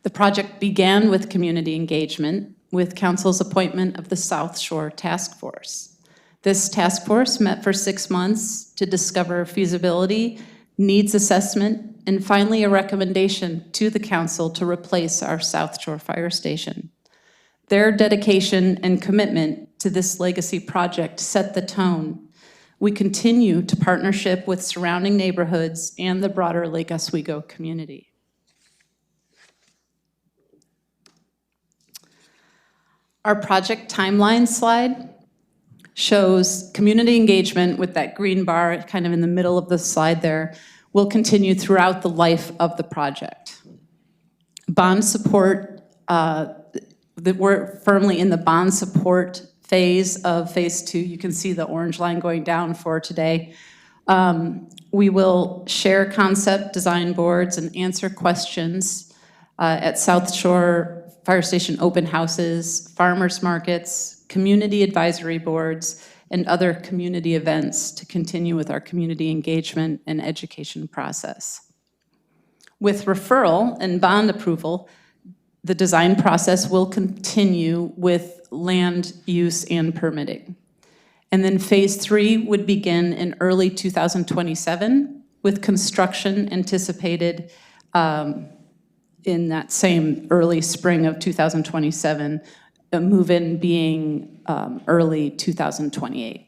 The project began with community engagement with council's appointment of the South Shore Task Force. This task force met for 6 months to discover feasibility, needs assessment, and finally a recommendation to the council to replace our South Shore Fire Station. Their dedication and commitment to this legacy project set the tone. We continue to partnership with surrounding neighborhoods and the broader Lake Oswego community. Our project timeline slide shows community engagement with that green bar kind of in the middle of the slide there will continue throughout the life of the project. Bond support, we're firmly in the bond support phase of phase 2. You can see the orange line going down for today. We will share concept design boards and answer questions at South Shore Fire Station open houses, farmers markets, community advisory boards, and other community events to continue with our community engagement and education process. With referral and bond approval, the design process will continue with land use and permitting. And then phase 3 would begin in early 2027 with construction anticipated in that same early spring of 2027, a move-in being early 2028.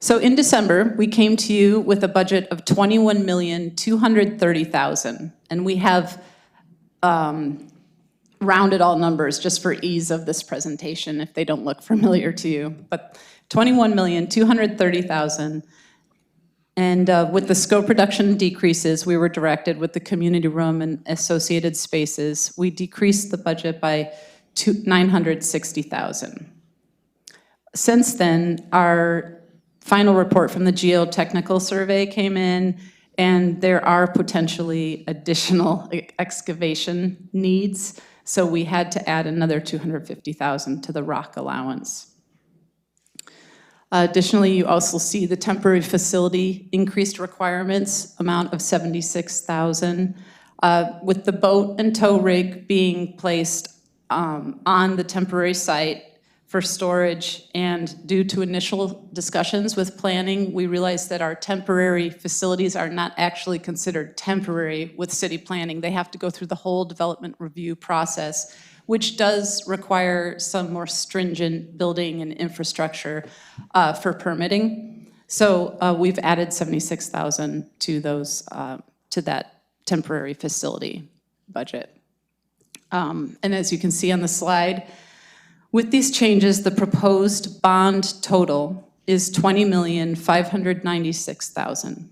So in December, we came to you with a budget of $21,230,000, and we have rounded all numbers just for ease of this presentation if they don't look familiar to you, but $21,230,000. And with the scope reduction decreases, we were directed with the community room and associated spaces, we decreased the budget by $960,000. Since then, our final report from the geotechnical survey came in, and there are potentially additional excavation needs, so we had to add another $250,000 to the rock allowance. Additionally, you also see the temporary facility increased requirements amount of $76,000, with the boat and tow rig being placed on the temporary site for storage, and due to initial discussions with planning, we realized that our temporary facilities are not actually considered temporary with city planning. They have to go through the whole development review process, which does require some more stringent building and infrastructure for permitting. So we've added $76,000 to those, to that temporary facility budget. And as you can see on the slide, with these changes, the proposed bond total is $20,596,000.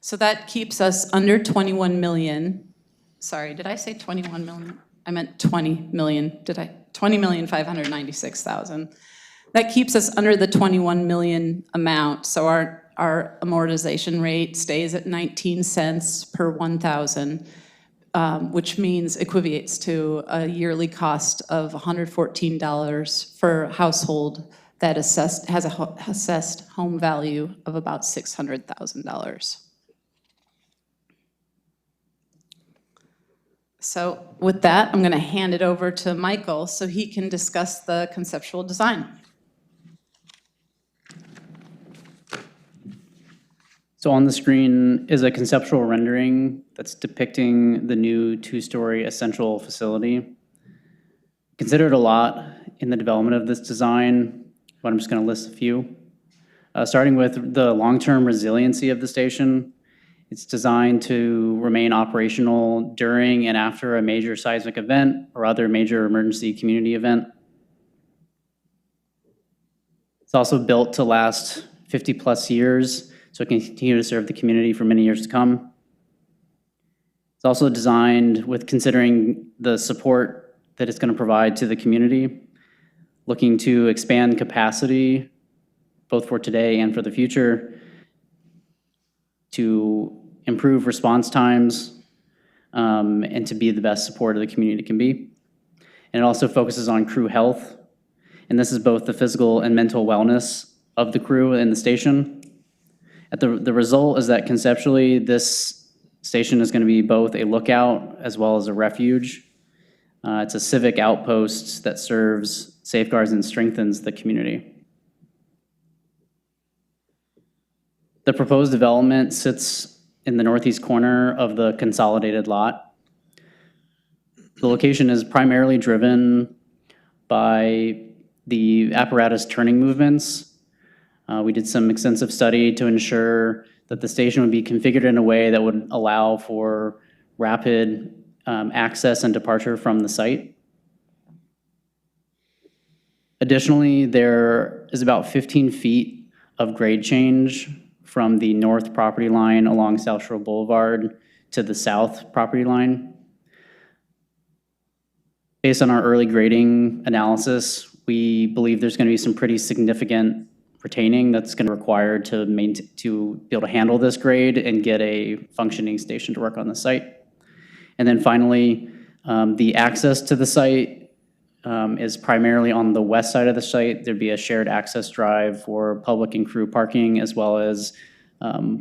So that keeps us under 21 million. Sorry, did I say 21 million? I meant 20 million, did I? 20,596,000. That keeps us under the 21 million amount. So our amortization rate stays at 19 cents per 1,000, which means equates to a yearly cost of $114 for a household that has a assessed home value of about $600,000. So with that, I'm going to hand it over to Michael so he can discuss the conceptual design. So on the screen is a conceptual rendering that's depicting the new two-story essential facility. Considered a lot in the development of this design, but I'm just going to list a few. Starting with the long-term resiliency of the station. It's designed to remain operational during and after a major seismic event or other major emergency community event. It's also built to last 50+ years, so it can continue to serve the community for many years to come. It's also designed with considering the support that it's going to provide to the community, looking to expand capacity both for today and for the future, to improve response times, and to be the best support of the community can be. And it also focuses on crew health, and this is both the physical and mental wellness of the crew in the station. The result is that conceptually, this station is going to be both a lookout as well as a refuge. It's a civic outpost that serves, safeguards, and strengthens the community. The proposed development sits in the northeast corner of the consolidated lot. The location is primarily driven by the apparatus turning movements. We did some extensive study to ensure that the station would be configured in a way that would allow for rapid access and departure from the site. Additionally, there is about 15 feet of grade change from the north property line along South Shore Boulevard to the south property line. Based on our early grading analysis, we believe there's going to be some pretty significant retaining that's going to be required to be able to handle this grade and get a functioning station to work on the site. And then finally, the access to the site is primarily on the west side of the site. There'd be a shared access drive for public and crew parking, as well as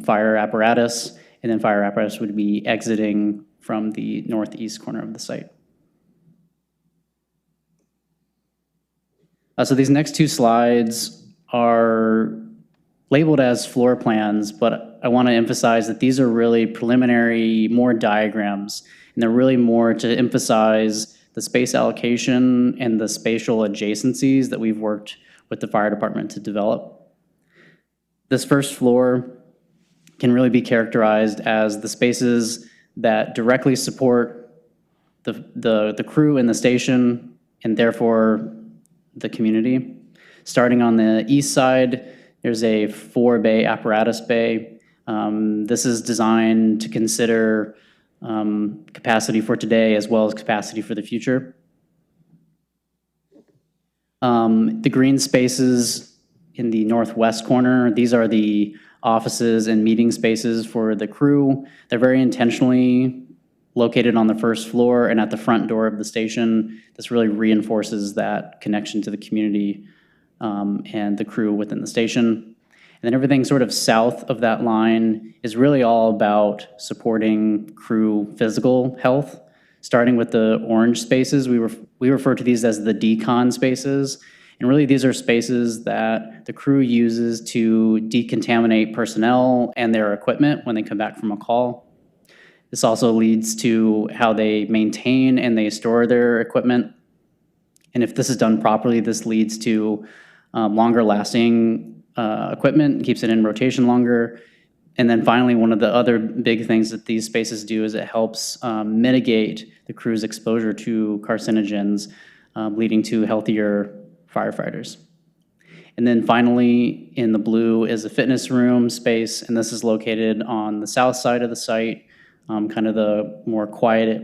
fire apparatus, and then fire apparatus would be exiting from the northeast corner of the site. So these next two slides are labeled as floor plans, but I want to emphasize that these are really preliminary, more diagrams, and they're really more to emphasize the space allocation and the spatial adjacencies that we've worked with the fire department to develop. This first floor can really be characterized as the spaces that directly support the crew in the station and therefore the community. Starting on the east side, there's a 4-bay apparatus bay. This is designed to consider capacity for today as well as capacity for the future. The green spaces in the northwest corner, these are the offices and meeting spaces for the crew. They're very intentionally located on the first floor and at the front door of the station. This really reinforces that connection to the community and the crew within the station. And then everything sort of south of that line is really all about supporting crew physical health. Starting with the orange spaces, we refer to these as the decon spaces. And really, these are spaces that the crew uses to decontaminate personnel and their equipment when they come back from a call. This also leads to how they maintain and they store their equipment. And if this is done properly, this leads to longer lasting equipment, keeps it in rotation longer. And then finally, one of the other big things that these spaces do is it helps mitigate the crew's exposure to carcinogens, leading to healthier firefighters. And then finally, in the blue is a fitness room space, and this is located on the south side of the site, kind of the more quiet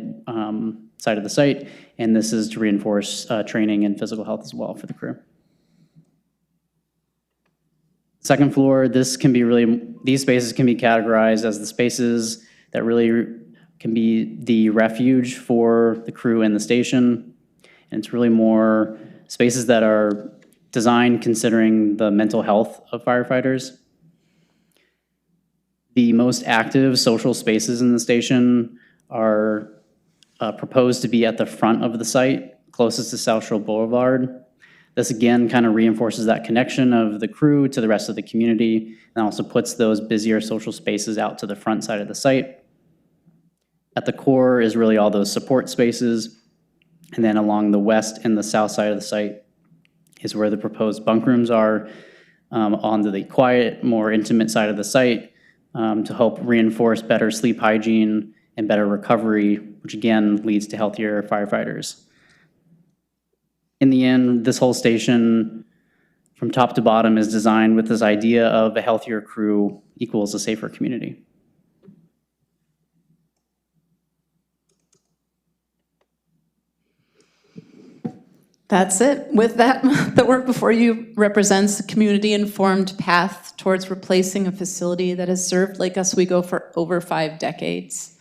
side of the site, and this is to reinforce training and physical health as well for the crew. Second floor, these spaces can be categorized as the spaces that really can be the refuge for the crew and the station. And it's really more spaces that are designed considering the mental health of firefighters. The most active social spaces in the station are proposed to be at the front of the site, closest to South Shore Boulevard. This again kind of reinforces that connection of the crew to the rest of the community and also puts those busier social spaces out to the front side of the site. At the core is really all those support spaces. And then along the west and the south side of the site is where the proposed bunk rooms are, onto the quiet, more intimate side of the site to help reinforce better sleep hygiene and better recovery, which again leads to healthier firefighters. In the end, this whole station from top to bottom is designed with this idea of a healthier crew equals a safer community. That's it. With that, the work before you represents a community-informed path towards replacing a facility that has served Lake Oswego for over 5 decades.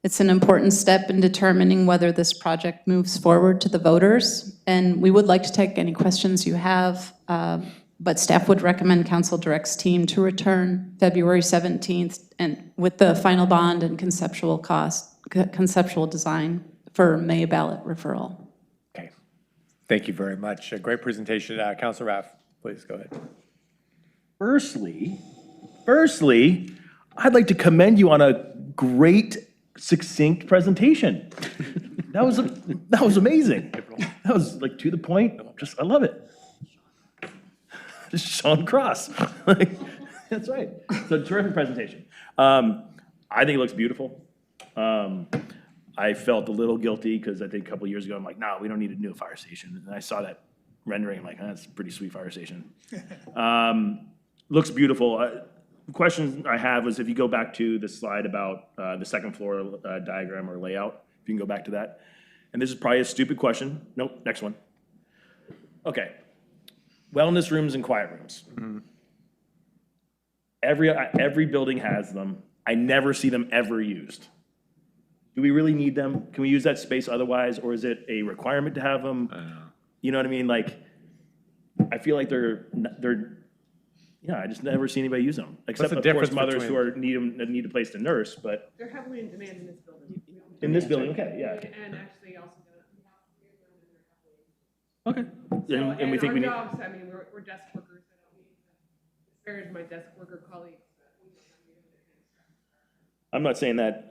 It's an important step in determining whether this project moves forward to the voters, and we would like to take any questions you have, but staff would recommend Council Direct's team to return February 17th and with the final bond and conceptual design for May ballot referral. Okay. Thank you very much. A great presentation. Councilor Raff, please go ahead. Firstly, I'd like to commend you on a great, succinct presentation. That was amazing. That was like to the point. I love it. Just Sean Cross. That's right. So terrific presentation. I think it looks beautiful. I felt a little guilty because I think a couple of years ago I'm like, no, we don't need a new fire station. And I saw that rendering. I'm like, that's a pretty sweet fire station. Looks beautiful. The question I have was if you go back to the slide about the second floor diagram or layout, if you can go back to that. And this is probably a stupid question. Nope, next one. Okay. Wellness rooms and quiet rooms. Mm-hmm. Every building has them. I never see them ever used. Do we really need them? Can we use that space otherwise, or is it a requirement to have them? You know what I mean? Like, I feel like they're. Yeah, I just never see anybody use them, except of course mothers who need a place to nurse. But they're heavily in demand in this building. In this building, okay, yeah. And actually also okay. And we think we need. Jobs, I mean, we're desk workers. I don't need to disparage my desk worker colleagues. I'm not saying that.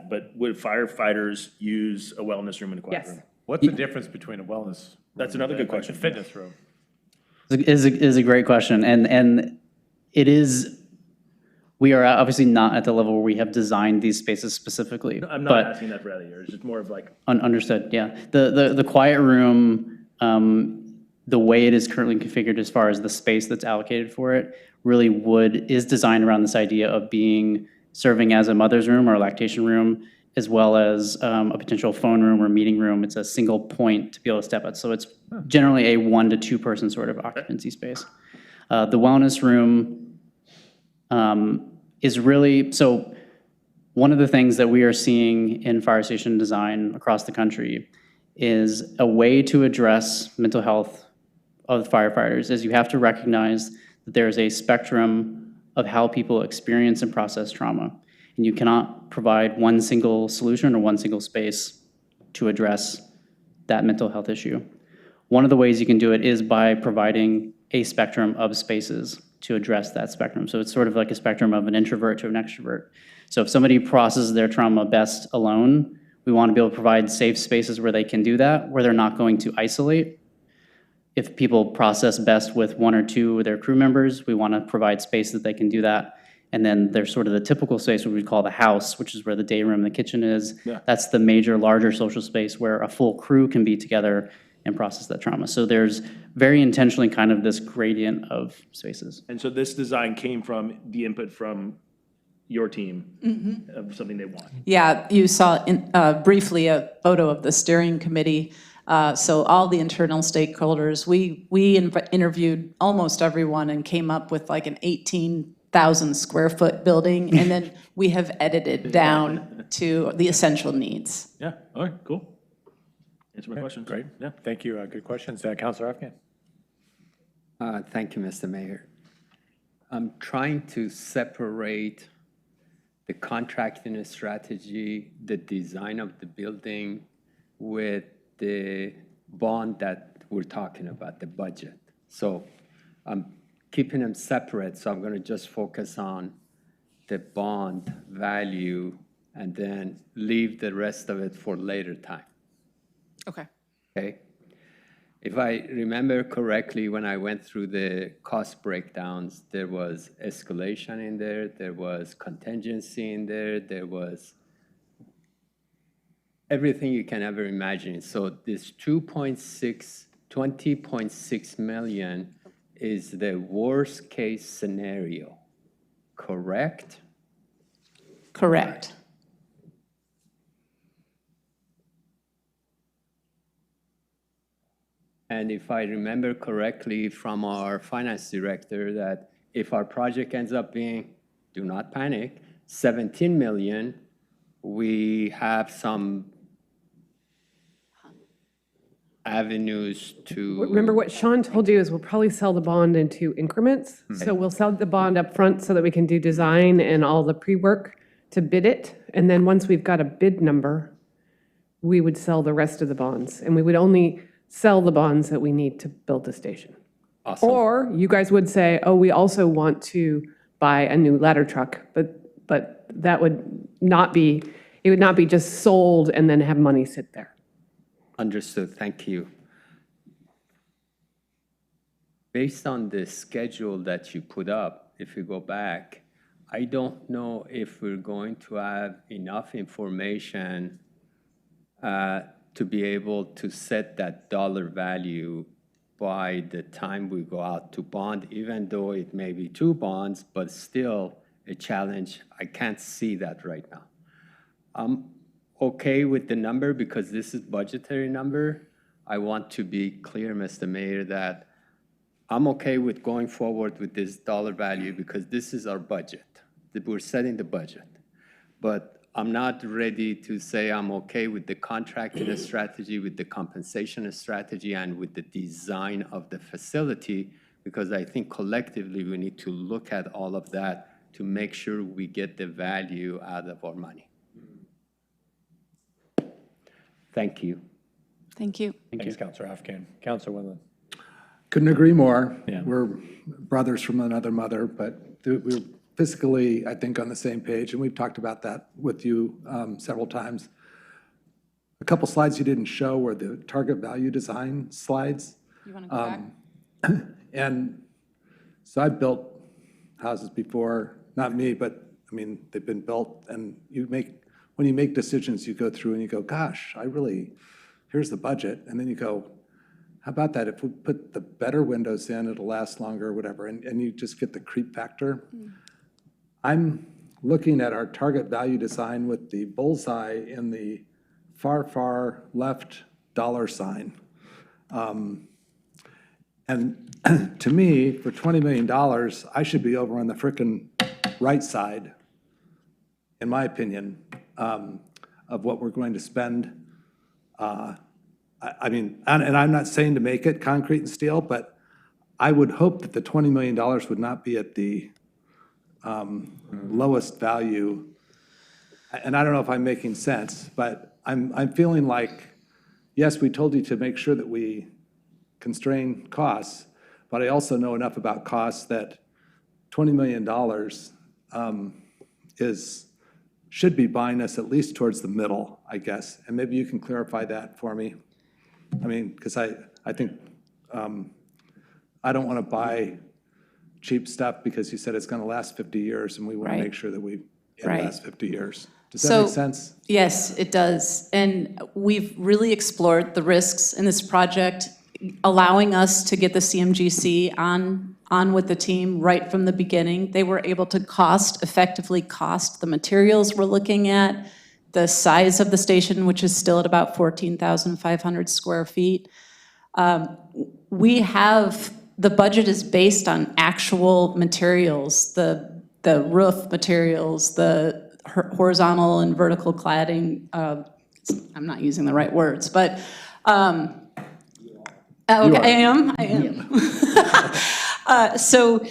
But would firefighters use a wellness room and a quiet room? What's the difference between a wellness? That's another good question. A fitness room. Is a great question, and it is. We are obviously not at the level where we have designed these spaces specifically. No, I'm not asking that for other years. It's more of like understood. Yeah, the quiet room, the way it is currently configured as far as the space that's allocated for it, really is designed around this idea of serving as a mother's room or a lactation room, as well as a potential phone room or meeting room. It's a single point to be able to step out. So it's generally a 1 to 2 person sort of occupancy space. The wellness room is really, so one of the things that we are seeing in fire station design across the country is a way to address mental health of firefighters is you have to recognize that there's a spectrum of how people experience and process trauma. And you cannot provide one single solution or one single space to address that mental health issue. One of the ways you can do it is by providing a spectrum of spaces to address that spectrum. So it's sort of like a spectrum of an introvert to an extrovert. So if somebody processes their trauma best alone, we want to be able to provide safe spaces where they can do that, where they're not going to isolate. If people process best with one or two of their crew members, we want to provide space that they can do that. And then there's sort of the typical space, what we call the house, which is where the day room and the kitchen is. Yeah. That's the major, larger social space where a full crew can be together and process that trauma. So there's very intentionally kind of this gradient of spaces. And so this design came from the input from your team of something they want. Yeah, you saw briefly a photo of the steering committee. So all the internal stakeholders, we interviewed almost everyone and came up with like an 18,000 square foot building, and then we have edited down to the essential needs. Yeah, all right, cool. Answer my question. Great. Yeah. Thank you. Good questions. Councilor Afghan. Thank you, Mr. Mayor. I'm trying to separate the contracting strategy, the design of the building with the bond that we're talking about, the budget. So I'm keeping them separate, so I'm going to just focus on the bond value and then leave the rest of it for later time. Okay. Okay? If I remember correctly, when I went through the cost breakdowns, there was escalation in there was contingency in there was everything you can ever imagine. So this 20.6 million is the worst case scenario, correct? Correct. And if I remember correctly from our finance director, that if our project ends up being, do not panic, 17 million, we have some avenues to. Remember what Sean told you is we'll probably sell the bond into increments. So we'll sell the bond up front so that we can do design and all the pre-work to bid it. And then once we've got a bid number, we would sell the rest of the bonds. And we would only sell the bonds that we need to build the station. Awesome. Or you guys would say, oh, we also want to buy a new ladder truck, but that would not be, it would not be just sold and then have money sit there. Understood, thank you. Based on the schedule that you put up, if you go back, I don't know if we're going to have enough information to be able to set that dollar value by the time we go out to bond, even though it may be 2 bonds, but still a challenge. I can't see that right now. I'm okay with the number because this is budgetary number. I want to be clear, Mr. Mayor, that I'm okay with going forward with this dollar value because this is our budget. We're setting the budget. But I'm not ready to say I'm okay with the contracting strategy, with the compensation strategy, and with the design of the facility, because I think collectively we need to look at all of that to make sure we get the value out of our money. Thank you. Thank you. Thanks, Councilor Afghan. Councilor Wendland. Couldn't agree more. Yeah. We're brothers from another mother, but we're fiscally, I think, on the same page, and we've talked about that with you several times. A couple slides you didn't show were the target value design slides. You want to go back? And so I've built houses before, not me, but I mean, they've been built, and when you make decisions, you go through and you go, gosh, here's the budget, and then you go, how about that? If we put the better windows in, it'll last longer or whatever, and you just get the creep factor. I'm looking at our target value design with the bullseye in the far, far left dollar sign. And to me, for $20 million, I should be over on the frickin' right side, in my opinion, of what we're going to spend. I mean, and I'm not saying to make it concrete and steel, but I would hope that the $20 million would not be at the lowest value. And I don't know if I'm making sense, but I'm feeling like, yes, we told you to make sure that we constrain costs, but I also know enough about costs that $20 million should be buying us at least towards the middle, I guess. And maybe you can clarify that for me. I mean, because I think I don't want to buy cheap stuff because you said it's going to last 50 years, and we want to make sure that it lasts 50 years. Does that make sense? Yes, it does. And we've really explored the risks in this project, allowing us to get the CMGC on with the team right from the beginning. They were able to effectively cost the materials we're looking at, the size of the station, which is still at about 14,500 square feet. The budget is based on actual materials, the roof materials, the horizontal and vertical cladding. I'm not using the right words, but okay, I am. So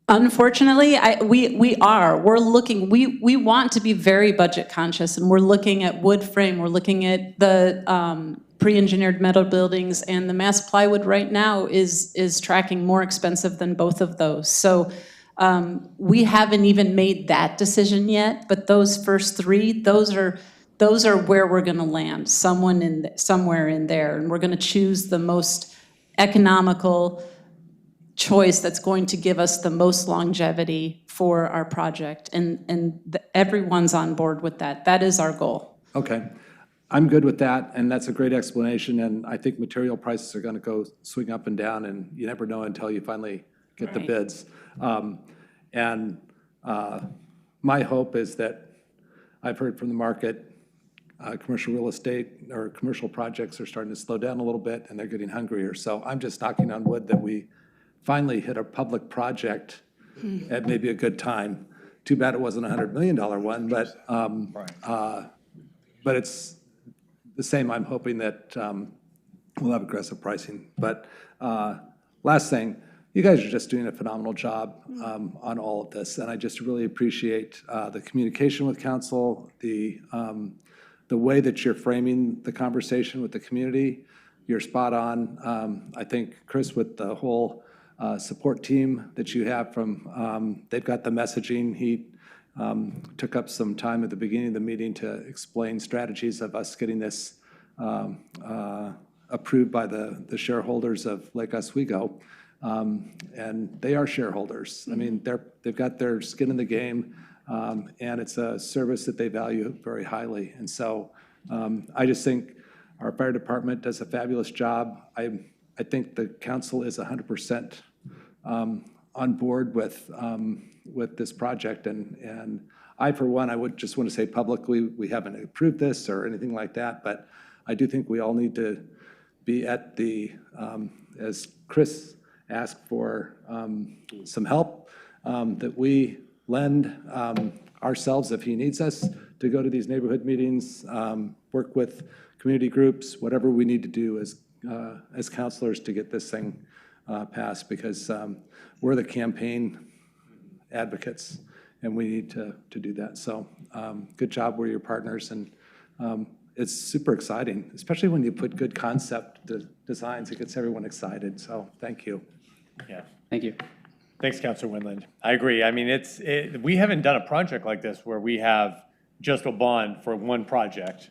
unfortunately, we're looking, we want to be very budget conscious, and we're looking at wood frame, we're looking at the pre-engineered metal buildings, and the mass plywood right now is tracking more expensive than both of those. So we haven't even made that decision yet, but those first three, those are where we're going to land, somewhere in there, and we're going to choose the most economical choice that's going to give us the most longevity for our project, and everyone's on board with that. That is our goal. Okay. I'm good with that, and that's a great explanation, and I think material prices are going to go swing up and down, and you never know until you finally get the bids. And my hope is that I've heard from the market, commercial real estate or commercial projects are starting to slow down a little bit, and they're getting hungrier. So I'm just knocking on wood that we finally hit a public project at maybe a good time. Too bad it wasn't a $100 million one, but it's the same. I'm hoping that we'll have aggressive pricing. But last thing, you guys are just doing a phenomenal job on all of this, and I just really appreciate the communication with council, the way that you're framing the conversation with the community. You're spot on. I think, Chris, with the whole support team that you have from, they've got the messaging. He took up some time at the beginning of the meeting to explain strategies of us getting this approved by the shareholders of Lake Oswego. And they are shareholders. I mean, they've got their skin in the game, and it's a service that they value very highly. And so I just think our fire department does a fabulous job. I think the council is 100% on board with this project. And I, for one, I would just want to say publicly, we haven't approved this or anything like that, but I do think we all need to be at the, as Chris asked for some help, that we lend ourselves if he needs us to go to these neighborhood meetings, work with community groups, whatever we need to do as counselors to get this thing passed, because we're the campaign advocates and we need to do that. So good job, we're your partners, and it's super exciting, especially when you put good concept designs, it gets everyone excited. So thank you. Yeah. Thank you. Thanks, Councilor Wendland. I agree. I mean, we haven't done a project like this where we have just a bond for one project.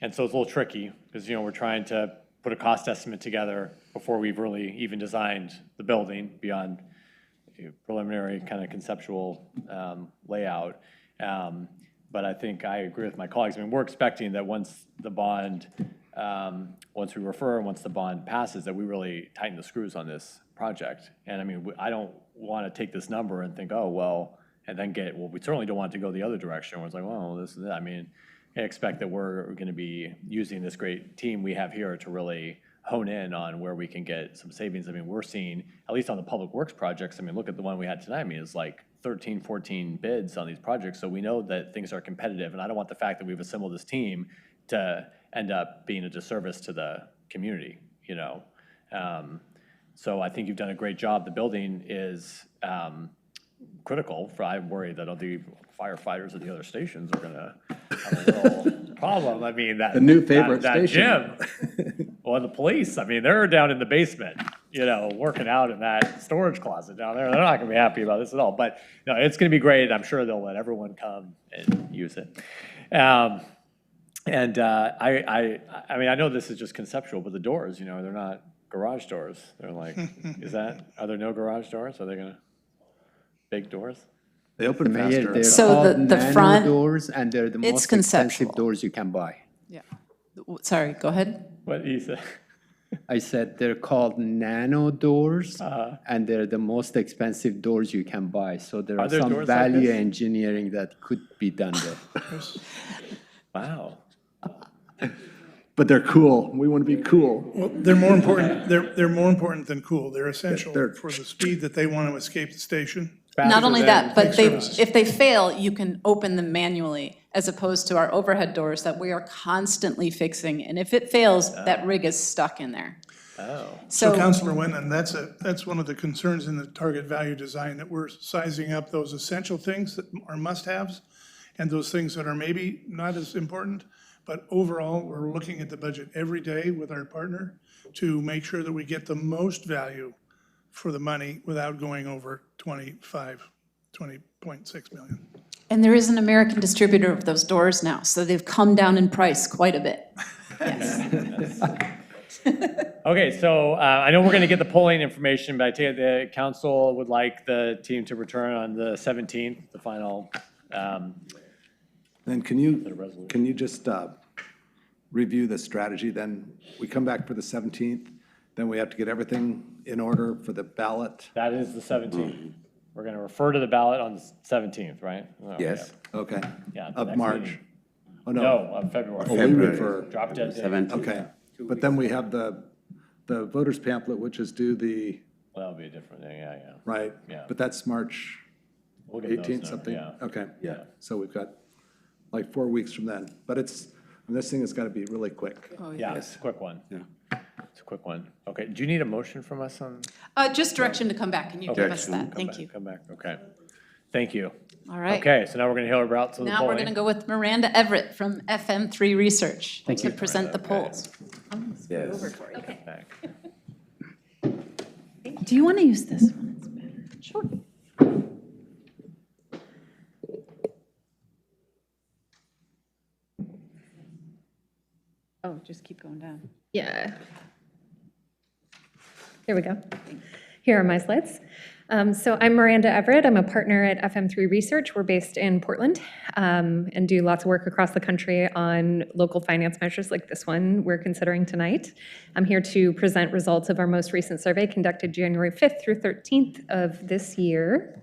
And so it's a little tricky because, we're trying to put a cost estimate together before we've really even designed the building beyond preliminary kind of conceptual layout. But I think I agree with my colleagues. I mean, we're expecting that once the bond, once we refer and once the bond passes, that we really tighten the screws on this project. And I mean, I don't want to take this number and think, oh, well, and then we certainly don't want it to go the other direction where it's like, well, this is it. I mean, I expect that we're going to be using this great team we have here to really hone in on where we can get some savings. I mean, we're seeing, at least on the public works projects, I mean, look at the one we had tonight. I mean, it's like 13, 14 bids on these projects. So we know that things are competitive. And I don't want the fact that we've assembled this team to end up being a disservice to the community, So I think you've done a great job. The building is critical. I worry that the firefighters at the other stations are gonna have a little problem. I mean, that. The new favorite that station. gym, well, the police, I mean, they're down in the basement, working out in that storage closet down there. They're not gonna be happy about this at all, but, it's gonna be great. I'm sure they'll let everyone come and use it. I mean, I know this is just conceptual, but the doors, they're not garage doors. They're like, are there no garage doors? Are they gonna, big doors? They open faster. They're So called the nano front, doors, and they're the it's most conceptual. expensive doors you can buy. Yeah. Sorry, go ahead. What you said? I said they're called nano doors, and they're the most expensive doors you can buy. So there are there some doors like value this? engineering that could be done there. Wow. But they're cool. We want to be cool. Well, they're more important, they're more important than cool. They're essential They're- for the speed that they want to escape the station. Not only that, but Thanks if they fail, you can open them manually, as opposed to our overhead doors that we are constantly fixing. And if it fails, that rig is stuck in there. Oh. So Councilor Wendland, that's one of the concerns in the target value design, that we're sizing up those essential things that are must-haves and those things that are maybe not as important. But overall, we're looking at the budget every day with our partner to make sure that we get the most value for the money without going over 20.6 million. And there is an American distributor of those doors now, so they've come down in price quite a bit. Yes. Okay, so I know we're going to get the polling information, but I take it the council would like the team to return on the 17th, the final. Then can you just review the strategy? Then we come back for the 17th, then we have to get everything in order for the ballot. That is the 17th. We're going to refer to the ballot on the 17th, right? Oh, Yes. Okay. Yeah, the Of next March. meeting. Oh, no. No, of February. Oh, we refer. Drop dead date. Okay. But then we have the voters pamphlet, which is due the, Well, that'll be a different thing, yeah. right? Yeah. But that's March We'll get those 18th now, something? yeah. Okay. Yeah. So we've got like 4 weeks from then. But this thing has got to be really quick. Yeah, it's a quick one. Yeah. It's a quick one. Okay, do you need a motion from us on? Just direction to come back, and you give us that. Come Thank back, you. Come back, okay. Thank you. All right. Okay, so now we're going to hear about some of the Now we're polling. going to go with Miranda Everett from FM3 Research Thank you. to present the polls. Yes. Back. Do you want to use this one? It's better. Sure. Oh, just keep going down. Yeah. Here we go. Here are my slides. So I'm Miranda Everett. I'm a partner at FM3 Research. We're based in Portland and do lots of work across the country on local finance measures like this one we're considering tonight. I'm here to present results of our most recent survey conducted January 5th through 13th of this year.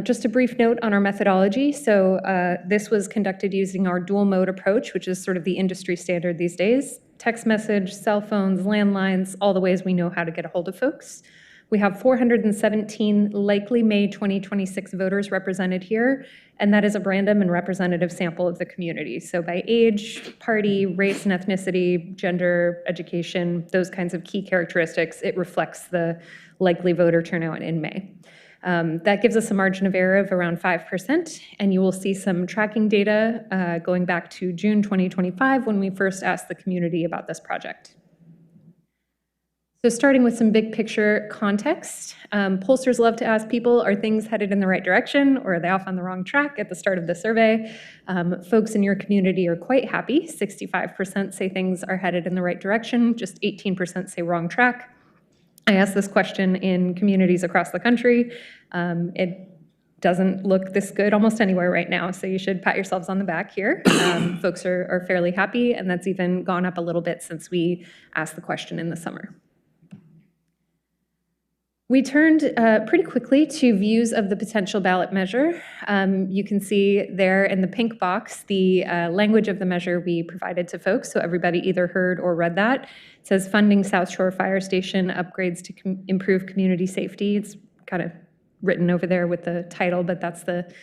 Just a brief note on our methodology. So this was conducted using our dual mode approach, which is sort of the industry standard these days. Text message, cell phones, landlines, all the ways we know how to get a hold of folks. We have 417 likely May 2026 voters represented here, and that is a random and representative sample of the community. So by age, party, race and ethnicity, gender, education, those kinds of key characteristics, it reflects the likely voter turnout in May. That gives us a margin of error of around 5%, and you will see some tracking data going back to June 2025 when we first asked the community about this project. So starting with some big picture context, pollsters love to ask people, are things headed in the right direction or are they off on the wrong track at the start of the survey? Folks in your community are quite happy. 65% say things are headed in the right direction, just 18% say wrong track. I asked this question in communities across the country. It doesn't look this good almost anywhere right now, so you should pat yourselves on the back here. Folks are fairly happy, and that's even gone up a little bit since we asked the question in the summer. We turned pretty quickly to views of the potential ballot measure. You can see there in the pink box the language of the measure we provided to folks, so everybody either heard or read that. It says funding South Shore Fire Station upgrades to improve community safety. It's kind of written over there with the title, but that's the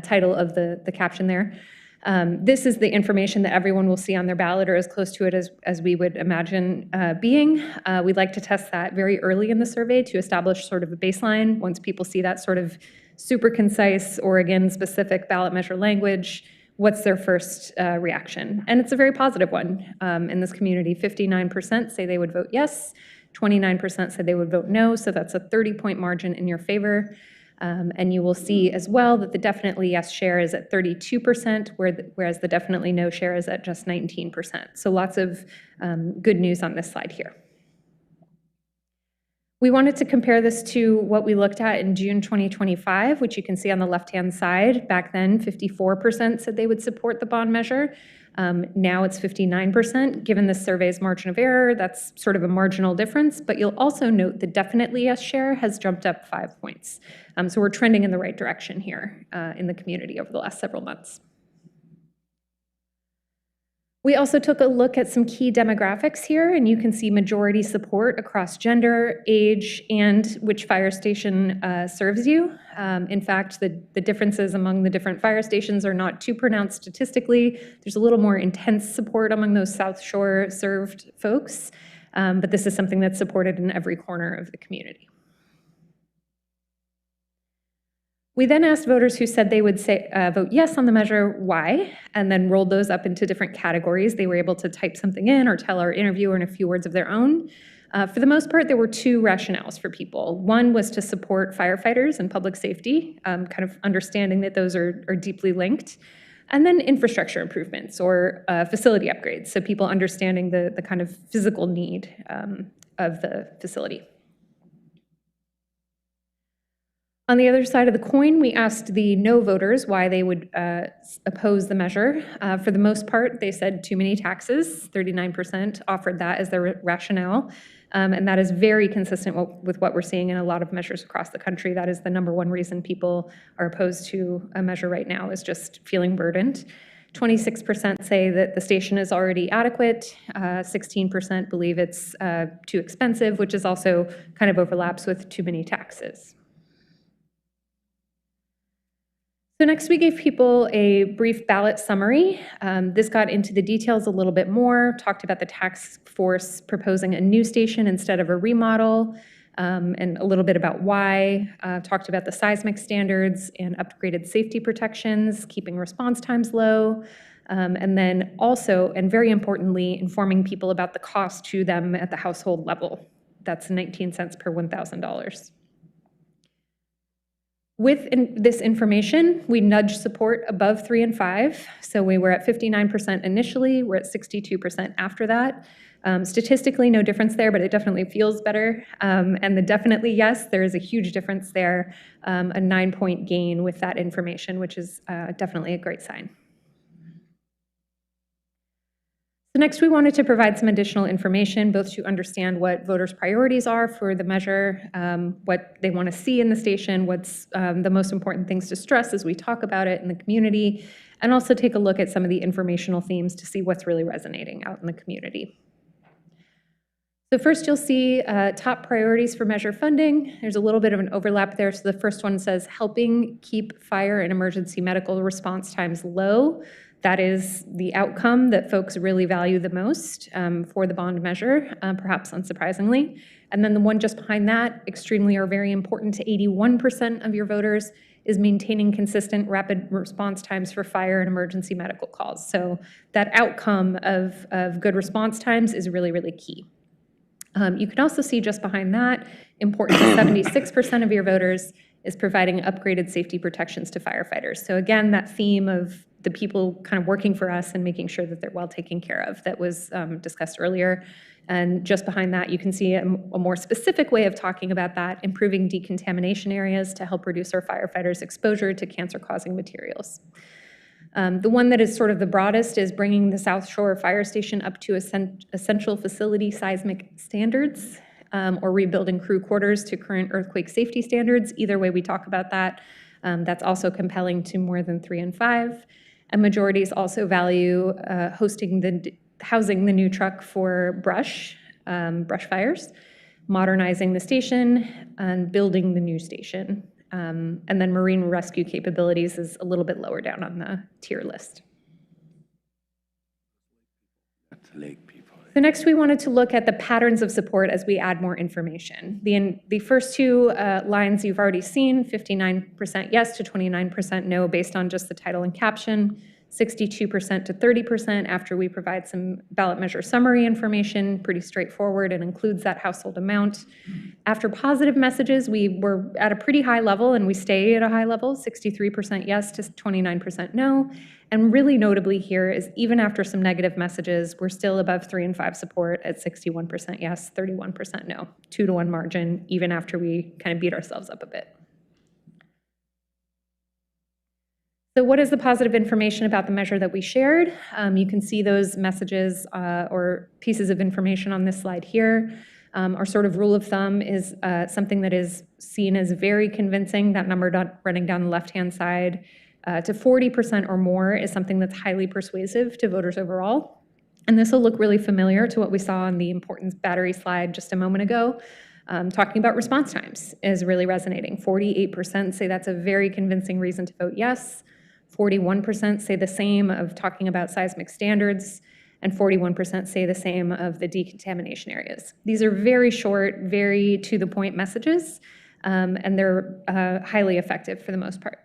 title of the caption there. This is the information that everyone will see on their ballot, or as close to it as we would imagine being. We'd like to test that very early in the survey to establish sort of a baseline. Once people see that sort of super concise Oregon-specific ballot measure language, what's their first reaction? And it's a very positive one in this community. 59% say they would vote yes, 29% said they would vote no, so that's a 30-point margin in your favor. And you will see as well that the definitely yes share is at 32%, whereas the definitely no share is at just 19%. So lots of good news on this slide here. We wanted to compare this to what we looked at in June 2025, which you can see on the left-hand side. Back then, 54% said they would support the bond measure. Now it's 59%. Given the survey's margin of error, that's sort of a marginal difference, but you'll also note the definitely yes share has jumped up 5 points. So we're trending in the right direction here in the community over the last several months. We also took a look at some key demographics here, and you can see majority support across gender, age, and which fire station serves you. In fact, the differences among the different fire stations are not too pronounced statistically. There's a little more intense support among those South Shore served folks, but this is something that's supported in every corner of the community. We then asked voters who said they would vote yes on the measure, why, and then rolled those up into different categories. They were able to type something in or tell our interviewer in a few words of their own. For the most part, there were two rationales for people. One was to support firefighters and public safety, kind of understanding that those are deeply linked. And then infrastructure improvements or facility upgrades, so people understanding the kind of physical need of the facility. On the other side of the coin, we asked the no voters why they would oppose the measure. For the most part, they said too many taxes. 39% offered that as their rationale. And that is very consistent with what we're seeing in a lot of measures across the country. That is the #1 reason people are opposed to a measure right now, is just feeling burdened. 26% say that the station is already adequate. 16% believe it's too expensive, which is also kind of overlaps with too many taxes. So next we gave people a brief ballot summary. This got into the details a little bit more, talked about the task force proposing a new station instead of a remodel, and a little bit about why, talked about the seismic standards and upgraded safety protections, keeping response times low, and then also, and very importantly, informing people about the cost to them at the household level. That's 19 cents per $1,000. With this information, we nudged support above 3 and 5. So we were at 59% initially, we're at 62% after that. Statistically, no difference there, but it definitely feels better. And the definitely yes, there is a huge difference there, a 9-point gain with that information, which is definitely a great sign. So next, we wanted to provide some additional information, both to understand what voters' priorities are for the measure, what they want to see in the station, what's the most important things to stress as we talk about it in the community, and also take a look at some of the informational themes to see what's really resonating out in the community. So first, you'll see top priorities for measure funding. There's a little bit of an overlap there. So the first one says helping keep fire and emergency medical response times low. That is the outcome that folks really value the most for the bond measure, perhaps unsurprisingly. And then the one just behind that, extremely or very important to 81% of your voters, is maintaining consistent rapid response times for fire and emergency medical calls. So that outcome of good response times is really, really key. You can also see just behind that, important to 76% of your voters, is providing upgraded safety protections to firefighters. So again, that theme of the people kind of working for us and making sure that they're well taken care of that was discussed earlier. And just behind that, you can see a more specific way of talking about that, improving decontamination areas to help reduce our firefighters' exposure to cancer-causing materials. The one that is sort of the broadest is bringing the South Shore Fire Station up to essential facility seismic standards, or rebuilding crew quarters to current earthquake safety standards. Either way we talk about that, that's also compelling to more than 3 and 5. And majorities also value housing the new truck for brush fires, modernizing the station, and building the new station. And then marine rescue capabilities is a little bit lower down on the tier list. Lake people. So next, we wanted to look at the patterns of support as we add more information. The first two lines you've already seen, 59% yes to 29% no, based on just the title and caption, 62% to 30% after we provide some ballot measure summary information, pretty straightforward, and includes that household amount. After positive messages, we were at a pretty high level, and we stay at a high level, 63% yes to 29% no. And really notably here is even after some negative messages, we're still above 3 and 5 support at 61% yes, 31% no, 2-to-1 margin, even after we kind of beat ourselves up a bit. So what is the positive information about the measure that we shared? You can see those messages or pieces of information on this slide here. Our sort of rule of thumb is something that is seen as very convincing, that number running down the left-hand side, to 40% or more is something that's highly persuasive to voters overall. And this will look really familiar to what we saw on the importance battery slide just a moment ago. Talking about response times is really resonating. 48% say that's a very convincing reason to vote yes. 41% say the same of talking about seismic standards, and 41% say the same of the decontamination areas. These are very short, very to-the-point messages, and they're highly effective for the most part.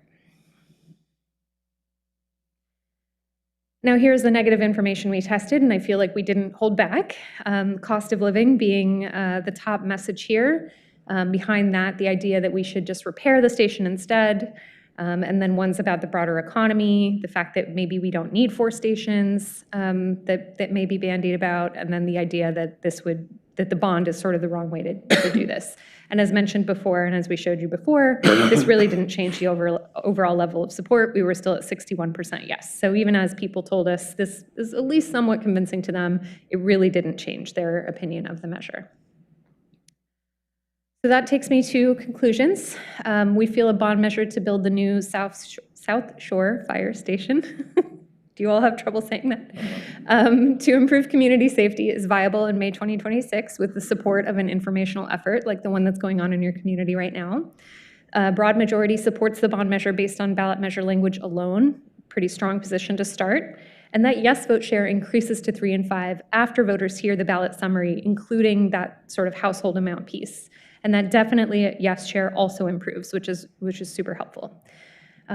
Now here's the negative information we tested, and I feel like we didn't hold back. Cost of living being the top message here. Behind that, the idea that we should just repair the station instead. And then one's about the broader economy, the fact that maybe we don't need 4 stations that may be bandied about, and then the idea that that the bond is sort of the wrong way to do this. And as mentioned before, and as we showed you before, this really didn't change the overall level of support. We were still at 61% yes. So even as people told us this is at least somewhat convincing to them, it really didn't change their opinion of the measure. So that takes me to conclusions. We feel a bond measure to build the new South Shore Fire Station. Do you all have trouble saying that? To improve community safety is viable in May 2026 with the support of an informational effort like the one that's going on in your community right now. Broad majority supports the bond measure based on ballot measure language alone. Pretty strong position to start. And that yes vote share increases to 3 and 5 after voters hear the ballot summary, including that sort of household amount piece. And that definitely yes share also improves, which is super helpful.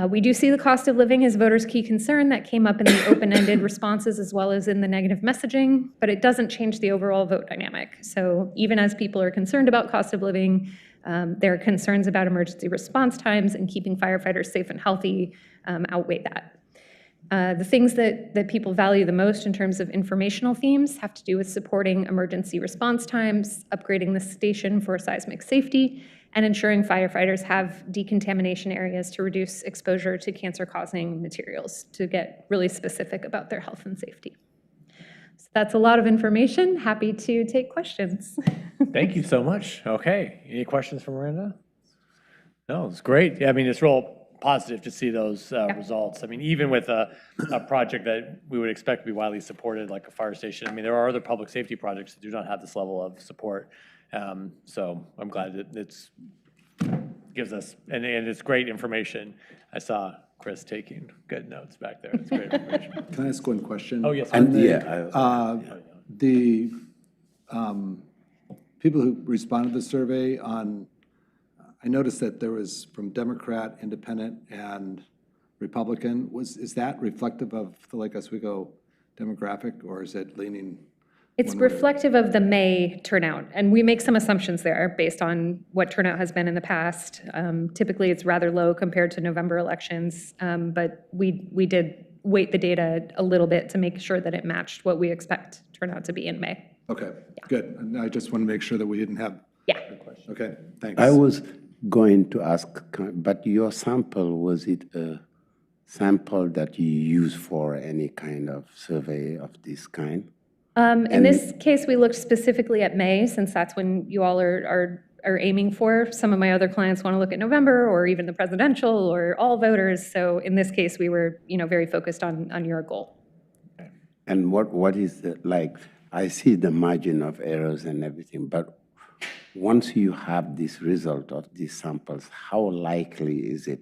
We do see the cost of living as voters' key concern. That came up in the open-ended responses as well as in the negative messaging, but it doesn't change the overall vote dynamic. So even as people are concerned about cost of living, their concerns about emergency response times and keeping firefighters safe and healthy outweigh that. The things that people value the most in terms of informational themes have to do with supporting emergency response times, upgrading the station for seismic safety, and ensuring firefighters have decontamination areas to reduce exposure to cancer-causing materials, to get really specific about their health and safety. So that's a lot of information. Happy to take questions. Thank you so much. Okay, any questions for Miranda? No, it's great. Yeah, I mean, it's real positive to see those results. I mean, even with a project that we would expect to be widely supported, like a fire station, I mean, there are other public safety projects that do not have this level of support. So I'm glad that it's gives us, and it's great information. I saw Chris taking good notes back there. It's great information. Can I ask one question? Oh, yes. The people who responded to the survey I noticed that there was from Democrat, Independent, and Republican. Is that reflective of the Lake Oswego demographic, or is it leaning? It's reflective of the May turnout, and we make some assumptions there based on what turnout has been in the past. Typically, it's rather low compared to November elections, but we did weight the data a little bit to make sure that it matched what we expect turnout to be in May. Okay, good. And I just want to make sure that we didn't have. Yeah. Okay, thanks. I was going to ask, but your sample, was it a sample that you use for any kind of survey of this kind? In this case, we looked specifically at May, since that's when you all are aiming for. Some of my other clients want to look at November, or even the presidential, or all voters. So in this case, we were, very focused on your goal. And what is the, like, I see the margin of errors and everything, but once you have this result of these samples, how likely is it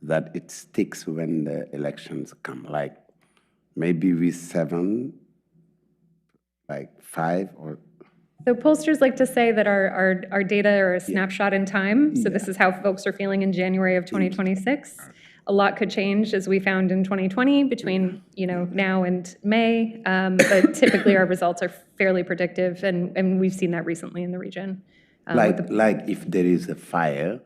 that it sticks when the elections come? Like maybe with 7 like 5 or? So pollsters like to say that our data are a snapshot in time. So this is how folks are feeling in January of 2026. A lot could change, as we found in 2020, between now and May. But typically, our results are fairly predictive, and we've seen that recently in the region. Like if there is a fire,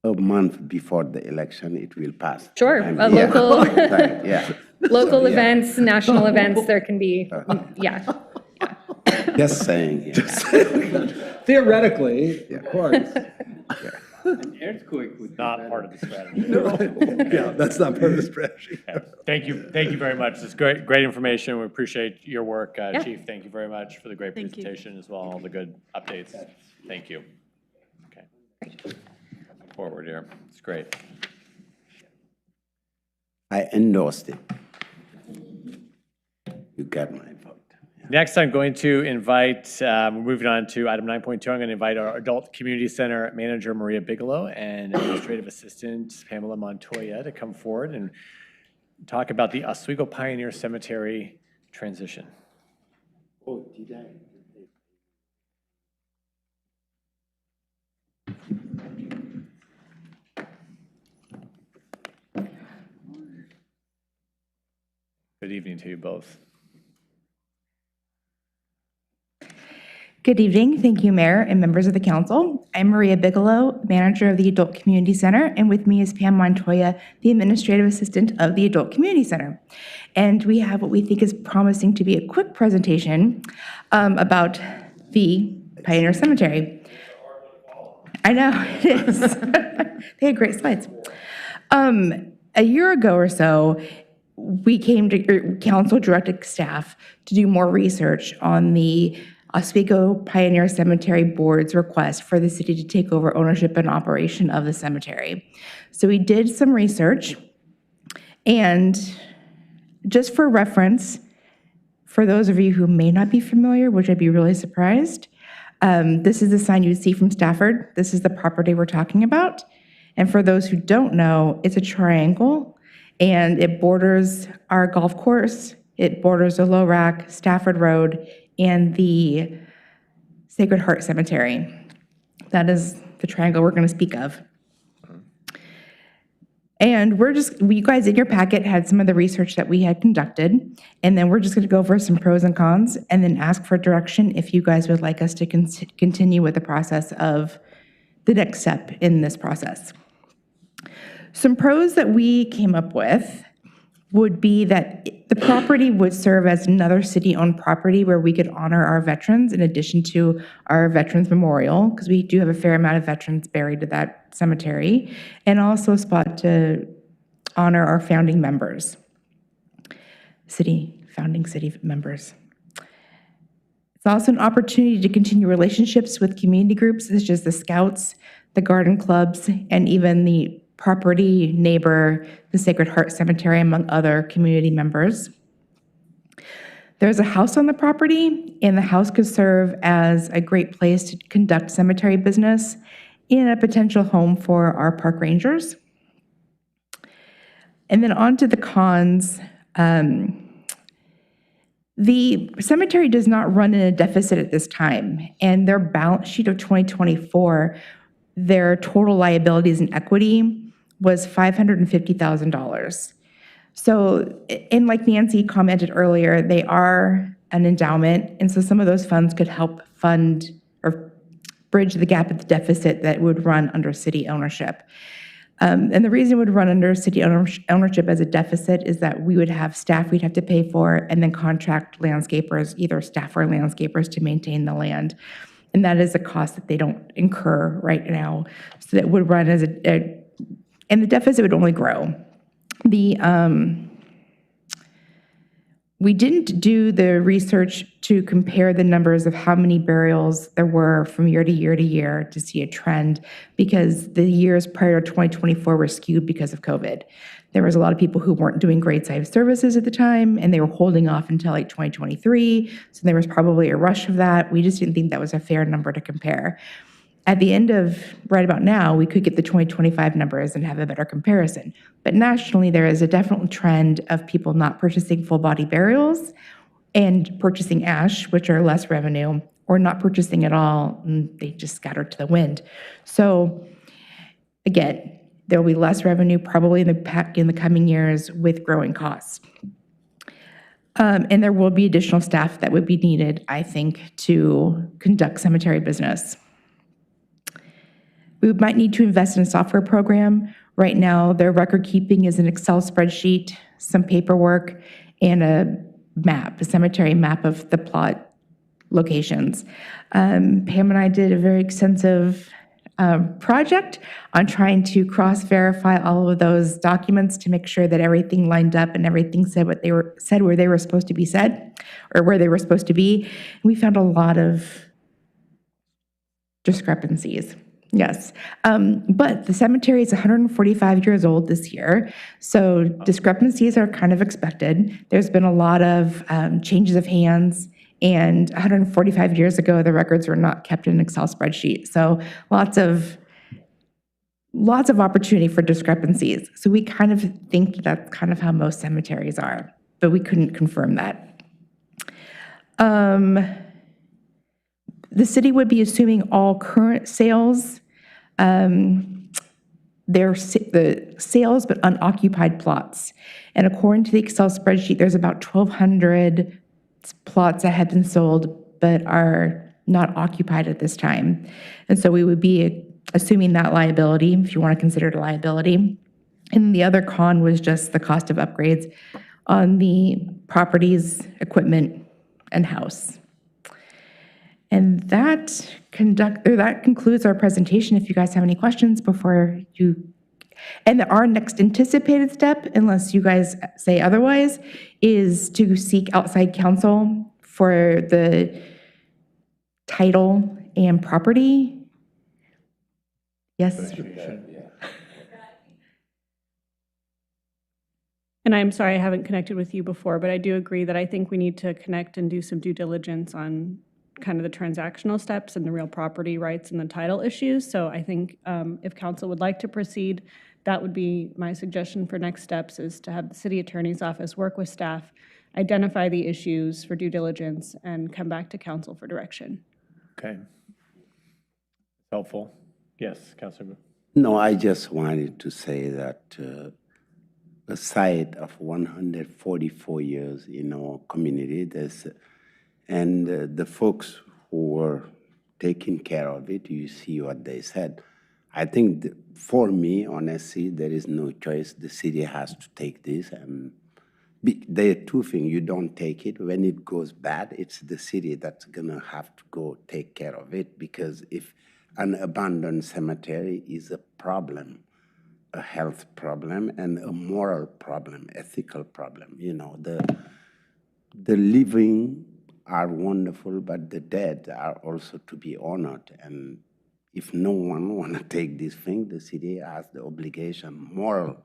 a month before the election, it will pass. Sure, local events, national events. There can be, Just saying. Theoretically, of course. An earthquake would be Not part of the strategy. Yeah, that's not part of the strategy. Thank you very much. It's great information. We appreciate your work. Chief, thank you very much for the great presentation as well, all the good updates. Thank you. Okay. Forward here. It's great. I endorsed it. You got my vote. Next, I'm going to invite, we're moving on to item 9.2. I'm going to invite our Adult Community Center Manager, Maria Bigelow, and Administrative Assistant, Pamela Montoya, to come forward and talk about the Oswego Pioneer Cemetery transition. Oh, did I? Good evening to you both. Good evening. Thank you, Mayor and members of the council. I'm Maria Bigelow, manager of the Adult Community Center, and with me is Pam Montoya, the administrative assistant of the Adult Community Center. And we have what we think is promising to be a quick presentation about the Pioneer Cemetery. I know, it is. They had great slides. A year ago or so, we came to council directed staff to do more research on the Oswego Pioneer Cemetery Board's request for the city to take over ownership and operation of the cemetery. So we did some research, and just for reference, for those of you who may not be familiar, which I'd be really surprised, this is the sign you would see from Stafford. This is the property we're talking about. And for those who don't know, it's a triangle, and it borders our golf course, it borders the Low Rack, Stafford Road, and the Sacred Heart Cemetery. That is the triangle we're going to speak of. And you guys in your packet had some of the research that we had conducted, and then we're just going to go over some pros and cons and then ask for direction if you guys would like us to continue with the process of the next step in this process. Some pros that we came up with would be that the property would serve as another city-owned property where we could honor our veterans in addition to our Veterans Memorial, because we do have a fair amount of veterans buried at that cemetery, and also a spot to honor our founding members, founding city members. It's also an opportunity to continue relationships with community groups such as the Scouts, the garden clubs, and even the property neighbor, the Sacred Heart Cemetery, among other community members. There's a house on the property, and the house could serve as a great place to conduct cemetery business and a potential home for our park rangers. And then on to the cons. The cemetery does not run in a deficit at this time, and their balance sheet of 2024, their total liabilities and equity was $550,000. So, and like Nancy commented earlier, they are an endowment, and so some of those funds could help fund or bridge the gap of the deficit that would run under city ownership. And the reason it would run under city ownership as a deficit is that we would have staff we'd have to pay for, and then contract landscapers, either staff or landscapers, to maintain the land. And that is a cost that they don't incur right now. So that would run as and the deficit would only grow. We didn't do the research to compare the numbers of how many burials there were from year to year to year to see a trend, because the years prior to 2024 were skewed because of COVID. There was a lot of people who weren't doing graveside services at the time, and they were holding off until like 2023, so there was probably a rush of that. We just didn't think that was a fair number to compare. At the end of right about now, we could get the 2025 numbers and have a better comparison. But nationally, there is a definite trend of people not purchasing full body burials and purchasing ash, which are less revenue, or not purchasing at all, and they just scatter to the wind. So again, there will be less revenue probably in the coming years with growing costs. And there will be additional staff that would be needed, I think, to conduct cemetery business. We might need to invest in a software program. Right now, their record keeping is an Excel spreadsheet, some paperwork, and a map, a cemetery map of the plot locations. Pam and I did a very extensive project on trying to cross-verify all of those documents to make sure that everything lined up and everything said what they were said where they were supposed to be said, or where they were supposed to be. And we found a lot of discrepancies. Yes, but the cemetery is 145 years old this year, so discrepancies are kind of expected. There's been a lot of changes of hands, and 145 years ago, the records were not kept in an Excel spreadsheet. So lots of opportunity for discrepancies. So we kind of think that's kind of how most cemeteries are, but we couldn't confirm that. The city would be assuming all current sales, the sales but unoccupied plots. And according to the Excel spreadsheet, there's about 1,200 plots that have been sold but are not occupied at this time. And so we would be assuming that liability, if you want to consider it a liability. And the other con was just the cost of upgrades on the properties, equipment, and house. And that concludes our presentation. If you guys have any questions before you, and our next anticipated step, unless you guys say otherwise, is to seek outside counsel for the title and property. Yes? And I'm sorry I haven't connected with you before, but I do agree that I think we need to connect and do some due diligence on kind of the transactional steps and the real property rights and the title issues. So I think if council would like to proceed, that would be my suggestion for next steps, is to have the city attorney's office work with staff, identify the issues for due diligence, and come back to council for direction. Okay. Helpful. Yes, Councilor. No, I just wanted to say that a site of 144 years in our community, and the folks who were taking care of it, you see what they said. I think for me, honestly, there is no choice. The city has to take this. There are two things. You don't take it. When it goes bad, it's the city that's going to have to go take care of it, because if an abandoned cemetery is a problem, a health problem, and a moral problem, ethical problem. You know, the living are wonderful, but the dead are also to be honored. And if no one want to take this thing, the city has the obligation, moral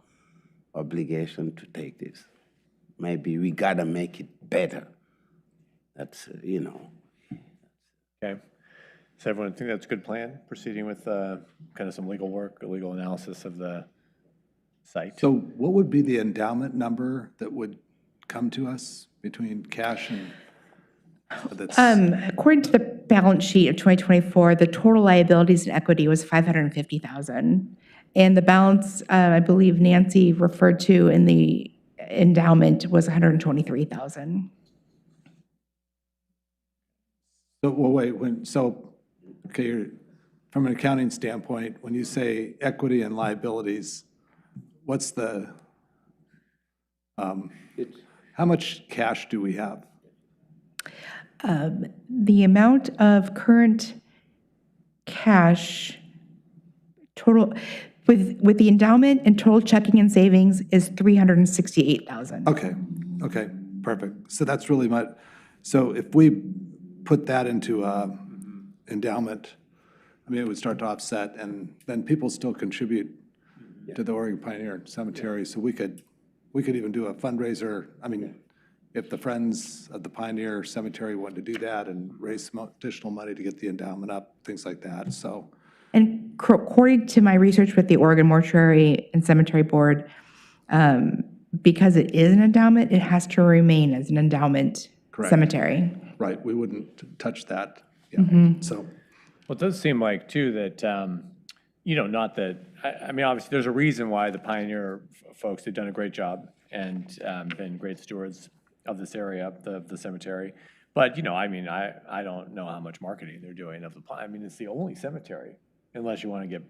obligation to take this. Maybe we got to make it better. That's, you know. Okay. Does everyone think that's a good plan, proceeding with kind of some legal work, a legal analysis of the site? So what would be the endowment number that would come to us between cash and according to the balance sheet of 2024, the total liabilities and equity was $550,000. And the balance, I believe Nancy referred to in the endowment, was $123,000. So, well, wait, okay, from an accounting standpoint, when you say equity and liabilities, what's the, how much cash do we have? The amount of current cash total, with the endowment and total checking and savings, is $368,000. Okay, perfect. So that's really much. So if we put that into endowment, I mean, it would start to offset, and then people still contribute to the Oregon Pioneer Cemetery. So we could even do a fundraiser. I mean, if the Friends of the Pioneer Cemetery wanted to do that and raise some additional money to get the endowment up, things like that. So. And according to my research with the Oregon Mortuary and Cemetery Board, because it is an endowment, it has to remain as an endowment cemetery. Right, we wouldn't touch that. Yeah. Mhm. So, Well, it does seem like, too, that, not that, I mean, obviously, there's a reason why the Pioneer folks have done a great job and been great stewards of this area, the cemetery. But, I mean, I don't know how much marketing they're doing of the, I mean, it's the only cemetery, unless you want to get,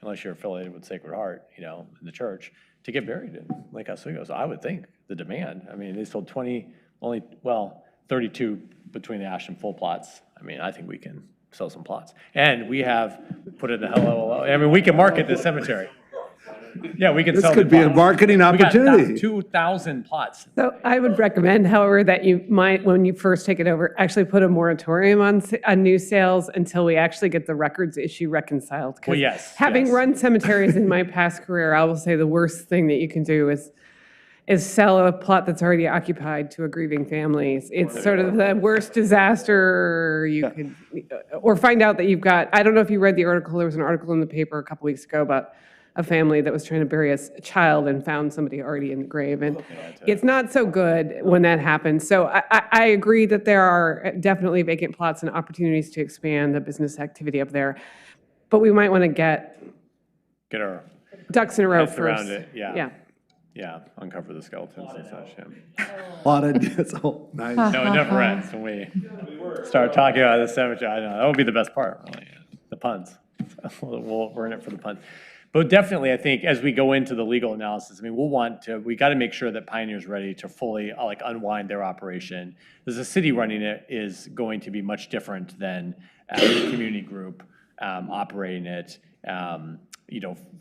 unless you're affiliated with Sacred Heart, in the church, to get buried in Lake Oswego. So I would think the demand, I mean, they sold 32 between the Ash and full plots. I mean, I think we can sell some plots. And we have put in the hello, I mean, we can market this cemetery. Yeah, we can this sell. could be a marketing opportunity. We got 2,000 plots. So I would recommend, however, that you might, when you first take it over, actually put a moratorium on new sales until we actually get the records issue reconciled. 'Cause Well, yes, having yes. run cemeteries in my past career, I will say the worst thing that you can do is sell a plot that's already occupied to a grieving family. It's sort of the worst disaster you could, or find out that you've got, I don't know if you read the article, there was an article in the paper a couple weeks ago about a family that was trying to bury a child and found somebody already in the grave. And it's not so good when that happens. So I agree that there are definitely vacant plots and opportunities to expand the business activity up there. But we might want to get our ducks in a row heads first. around it, Yeah. Yeah, uncover the skeletons and such, yeah. Plotted, it's all nice. No, it never ends when we start talking about the cemetery. I know, that would be the best part, really, the puns. We're in it for the puns. But definitely, I think, as we go into the legal analysis, I mean, we got to make sure that Pioneer's ready to fully, unwind their operation. Because the city running it is going to be much different than a community group operating it,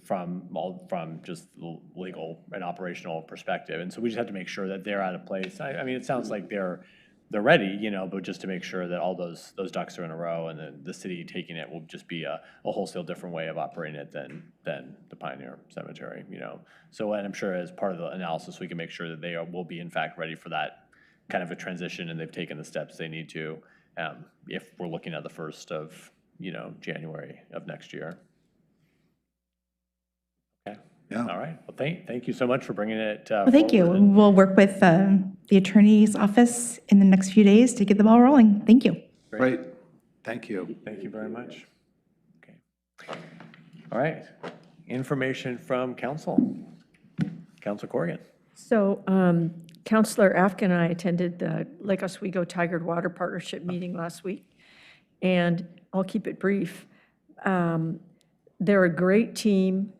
from just the legal and operational perspective. And so we just have to make sure that they're at a place. I mean, it sounds like they're ready, but just to make sure that all those ducks are in a row, and then the city taking it will just be a wholesale different way of operating it than the Pioneer Cemetery, So, and I'm sure as part of the analysis, we can make sure that they will be in fact ready for that kind of a transition, and they've taken the steps they need to, if we're looking at the 1st of, January of next year. Okay. Yeah. All right. Well, thank you so much for bringing it Well, thank you. forward. We'll work with the attorney's office in the next few days to get the ball rolling. Thank you. Great, thank you. Thank you very much. Okay. All right. Information from council. Councilor Corrigan. So Councilor Afkin and I attended the Lake Oswego Tigard Water Partnership meeting last week, and I'll keep it brief. They're a great team.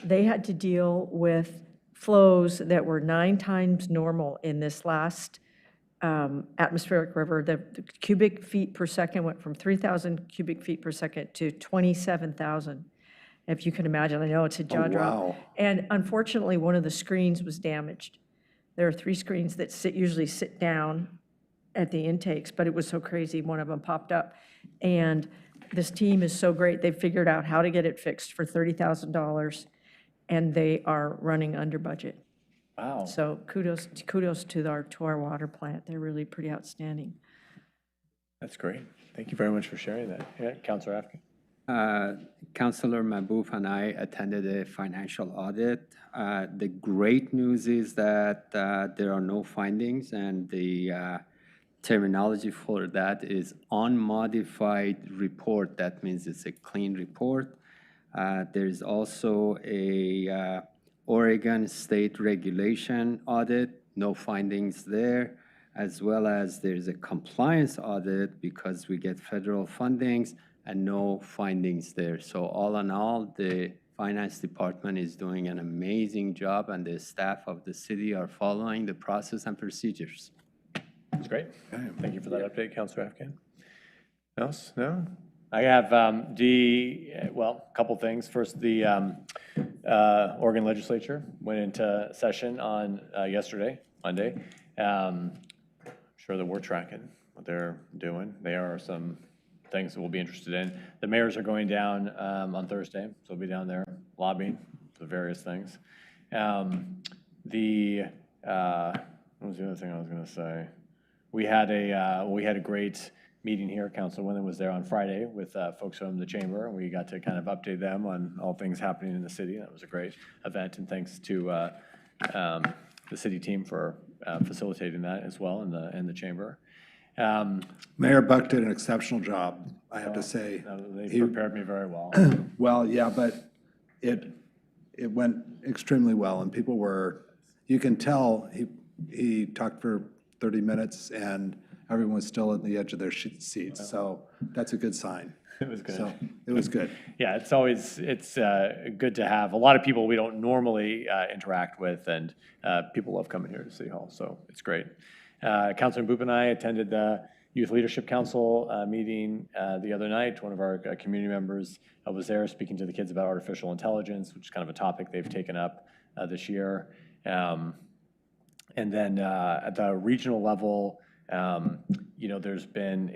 They had to deal with flows that were 9 times normal in this last atmospheric river. The cubic feet per second went from 3,000 cubic feet per second to 27,000. If you can imagine, I know it's a jaw drop. Wow. And unfortunately, one of the screens was damaged. There are 3 screens that usually sit down at the intakes, but it was so crazy, one of them popped up. And this team is so great, they figured out how to get it fixed for $30,000, and they are running under budget. Wow. So kudos to our water plant. They're really pretty outstanding. That's great. Thank you very much for sharing that. Yeah, Councilor Afkin. Councilor Mahboub and I attended a financial audit. The great news is that there are no findings, and the terminology for that is unmodified report. That means it's a clean report. There's also a Oregon state regulation audit, no findings there, as well as there's a compliance audit because we get federal fundings and no findings there. So all in all, the finance department is doing an amazing job, and the staff of the city are following the process and procedures. That's great. Thank you for that update, Councilor Afkin. Else? No? I have a couple things. First, the Oregon legislature went into session on yesterday, Monday. I'm sure that we're tracking what they're doing. There are some things that we'll be interested in. The mayors are going down on Thursday, so we'll be down there lobbying for various things. What was the other thing I was going to say? We had a great meeting here. Councilor Winland was there on Friday with folks from the chamber, and we got to kind of update them on all things happening in the city. That was a great event, and thanks to the city team for facilitating that as well in the chamber. Mayor Buck did an exceptional job, I have to say. They prepared me very well. Well, yeah, but it went extremely well, and people were, you can tell, he talked for 30 minutes, and everyone was still at the edge of their seats, so that's a good sign. It was good. So, it was good. Yeah, it's good to have a lot of people we don't normally interact with, and people love coming here to City Hall, so it's great. Councilor Boop and I attended the Youth Leadership Council meeting the other night. One of our community members was there speaking to the kids about artificial intelligence, which is kind of a topic they've taken up this year. And then at the regional level, there's been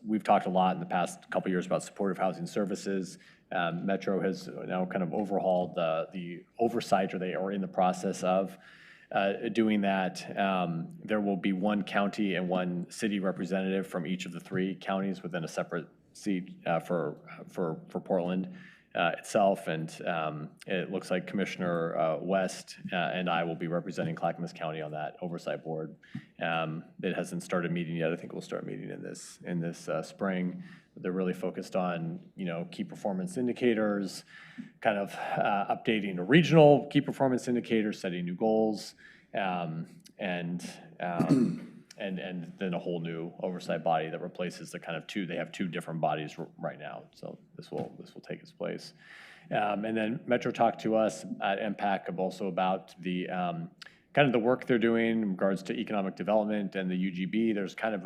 we've talked a lot in the past couple years about supportive housing services. Metro has now kind of overhauled the oversight, or they are in the process of doing that. There will be one county and one city representative from each of the 3 counties within a separate seat for Portland itself, and it looks like Commissioner West and I will be representing Clackamas County on that oversight board. It hasn't started meeting yet. I think we'll start meeting in this spring. They're really focused on, key performance indicators, kind of updating the regional key performance indicators, setting new goals, and then a whole new oversight body that replaces the kind of they have 2 different bodies right now. So this will take its place. And then Metro talked to us at MPAC also about the kind of the work they're doing in regards to economic development and the UGB. There's kind of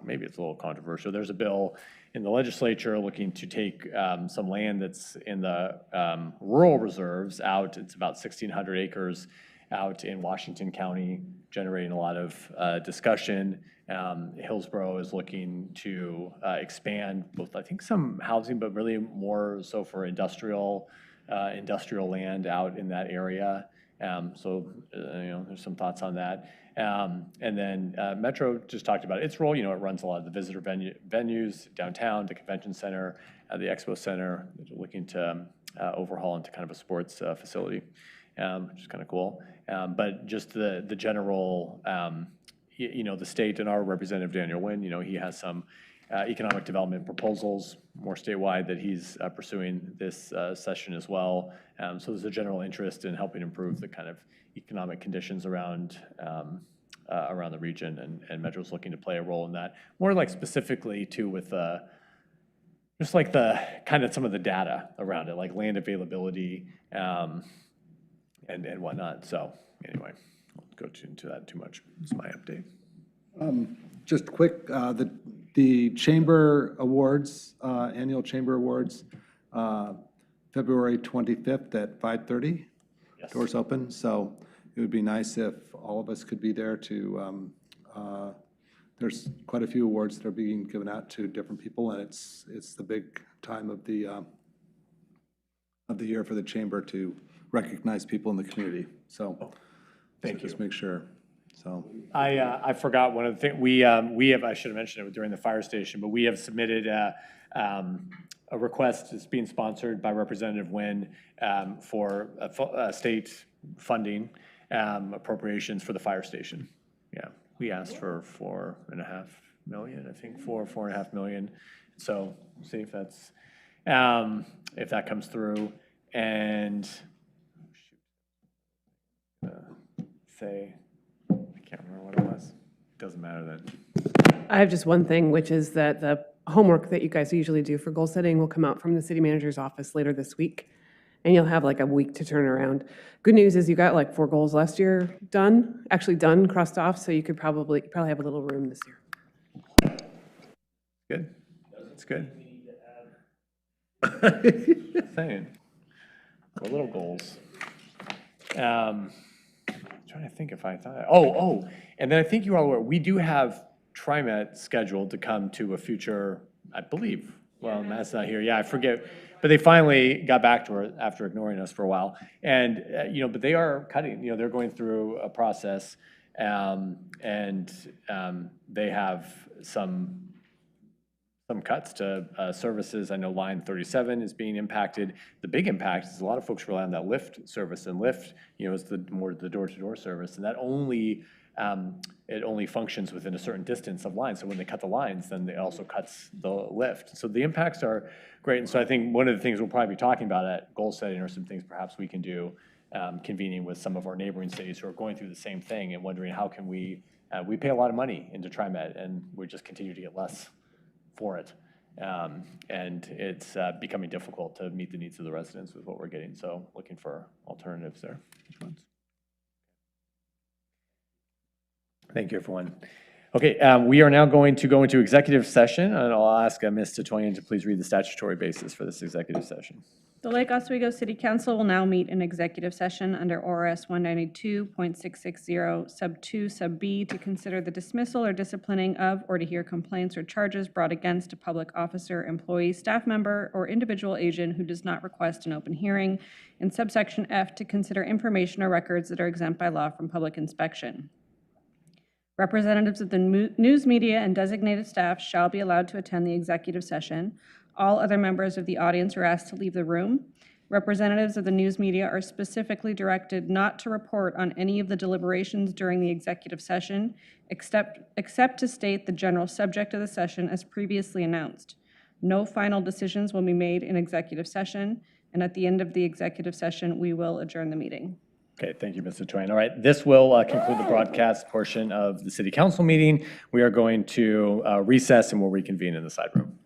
maybe it's a little controversial. There's a bill in the legislature looking to take some land that's in the rural reserves out. It's about 1,600 acres out in Washington County, generating a lot of discussion. Hillsborough is looking to expand both, I think, some housing, but really more so for industrial land out in that area. There's some thoughts on that. And then Metro just talked about its role. It runs a lot of the visitor venues downtown, the convention center, the expo center. They're looking to overhaul into kind of a sports facility, which is kind of cool. But just the general, the state and our representative, Daniel Nguyen, he has some economic development proposals, more statewide, that he's pursuing this session as well. So there's a general interest in helping improve the kind of economic conditions around the region, and Metro's looking to play a role in that. More like specifically too with just like the kind of some of the data around it, like land availability and whatnot. So anyway, I won't go into that too much. It's my update. Just quick, the Chamber Awards, Annual Chamber Awards, February 25th at 5:30. Yes. Doors open, so it would be nice if all of us could be there to, there's quite a few awards that are being given out to different people, and it's the big time of the year for the Chamber to recognize people in the community. So thank you. Just make sure. So I forgot one of the things we have. I should have mentioned it during the fire station, but we have submitted a request that's being sponsored by Representative Nguyen for state funding appropriations for the fire station. Yeah, we asked for $4.5 million. I think $4.5 million. So we'll see if that's if that comes through. And I can't remember what it was. Doesn't matter then. I have just one thing, which is that the homework that you guys usually do for goal setting will come out from the city manager's office later this week, and you'll have like a week to turn around. Good news is you got like 4 goals last year done, crossed off, so you could probably have a little room this year. Good. That's good. Saying. The little goals. Trying to think if I thought. And then I think you all aware, we do have TriMet scheduled to come to a future, I believe. Well, Matt's not here. Yeah, I forget. But they finally got back to her after ignoring us for a while. And, but they are cutting, they're going through a process. And they have some some cuts to services. I know line 37 is being impacted. The big impact is a lot of folks rely on that Lyft service, and Lyft, is the more the door-to-door service, and that only it only functions within a certain distance of lines. So when they cut the lines, then it also cuts the lift. So the impacts are great. And so I think one of the things we'll probably be talking about at goal setting are some things perhaps we can do, convening with some of our neighboring cities who are going through the same thing and wondering how can we pay a lot of money into TriMet, and we just continue to get less for it. And it's becoming difficult to meet the needs of the residents with what we're getting. So looking for alternatives there. Which ones? Thank you, everyone. Okay, we are now going to go into executive session, and I'll ask Ms. Titoyan to please read the statutory basis for this executive session. The Lake Oswego City Council will now meet in executive session under ORS 192.660 sub 2 sub B to consider the dismissal or disciplining of, or to hear complaints or charges brought against a public officer, employee, staff member, or individual agent who does not request an open hearing, and subsection F to consider information or records that are exempt by law from public inspection. Representatives of the news media and designated staff shall be allowed to attend the executive session. All other members of the audience are asked to leave the room. Representatives of the news media are specifically directed not to report on any of the deliberations during the executive session, except to state the general subject of the session as previously announced. No final decisions will be made in executive session, and at the end of the executive session, we will adjourn the meeting. Okay, thank you, Mr. Twain. All right, this will conclude the broadcast portion of the City Council meeting. We are going to recess and we'll reconvene in the side room.